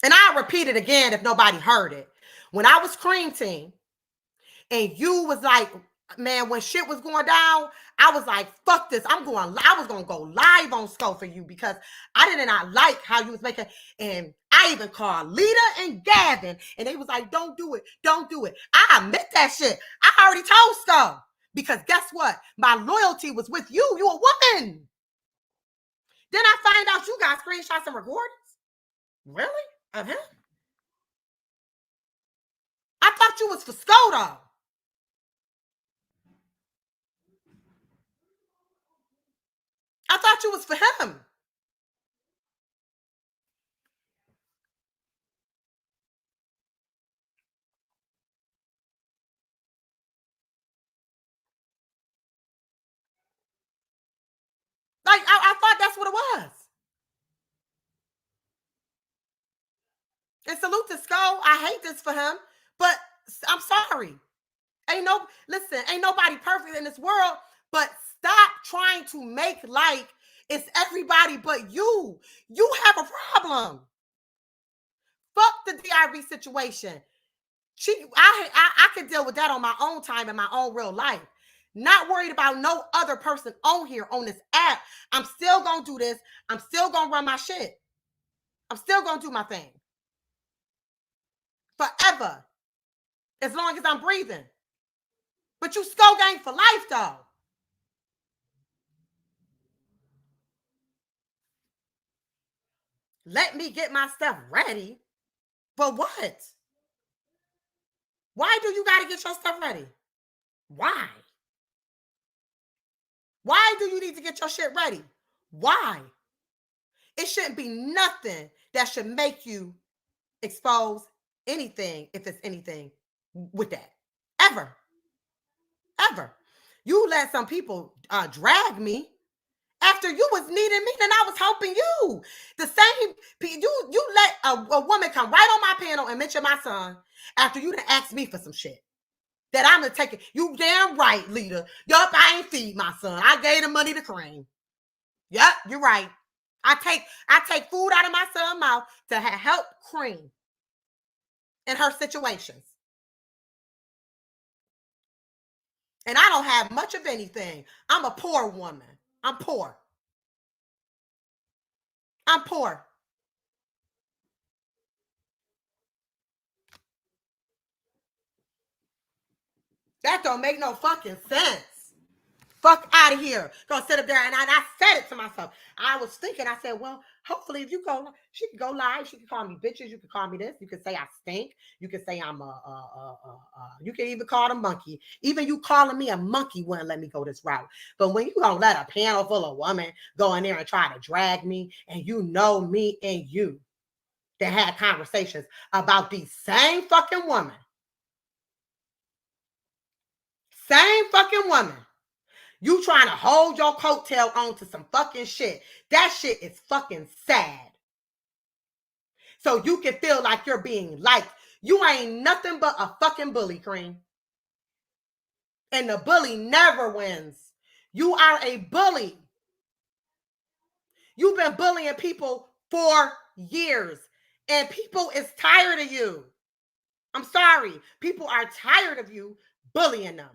And I'll repeat it again if nobody heard it. When I was Cream Team, and you was like, man, when shit was going down, I was like, fuck this. I was going to go live on Skull for you because I did not like how you was making. And I even called Lita and Gavin, and they was like, don't do it. Don't do it. I admit that shit. I already told Skull because guess what? My loyalty was with you. You a woman. Then I find out you got screenshots and recordings. Really? Of him? I thought you was for Skodo. I thought you was for him. Like, I thought that's what it was. And salute to Skull. I hate this for him, but I'm sorry. Ain't nobody perfect in this world, but stop trying to make like it's everybody but you. You have a problem. Fuck the DRV situation. I could deal with that on my own time in my own real life. Not worried about no other person on here on this app. I'm still gonna do this. I'm still gonna run my shit. I'm still gonna do my thing. Forever. As long as I'm breathing. But you skull gang for life though. Let me get my stuff ready. But what? Why do you gotta get your stuff ready? Why? Why do you need to get your shit ready? Why? It shouldn't be nothing that should make you expose anything, if it's anything with that. Ever. Ever. You let some people drag me after you was needing me, then I was helping you. The same, you let a woman come right on my panel and mention my son after you done asked me for some shit. That I'm gonna take it. You damn right, leader. Yup, I ain't feed my son. I gave him money to Cream. Yep, you're right. I take food out of my son's mouth to help Cream in her situations. And I don't have much of anything. I'm a poor woman. I'm poor. I'm poor. That don't make no fucking sense. Fuck out of here. Gonna sit up there, and I said it to myself. I was thinking, I said, well, hopefully if you go, she can go live. She can call me bitches. You can call me this. You can say I stink. You can say I'm you can even call a monkey. Even you calling me a monkey wouldn't let me go this route. But when you gonna let a panel full of women go in there and try to drag me, and you know me and you that had conversations about these same fucking women. Same fucking woman. You trying to hold your coattail on to some fucking shit. That shit is fucking sad. So you can feel like you're being liked. You ain't nothing but a fucking bully, Cream. And the bully never wins. You are a bully. You've been bullying people for years. And people is tired of you. I'm sorry. People are tired of you bullying them.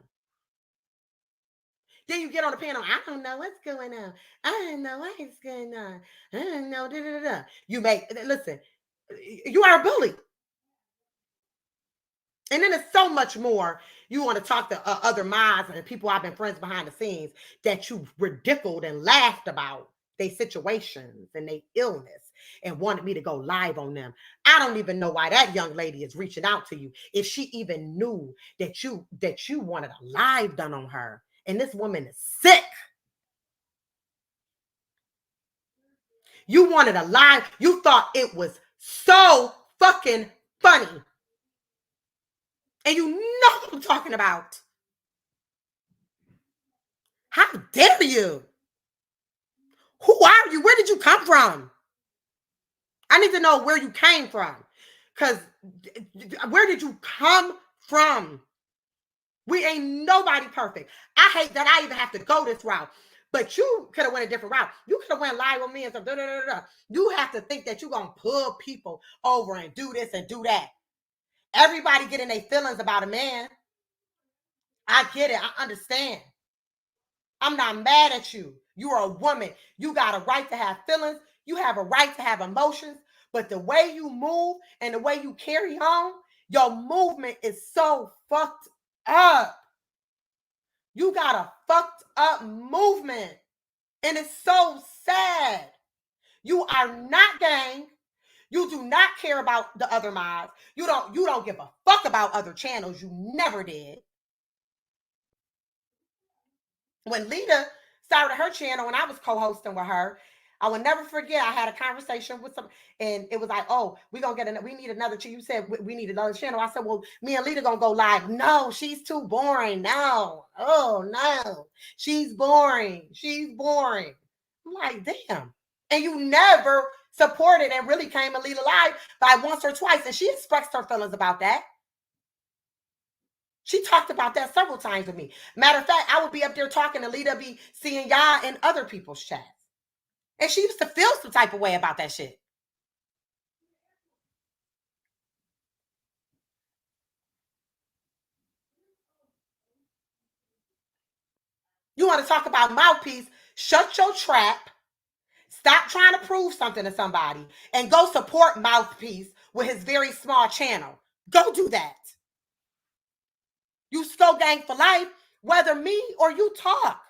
Then you get on the panel. I don't know what's going on. I don't know what's going on. I don't know. Da, da, da. You listen, you are a bully. And then there's so much more. You want to talk to other moms and people I've been friends behind the scenes that you ridiculed and laughed about their situations and their illness and wanted me to go live on them. I don't even know why that young lady is reaching out to you. If she even knew that you wanted a live done on her. And this woman is sick. You wanted a live. You thought it was so fucking funny. And you know what I'm talking about. How dare you? Who are you? Where did you come from? I need to know where you came from. Because where did you come from? We ain't nobody perfect. I hate that I even have to go this route. But you could have went a different route. You could have went live with me and stuff. You have to think that you're going to pull people over and do this and do that. Everybody getting their feelings about a man. I get it. I understand. I'm not mad at you. You are a woman. You got a right to have feelings. You have a right to have emotions. But the way you move and the way you carry on, your movement is so fucked up. You got a fucked up movement. And it's so sad. You are not gang. You do not care about the other mods. You don't give a fuck about other channels. You never did. When Lita started her channel, when I was co-hosting with her, I will never forget. I had a conversation with some, and it was like, "Oh, we need another channel." You said we need another channel. I said, "Well, me and Lita gonna go live." No, she's too boring. No, oh no, she's boring. She's boring. I'm like, damn. And you never supported and really came and Lita live by once or twice, and she expressed her feelings about that. She talked about that several times with me. Matter of fact, I would be up there talking, and Lita be seeing y'all in other people's chats. And she used to feel some type of way about that shit. You want to talk about mouthpiece? Shut your trap. Stop trying to prove something to somebody and go support Mouthpiece with his very small channel. Go do that. You Sko Gang for life, whether me or you talk.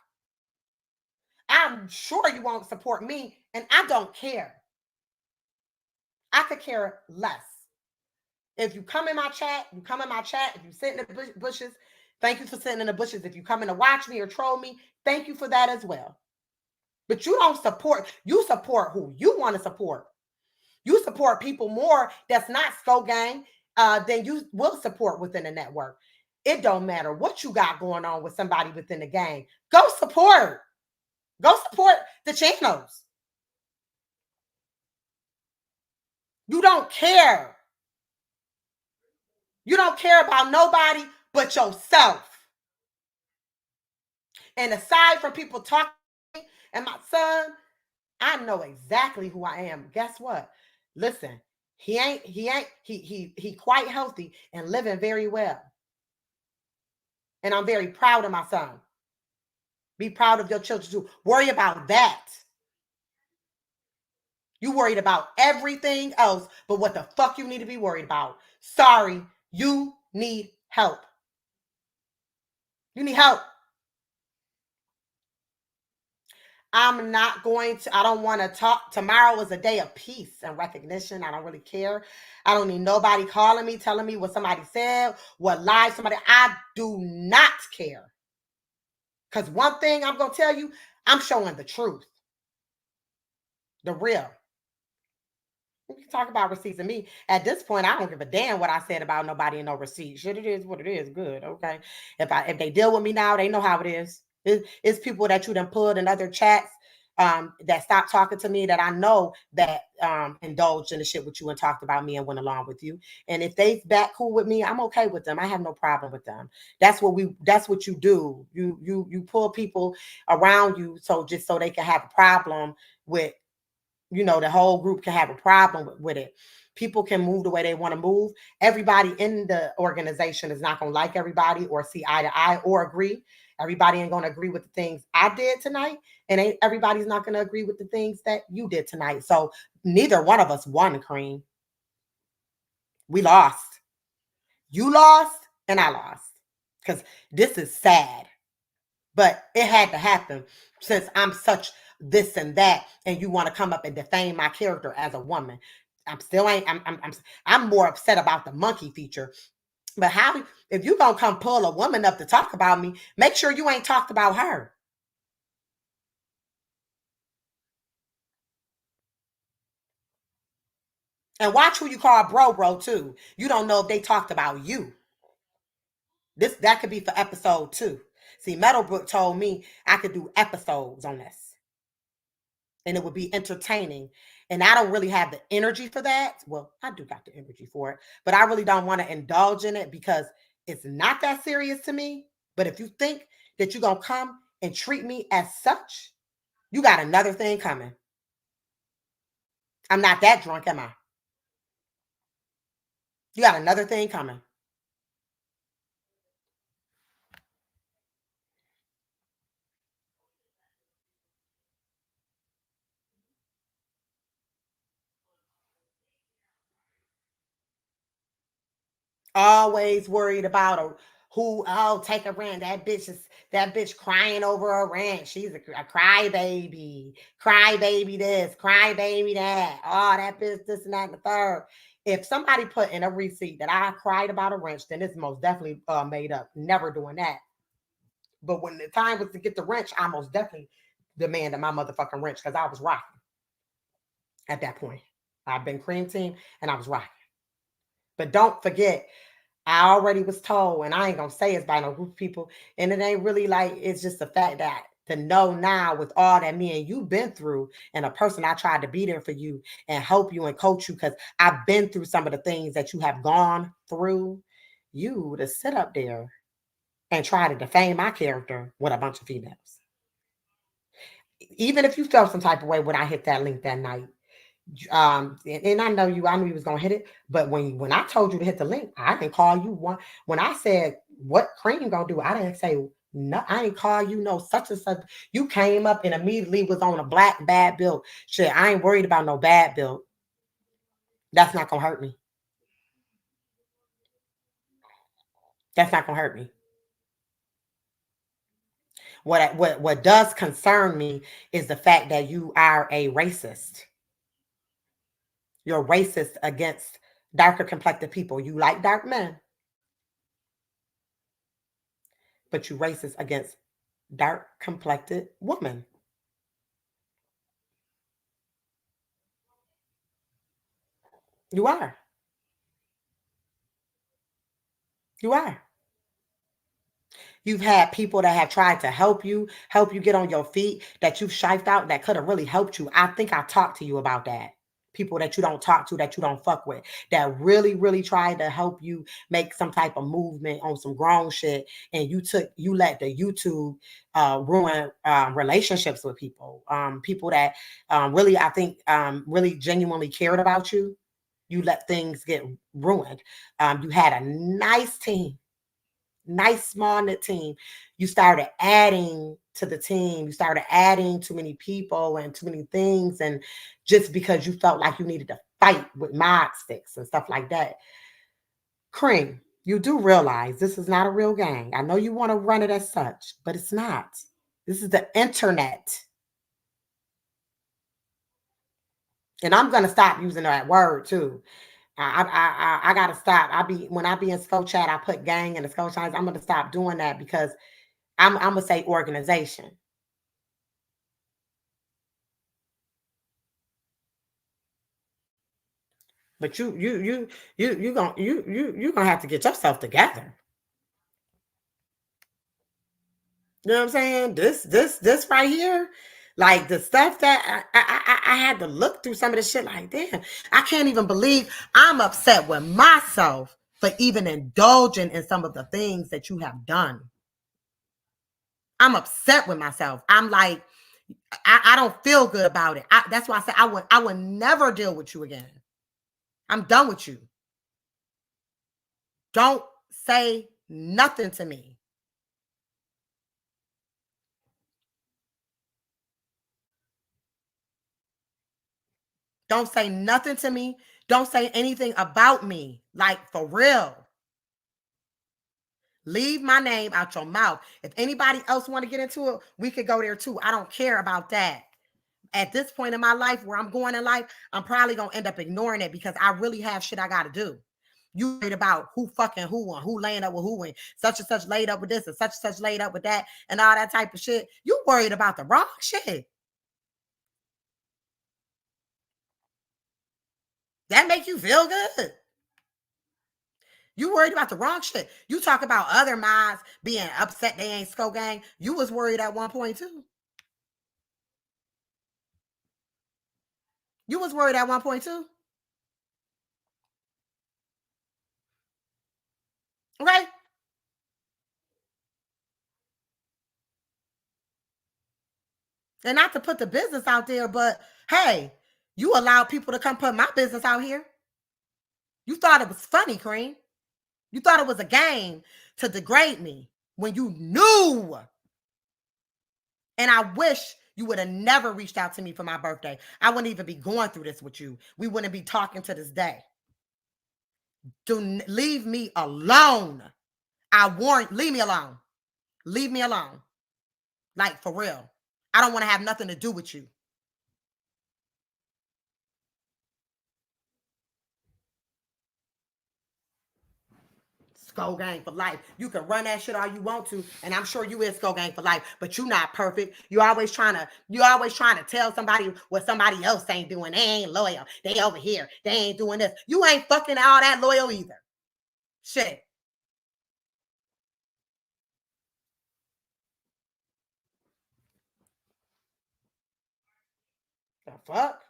I'm sure you won't support me, and I don't care. I could care less. If you come in my chat, you come in my chat. If you sit in the bushes, thank you for sitting in the bushes. If you come in to watch me or troll me, thank you for that as well. But you don't support, you support who you want to support. You support people more that's not Sko Gang than you will support within the network. It don't matter what you got going on with somebody within the gang. Go support. Go support the channels. You don't care. You don't care about nobody but yourself. And aside from people talking and my son, I know exactly who I am. Guess what? Listen, he quite healthy and living very well. And I'm very proud of my son. Be proud of your children too. Worry about that. You worried about everything else, but what the fuck you need to be worried about? Sorry, you need help. You need help. I'm not going to, I don't want to talk. Tomorrow is a day of peace and recognition. I don't really care. I don't need nobody calling me, telling me what somebody said, what lied somebody. I do not care. Because one thing I'm going to tell you, I'm showing the truth. The real. We can talk about receipts and me. At this point, I don't give a damn what I said about nobody and no receipts. Shit, it is what it is. Good. Okay. If they deal with me now, they know how it is. It's people that you done pulled in other chats that stopped talking to me that I know that indulged in the shit with you and talked about me and went along with you. And if they back cool with me, I'm okay with them. I have no problem with them. That's what you do. You pull people around you so they can have a problem with, the whole group can have a problem with it. People can move the way they want to move. Everybody in the organization is not going to like everybody or see eye to eye or agree. Everybody ain't going to agree with the things I did tonight, and everybody's not going to agree with the things that you did tonight. So neither one of us won, Cream. We lost. You lost, and I lost. Because this is sad. But it had to happen since I'm such this and that, and you want to come up and defame my character as a woman. I'm more upset about the monkey feature. But how, if you gonna come pull a woman up to talk about me, make sure you ain't talked about her. And watch who you call bro too. You don't know if they talked about you. That could be for episode 2. See, Meadowbrook told me I could do episodes on this, and it would be entertaining. And I don't really have the energy for that. Well, I do got the energy for it, but I really don't want to indulge in it because it's not that serious to me. But if you think that you're going to come and treat me as such, you got another thing coming. I'm not that drunk, am I? You got another thing coming. Always worried about take a rant. That bitch crying over a rant. She's a crybaby. Crybaby this, crybaby that. Oh, that bitch this and that and the third. If somebody put in a receipt that I cried about a wrench, then it's most definitely made up. Never doing that. But when the time was to get the wrench, I most definitely demanded my motherfucking wrench because I was rocking at that point. I've been cream team and I was rocking. But don't forget, I already was told, and I ain't gonna say it's by no group of people, and it ain't really like, it's just the fact that to know now with all that me and you've been through, and a person I tried to be there for you and help you and coach you, because I've been through some of the things that you have gone through, you to sit up there and try to defame my character with a bunch of females. Even if you felt some type of way when I hit that link that night, and I knew you was gonna hit it, but when I told you to hit the link, I didn't call you one. When I said what Cream gonna do, I didn't say no. I didn't call you no such and such. You came up and immediately was on a black bad build. Shit, I ain't worried about no bad build. That's not gonna hurt me. That's not gonna hurt me. What does concern me is the fact that you are a racist. You're racist against darker complected people. You like dark men, but you racist against dark complected women. You are. You are. You've had people that have tried to help you get on your feet, that you've shifted out, that could have really helped you. I think I talked to you about that. People that you don't talk to, that you don't fuck with, that really, really tried to help you make some type of movement on some grown shit. And you let the YouTube ruin relationships with people. People that really, I think, really genuinely cared about you. You let things get ruined. You had a nice team. Nice small knit team. You started adding to the team. You started adding too many people and too many things. And just because you felt like you needed to fight with mod sticks and stuff like that. Cream, you do realize this is not a real gang. I know you want to run it as such, but it's not. This is the internet. And I'm going to stop using that word too. I gotta stop. When I be in Sco Chat, I put gang in the Sco Chat. I'm gonna stop doing that because I'm gonna say organization. But you gonna have to get yourself together. You know what I'm saying? This right here, like the stuff that I had to look through some of the shit. Like, damn, I can't even believe I'm upset with myself for even indulging in some of the things that you have done. I'm upset with myself. I'm like, I don't feel good about it. That's why I said I would never deal with you again. I'm done with you. Don't say nothing to me. Don't say nothing to me. Don't say anything about me. Like, for real. Leave my name out your mouth. If anybody else want to get into it, we could go there too. I don't care about that. At this point in my life, where I'm going in life, I'm probably going to end up ignoring it because I really have shit I got to do. You worried about who fucking who and who laying up with who and such laid up with this and such laid up with that and all that type of shit. You worried about the wrong shit. That make you feel good. You worried about the wrong shit. You talk about other minds being upset they ain't Sko Gang. You was worried at one point too. You was worried at one point too. Okay? And not to put the business out there, but hey, you allowed people to come put my business out here. You thought it was funny, Cream. You thought it was a game to degrade me when you knew. And I wish you would have never reached out to me for my birthday. I wouldn't even be going through this with you. We wouldn't be talking to this day. Leave me alone. Leave me alone. Leave me alone. Like, for real. I don't want to have nothing to do with you. Sko Gang for life. You can run that shit all you want to, and I'm sure you is Sko Gang for life, but you not perfect. You always trying to tell somebody what somebody else ain't doing. They ain't loyal. They over here. They ain't doing this. You ain't fucking all that loyal either. Shit. The fuck?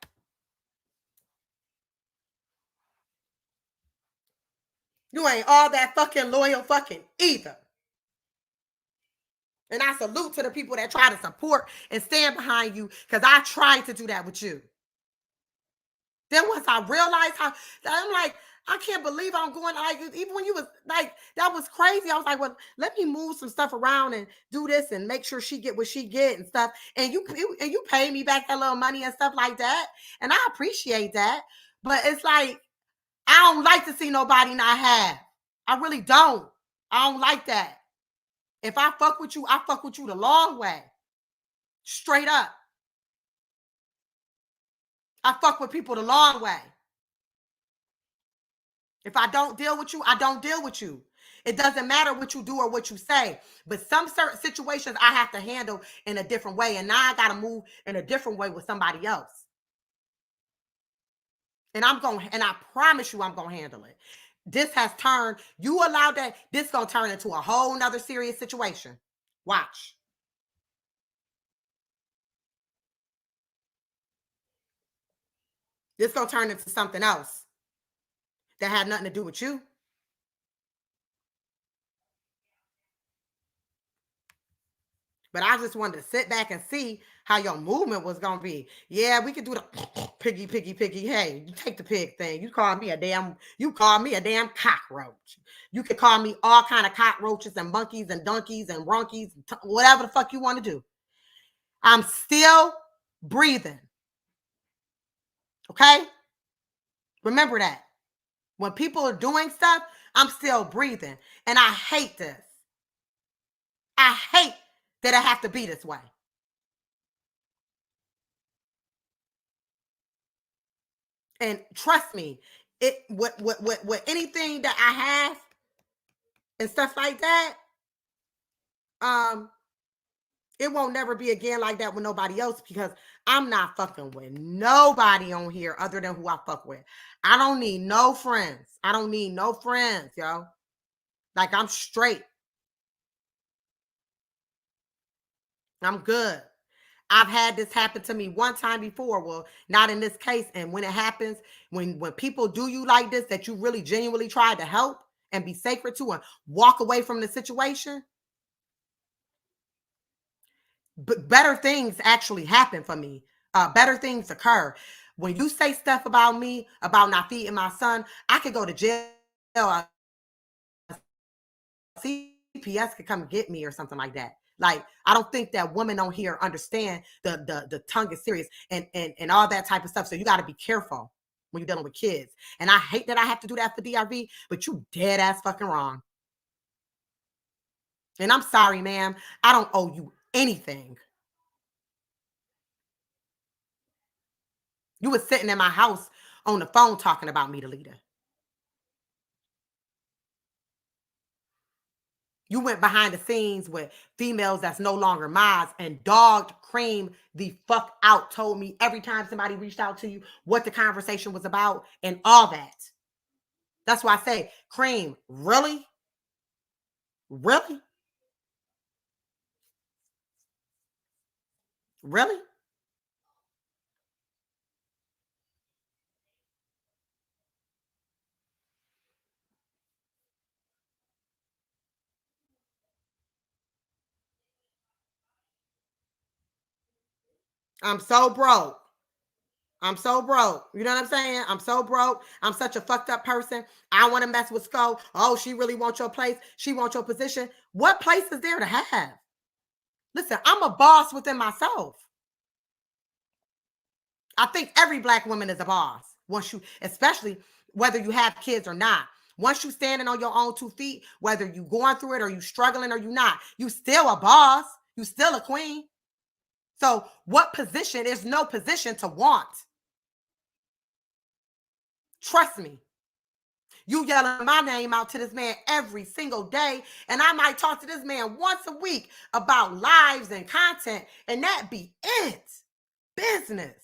You ain't all that fucking loyal fucking either. And I salute to the people that try to support and stand behind you, because I tried to do that with you. Then once I realized how, I'm like, I can't believe I'm going, like, even when you was like, that was crazy. I was like, well, let me move some stuff around and do this and make sure she get what she get and stuff. And you pay me back that little money and stuff like that. And I appreciate that. But it's like, I don't like to see nobody not have. I really don't. I don't like that. If I fuck with you, I fuck with you the long way. Straight up. I fuck with people the long way. If I don't deal with you, I don't deal with you. It doesn't matter what you do or what you say. But some certain situations I have to handle in a different way. And now I got to move in a different way with somebody else. And I promise you I'm going to handle it. This has turned, you allowed that, this is going to turn into a whole nother serious situation. Watch. This is going to turn into something else that had nothing to do with you. But I just wanted to sit back and see how your movement was going to be. Yeah, we could do the piggy. Hey, you take the pig thing. You call me a damn cockroach. You could call me all kind of cockroaches and monkeys and donkeys and ronkies, whatever the fuck you want to do. I'm still breathing. Okay? Remember that. When people are doing stuff, I'm still breathing. And I hate this. I hate that I have to be this way. And trust me, with anything that I have and stuff like that, it won't never be again like that with nobody else, because I'm not fucking with nobody on here other than who I fuck with. I don't need no friends. I don't need no friends, yo. Like, I'm straight. I'm good. I've had this happen to me one time before. Well, not in this case. And when it happens, when people do you like this, that you really genuinely tried to help and be sacred to and walk away from the situation, but better things actually happen for me. Better things occur. When you say stuff about me, about not feeding my son, I could go to jail. CPS could come get me or something like that. Like, I don't think that women on here understand the tongue is serious and all that type of stuff. So you got to be careful when you're dealing with kids. And I hate that I have to do that for DRV, but you dead ass fucking wrong. And I'm sorry, ma'am. I don't owe you anything. You was sitting in my house on the phone talking about me, Delita. You went behind the scenes with females that's no longer mine and dogged Cream the fuck out. Told me every time somebody reached out to you what the conversation was about and all that. That's why I say, Cream, really? Really? Really? I'm so broke. I'm so broke. You know what I'm saying? I'm so broke. I'm such a fucked up person. I want to mess with Sko. Oh, she really wants your place. She wants your position. What place is there to have? Listen, I'm a boss within myself. I think every Black woman is a boss. Once you, especially whether you have kids or not. Once you standing on your own 2 feet, whether you going through it or you struggling or you not, you still a boss. You still a queen. So what position? There's no position to want. Trust me. You yelling my name out to this man every single day, and I might talk to this man once a week about lives and content, and that be it. Business.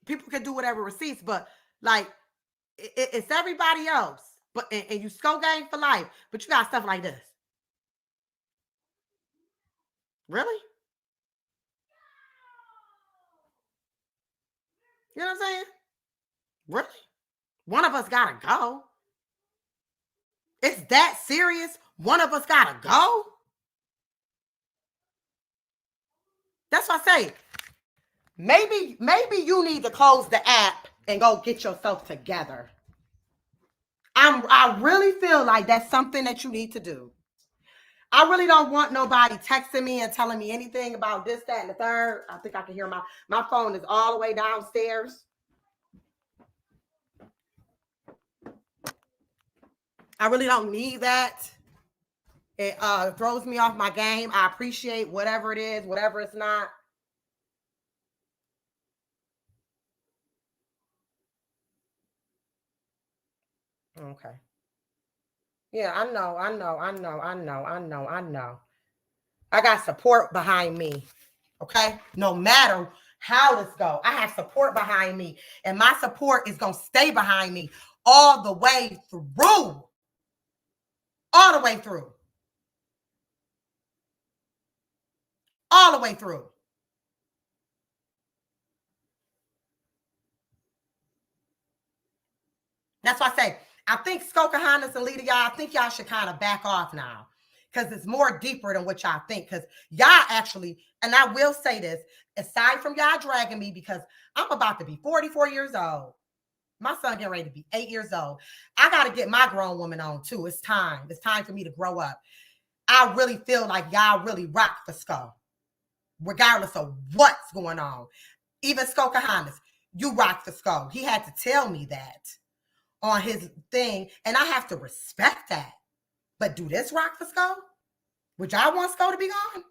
People can do whatever receipts, but like it's everybody else. But and you Sko gang for life, but you got stuff like this. Really? You know what I'm saying? Really? One of us gotta go. It's that serious? One of us gotta go? That's what I say. Maybe you need to close the app and go get yourself together. I really feel like that's something that you need to do. I really don't want nobody texting me and telling me anything about this, that, and the third. I think I can hear my phone is all the way downstairs. I really don't need that. It throws me off my game. I appreciate whatever it is, whatever it's not. Okay. Yeah, I know. I got support behind me. Okay? No matter how this go, I have support behind me. And my support is going to stay behind me all the way through. All the way through. All the way through. That's why I say, I think Skokahannas and Lita, y'all, I think y'all should kind of back off now. Because it's more deeper than what y'all think. Because y'all actually, and I will say this, aside from y'all dragging me, because I'm about to be 44 years old. My son getting ready to be 8 years old. I got to get my grown woman on too. It's time. It's time for me to grow up. I really feel like y'all really rock for Sko. Regardless of what's going on. Even Skokahannas, you rock for Sko. He had to tell me that on his thing, and I have to respect that. But do this rock for Sko? Would y'all want Sko to be gone?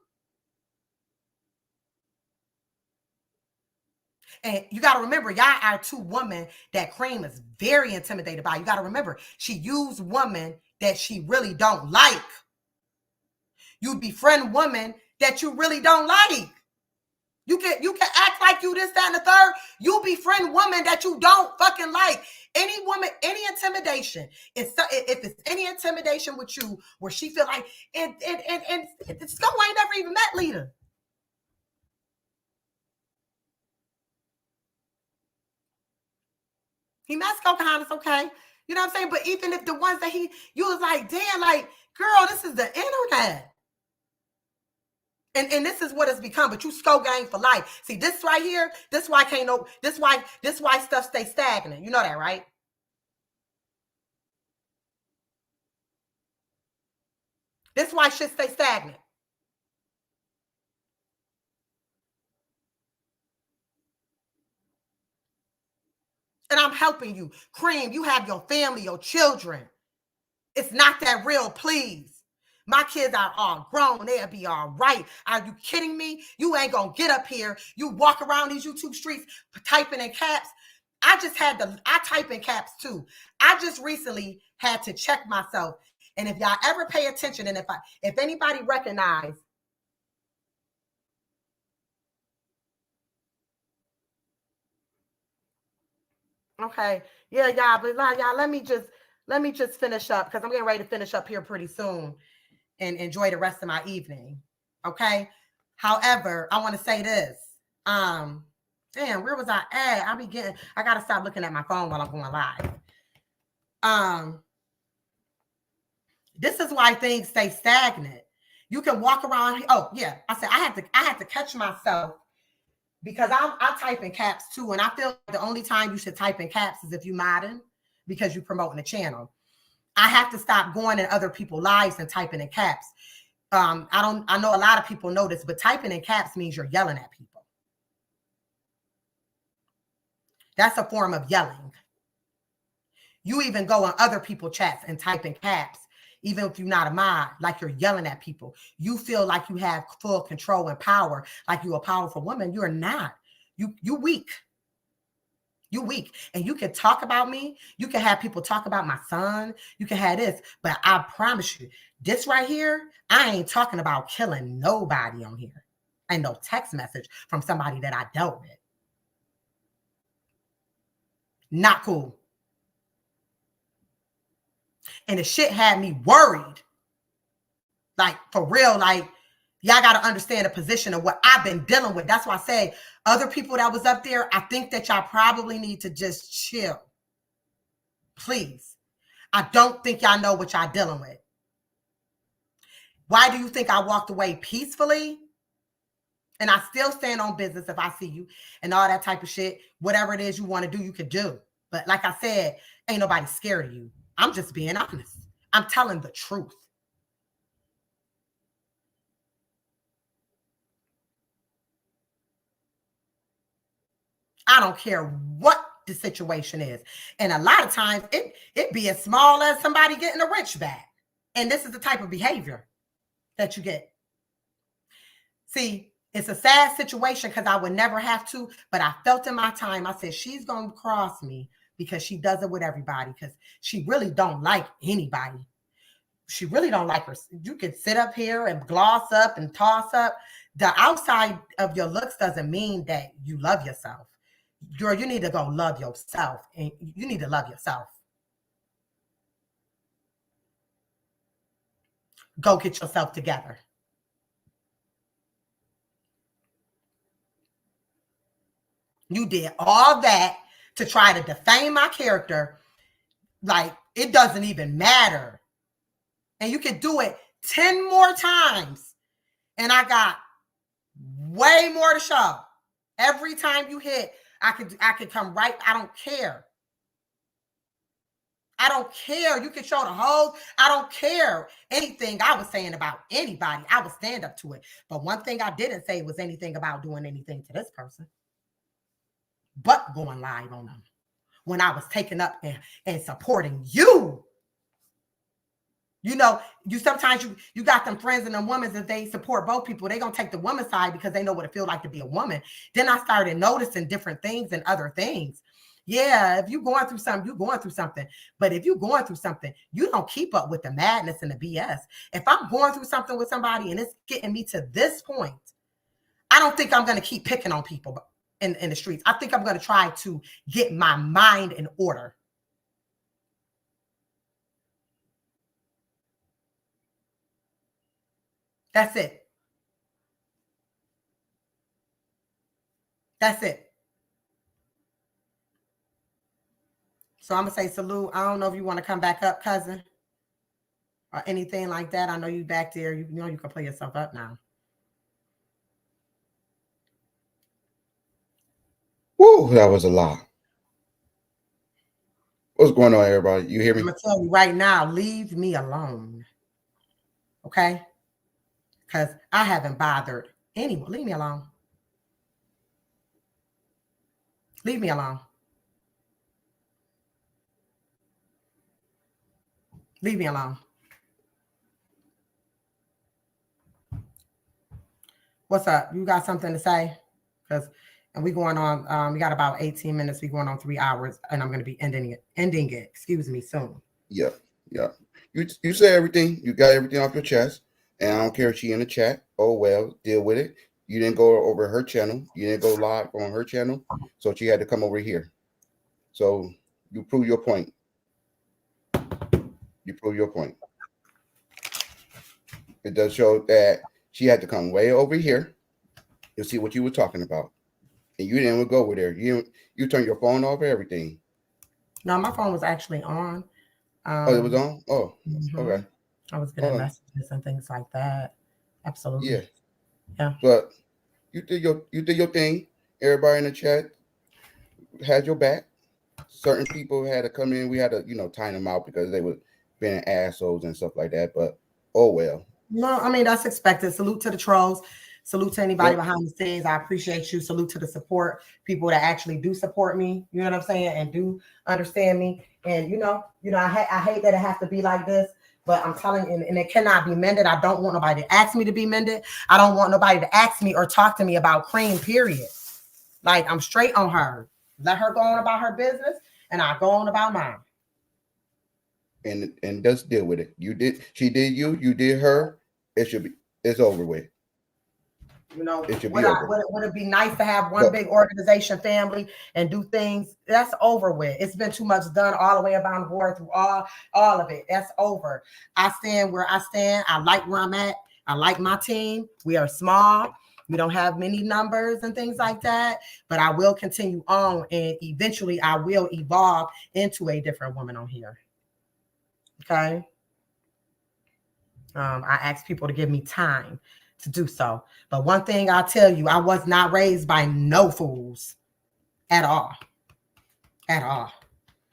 And you got to remember, y'all are 2 women that Cream is very intimidated by. You got to remember, she used women that she really don't like. You befriend women that you really don't like. You can act like you this, that, and the third. You befriend women that you don't fucking like. Any woman, any intimidation. If it's any intimidation with you, where she feel like and Sko ain't never even met Lita. He met Skokahannas, okay. You know what I'm saying? But even if the ones that you was like, damn, like, girl, this is the internet. And this is what it's become, but you sco gang for life. See, this right here, this why stuff stays stagnant. You know that, right? This why shit stay stagnant. And I'm helping you. Cream, you have your family, your children. It's not that real, please. My kids are all grown. They'll be all right. Are you kidding me? You ain't gonna get up here. You walk around these YouTube streets typing in caps. I type in caps too. I just recently had to check myself. And if y'all ever pay attention, and if anybody recognize, okay, yeah, y'all, but y'all, let me just finish up because I'm getting ready to finish up here pretty soon and enjoy the rest of my evening. Okay. However, I want to say this. Damn, where was I at? I gotta stop looking at my phone while I'm going live. This is why things stay stagnant. You can walk around. Oh, yeah. I said I had to catch myself because I type in caps too. And I feel like the only time you should type in caps is if you modding because you're promoting the channel. I have to stop going in other people's lives and typing in caps. I know a lot of people know this, but typing in caps means you're yelling at people. That's a form of yelling. You even go on other people's chats and type in caps, even if you're not a mod, like you're yelling at people. You feel like you have full control and power, like you're a powerful woman. You're not. You weak. You weak. And you can talk about me. You can have people talk about my son. You can have this. But I promise you, this right here, I ain't talking about killing nobody on here. Ain't no text message from somebody that I dealt with. Not cool. And the shit had me worried. Like, for real, like, y'all got to understand the position of what I've been dealing with. That's why I say other people that was up there, I think that y'all probably need to just chill. Please. I don't think y'all know what y'all dealing with. Why do you think I walked away peacefully? And I still stand on business if I see you and all that type of shit. Whatever it is you want to do, you can do. But like I said, ain't nobody scared of you. I'm just being honest. I'm telling the truth. I don't care what the situation is. And a lot of times it be as small as somebody getting a wrench back. And this is the type of behavior that you get. See, it's a sad situation because I would never have to, but I felt in my time, I said, she's going to cross me because she does it with everybody because she really don't like anybody. She really don't like her. You can sit up here and gloss up and toss up. The outside of your looks doesn't mean that you love yourself. Girl, you need to go love yourself. And you need to love yourself. Go get yourself together. You did all that to try to defame my character. Like, it doesn't even matter. And you can do it 10 more times. And I got way more to show. Every time you hit, I could come right. I don't care. I don't care. You can show the whole. I don't care anything I was saying about anybody. I would stand up to it. But one thing I didn't say was anything about doing anything to this person. But going live on them when I was taking up and supporting you. You know, you sometimes you got them friends and them women that they support both people. They're going to take the woman's side because they know what it feels like to be a woman. Then I started noticing different things and other things. Yeah, if you're going through something, you're going through something. But if you're going through something, you don't keep up with the madness and the BS. If I'm going through something with somebody and it's getting me to this point, I don't think I'm going to keep picking on people in the streets. I think I'm going to try to get my mind in order. That's it. That's it. So I'm going to say salute. I don't know if you want to come back up, cousin, or anything like that. I know you back there. You know you can play yourself up now. Woo, that was a lot. What's going on, everybody? You hear me? I'm gonna tell you right now, leave me alone. Okay? Because I haven't bothered anyone. Leave me alone. Leave me alone. Leave me alone. What's up? You got something to say? And we going on, we got about 18 minutes. We going on 3 hours, and I'm going to be ending it, excuse me, soon. Yeah. You say everything. You got everything off your chest, and I don't care if she in the chat. Oh, well, deal with it. You didn't go over her channel. You didn't go live on her channel, so she had to come over here. So you prove your point. It does show that she had to come way over here. You'll see what you were talking about. And you didn't even go over there. You turned your phone off, everything. No, my phone was actually on. Oh, it was on? Oh, okay. I was getting messages and things like that. Absolutely. Yeah. But you did your thing. Everybody in the chat had your back. Certain people had to come in. We had to, time them out because they were being assholes and stuff like that. But oh well. No, I mean that's expected. Salute to the trolls. Salute to anybody behind the scenes. I appreciate you. Salute to the support people that actually do support me. You know what I'm saying? And do understand me. And I hate that it has to be like this. But I'm telling you, and it cannot be mended. I don't want nobody to ask me to be mended. I don't want nobody to ask me or talk to me about cream, period. Like, I'm straight on her. Let her go on about her business, and I go on about mine. And just deal with it. She did you did her. It's over with. Would it be nice to have one big organization family and do things? That's over with. It's been too much done all the way around the board through all of it. That's over. I stand where I stand. I like where I'm at. I like my team. We are small. We don't have many numbers and things like that, but I will continue on, and eventually I will evolve into a different woman on here. Okay. I ask people to give me time to do so. But one thing I'll tell you, I was not raised by no fools at all. At all.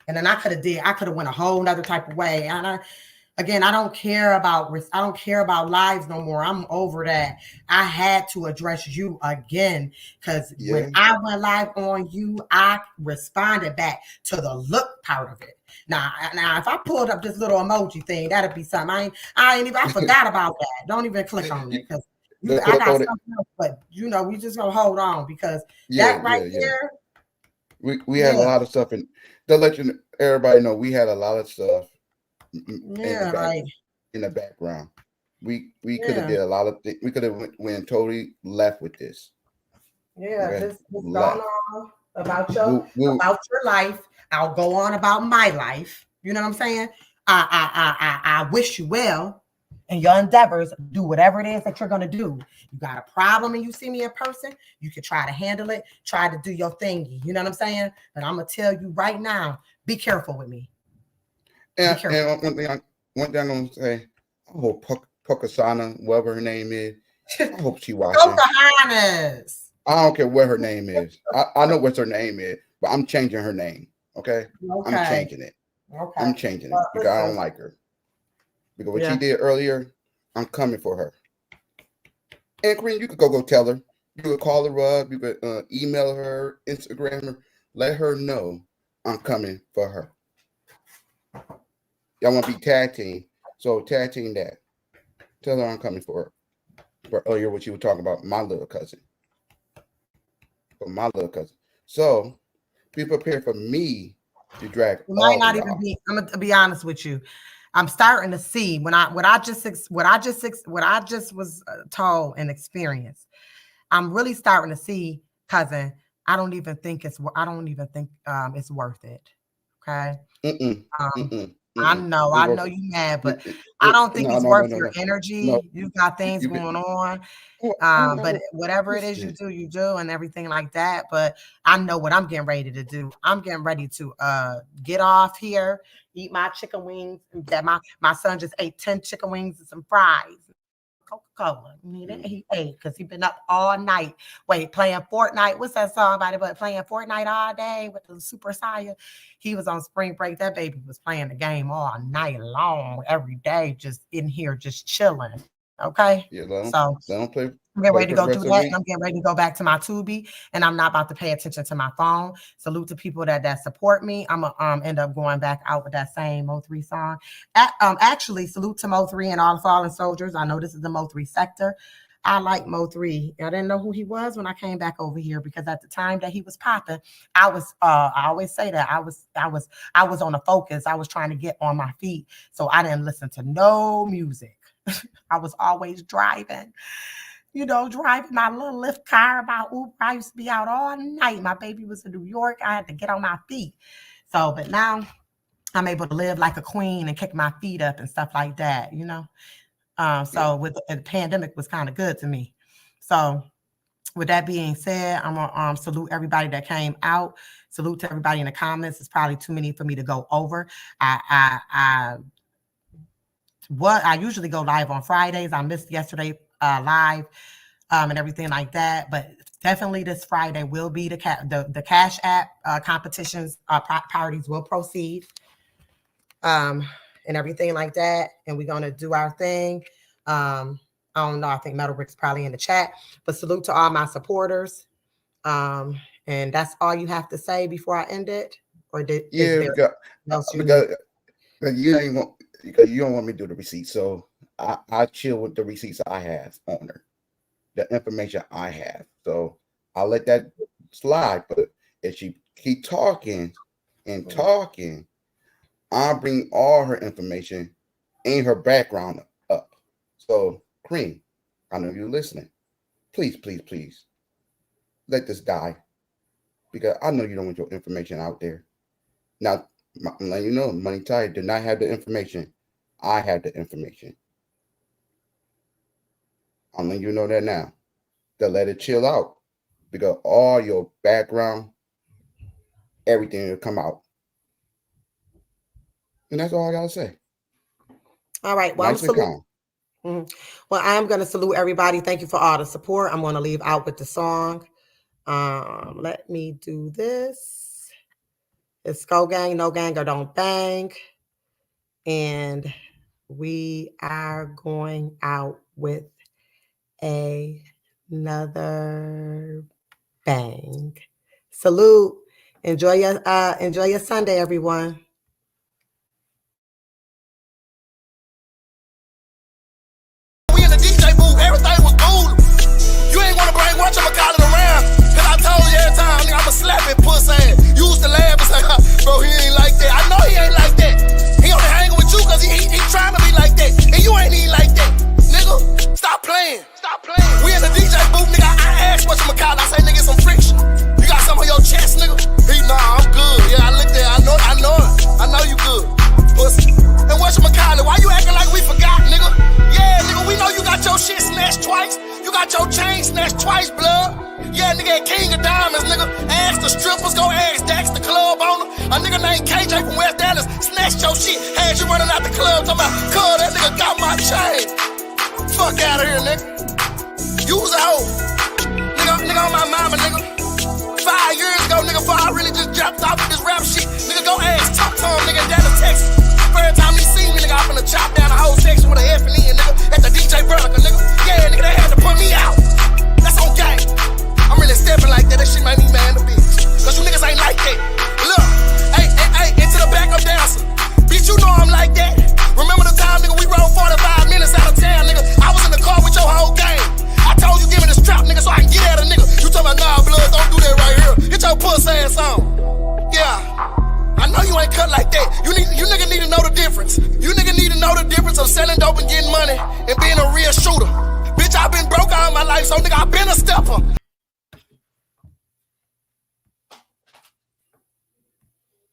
And then I could have went a whole nother type of way. And I don't care about lives no more. I'm over that. I had to address you again because when I went live on you, I responded back to the look part of it. Now, if I pulled up this little emoji thing, that'd be something. I forgot about that. Don't even click on it because I got something else. But we just gonna hold on because there. We had a lot of stuff, and to let everybody know, we had a lot of stuff. In the background, we could have did a lot of things. We could have went totally left with this. Just going on about your life. I'll go on about my life. You know what I'm saying? I wish you well in your endeavors. Do whatever it is that you're gonna do. You got a problem and you see me in person, you can try to handle it. Try to do your thing. You know what I'm saying? But I'm gonna tell you right now, be careful with me. And one thing I'm gonna say, I hope Pocahontas, whatever her name is, I hope she watching. Pocahontas. I don't care what her name is. I know what her name is, but I'm changing her name. Okay? I'm changing it. Okay. I'm changing it because I don't like her. Because what she did earlier, I'm coming for her. And Kareem, you could go tell her. You could call her up. You could email her, Instagram her. Let her know I'm coming for her. Y'all want to be tag team. So tag team that. Tell her I'm coming for her. But earlier what you were talking about, my little cousin. So be prepared for me to drag. It might not even be. I'm gonna be honest with you. I'm starting to see what I just was told and experienced. I'm really starting to see, cousin. I don't even think it's worth it. Okay. I know you mad, but I don't think it's worth your energy. No. You got things going on. But whatever it is you do and everything like that. But I know what I'm getting ready to do. I'm getting ready to get off here, eat my chicken wings. That my son just ate 10 chicken wings and some fries. Coca-Cola. He ate because he been up all night. Playing Fortnite. What's that song about it? But playing Fortnite all day with the Super Saiyan. He was on spring break. That baby was playing the game all night long, every day, just in here, just chilling. Okay. Yeah, let them play. I'm getting ready to go do that. And I'm getting ready to go back to my Tubi, and I'm not about to pay attention to my phone. Salute to people that support me. I'm gonna end up going back out with that same Mo3 song. Actually, salute to Mo3 and all the fallen soldiers. I know this is the Mo3 sector. I like Mo3. I didn't know who he was when I came back over here, because at the time that he was popping, I was I always say that I was on a focus. I was trying to get on my feet, so I didn't listen to no music. I was always driving. Driving my little Lyft car about Uber. I used to be out all night. My baby was in New York. I had to get on my feet. But now I'm able to live like a queen and kick my feet up and stuff like that, with the pandemic was kind of good to me. So with that being said, I'm going to salute everybody that came out. Salute to everybody in the comments. It's probably too many for me to go over. I usually go live on Fridays. I missed yesterday live and everything like that, but definitely this Friday will be the Cash App competitions. Parties will proceed and everything like that, and we're gonna do our thing. I don't know, I think Metal Rick's probably in the chat, but salute to all my supporters. And that's all you have to say before I end it, or you don't want me to do the receipts, so I chill with the receipts I have on her, the information I have. So I'll let that slide. But if she keep talking and talking, I'll bring all her information and her background up. So Cream, I know you're listening. Please, please, please let this die, because I know you don't want your information out there. Now, I'm letting you know, Money Tight did not have the information. I had the information. I'm letting you know that now. To let it chill out, because all your background, everything will come out. And that's all I gotta say. All right. Well, nice and calm. Well, I'm gonna salute everybody. Thank you for all the support. I'm gonna leave out with the song. Let me do this. It's Go Gang, No Gang or Don't Bang. And we are going out with another bang. Salute. Enjoy your Sunday, everyone. We in the DJ booth, everything was cool. You ain't wanna bring whatchamacallit around, cause I told you every time, nigga, I'ma slap it pussy ass. You used to laugh and say, bro, he ain't like that. I know he ain't like that. He only hanging with you cause he trying to be like that. And you ain't even like that. Nigga, stop playing. Stop playing. We in the DJ booth, nigga. I asked whatchamacallit. I say, nigga, some friction. You got some on your chest, nigga? Nah, I'm good. Yeah, I looked there. I know it. I know you good. Pussy. And whatchamacallit, why you acting like we forgot, nigga? Yeah, nigga, we know you got your shit snatched twice. You got your chain snatched twice, blood. Yeah, nigga, King of Diamonds, nigga. Ask the strippers, go ask Dax, the club owner. A nigga named KJ from West Dallas snatched your shit. Had you running out the club, talking about, cuz that nigga got my chain. Fuck out of here, nigga. You was a hoe. Nigga on my mama, nigga. 5 years ago, nigga, before I really just jumped off of this rap shit, nigga, go ask Talk to him, nigga, in Dallas, Texas. First time he seen me, nigga, I'm finna chop down the whole section with a F and E, nigga, at the DJ Vertica, nigga. Yeah, nigga, they had to put me out. That's on game. I'm really stepping like that. That shit made me mad in the bitch. Cause you niggas ain't like that. Look, hey, into the backup dancer. Bitch, you know I'm like that. Remember the time, nigga, we rode 45 minutes out of town, nigga. I was in the car with your whole gang. I told you, give me the strap, nigga, so I can get at a nigga. You talking about, nah, blood, don't do that right here. Get your pussy ass on. Yeah. I know you ain't cut like that. You nigga need to know the difference. You nigga need to know the difference of selling dope and getting money and being a real shooter. Bitch, I've been broke all my life, so nigga, I've been a stepper.